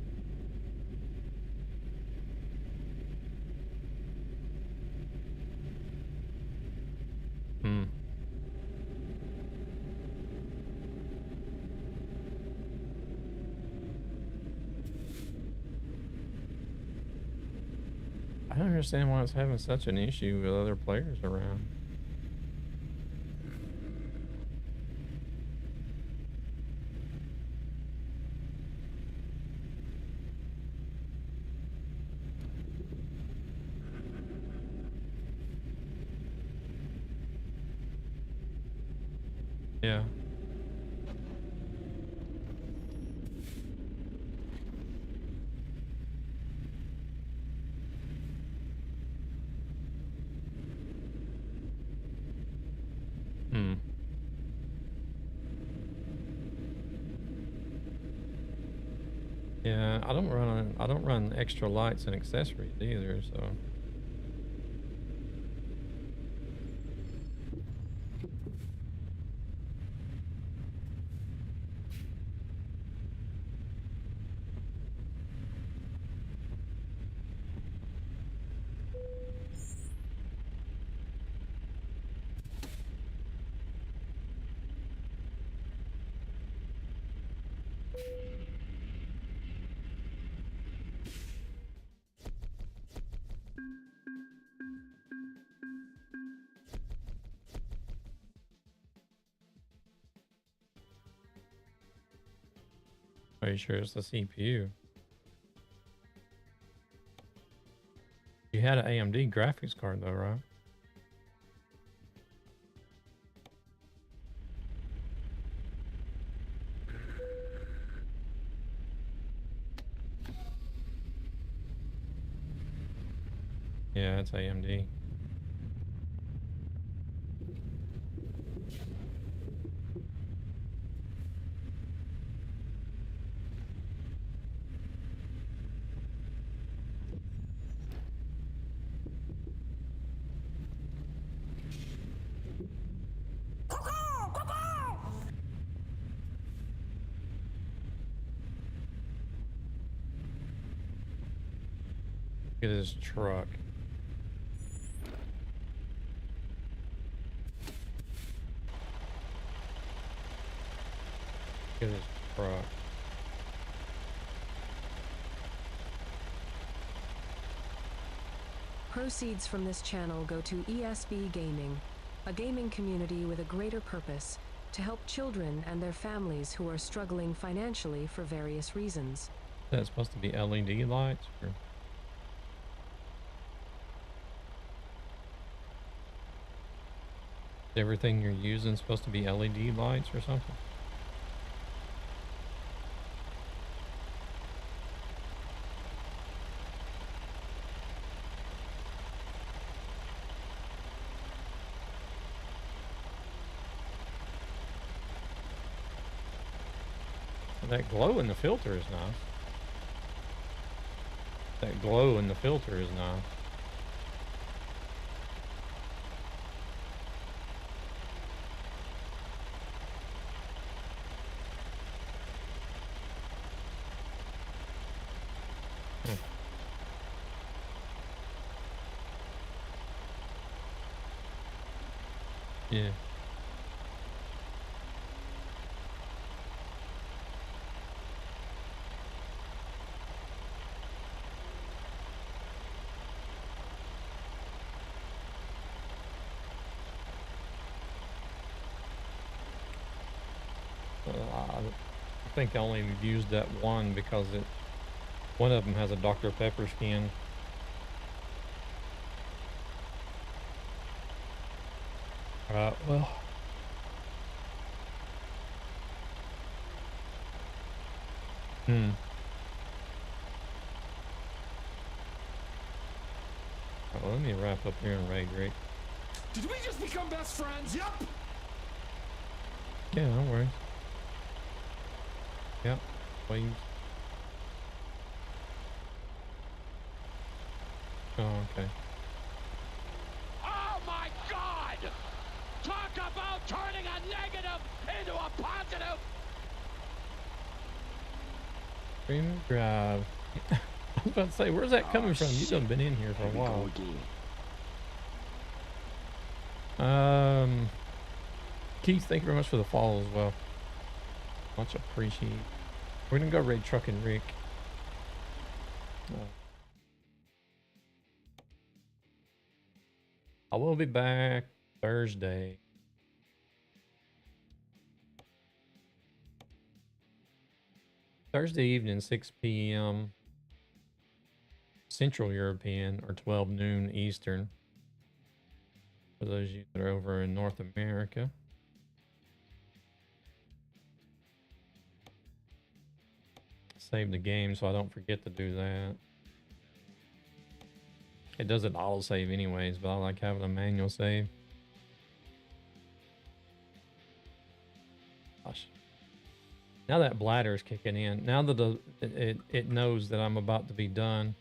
Hmm. I don't understand why it's having such an issue with other players around. Yeah. Hmm. Yeah, I don't run extra lights and accessories either, so. Are you sure it's the CPU? You had an AMD graphics card though, right? Yeah, it's AMD. Look at his truck. Look at his truck. Proceeds from this channel go to ESB Gaming, a gaming community with a greater purpose to help children and their families who are struggling financially for various reasons. That's supposed to be LED lights? Or? Everything you're using is supposed to be LED lights or something? That glow in the filter is nice. That glow in the filter is nice. Yeah. I think I only used that one because one of them has a Dr. Pepper skin. Well. Well, let me wrap up here and raid Rick. Did we just become best friends? Yep. Yeah, no worries. Yep. Please. Oh, okay. Oh my God! Talk about turning a negative into a positive! Stream drive. I was about to say, where's that coming from? You done been in here for a while. Keith, thank you very much for the follow as well. Much appreciated. We're gonna go raid Truck and Rick. I will be back Thursday. Thursday evening, 6 p.m. Central European, or 12 noon Eastern. For those of you that are over in North America. Save the game so I don't forget to do that. It doesn't auto save anyways, but I like having a manual save. Gosh. Now that bladder is kicking in, now that it knows that I'm about to be done.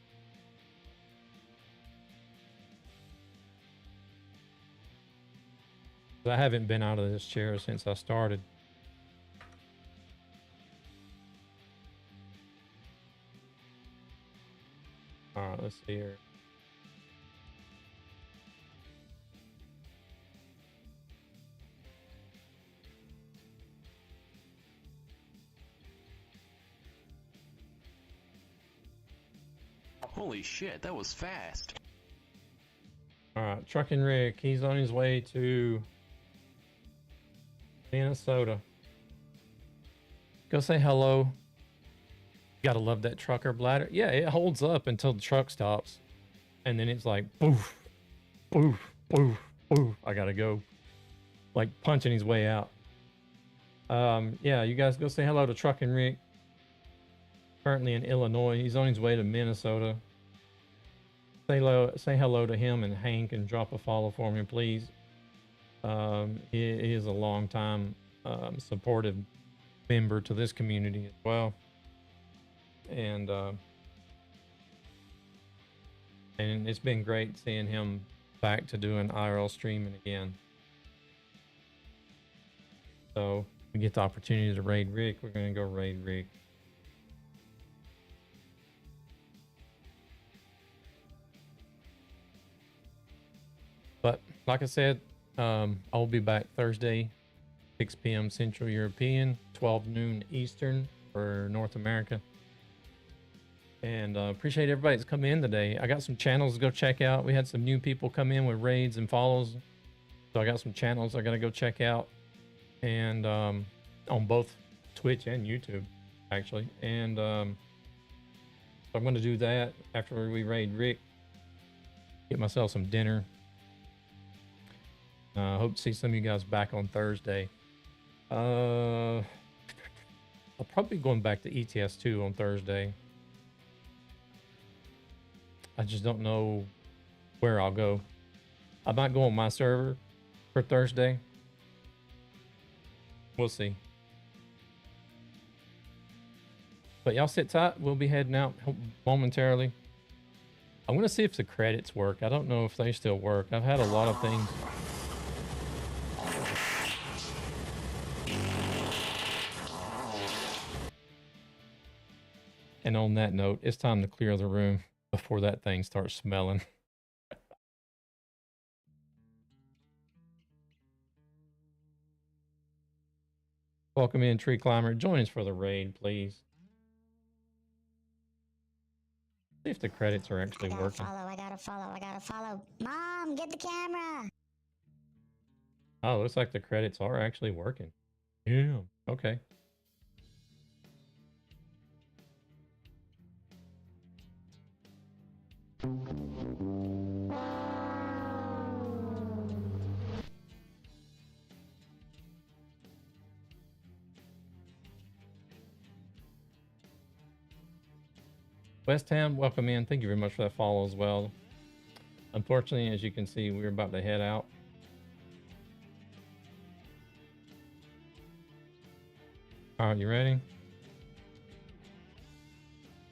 I haven't been out of this chair since I started. All right, let's see here. Holy shit, that was fast. All right, Truckin' Rick, he's on his way to Minnesota. Go say hello. You gotta love that trucker bladder. Yeah, it holds up until the truck stops. And then it's like, poof, poof, poof, poof. I gotta go. Like punching his way out. Yeah, you guys go say hello to Truckin' Rick. Currently in Illinois. He's on his way to Minnesota. Say hello to him and Hank and drop a follow for me, please. He is a long time supportive member to this community as well. And it's been great seeing him back to doing IRL streaming again. So we get the opportunity to raid Rick. We're going to go raid Rick. But like I said, I'll be back Thursday, 6 p.m. Central European, 12 noon Eastern for North America. And appreciate everybody that's come in today. I got some channels to go check out. We had some new people come in with raids and follows. So I got some channels I got to go check out. And on both Twitch and YouTube, actually. And so I'm going to do that after we raid Rick. Get myself some dinner. Hope to see some of you guys back on Thursday. I'll probably be going back to ETS2 on Thursday. I just don't know where I'll go. I might go on my server for Thursday. We'll see. But y'all sit tight. We'll be heading out momentarily. I'm going to see if the credits work. I don't know if they still work. I've had a lot of things. And on that note, it's time to clear the room before that thing starts smelling. Welcome in, Tree Climber. Join us for the raid, please. See if the credits are actually working. I gotta follow. Mom, get the camera. Oh, looks like the credits are actually working. Yeah, okay. West Ham, welcome in. Thank you very much for that follow as well. Unfortunately, as you can see, we're about to head out. All right, you ready?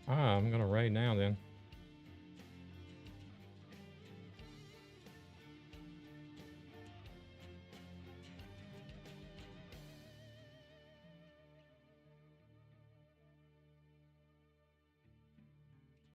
I'm gonna raid now then.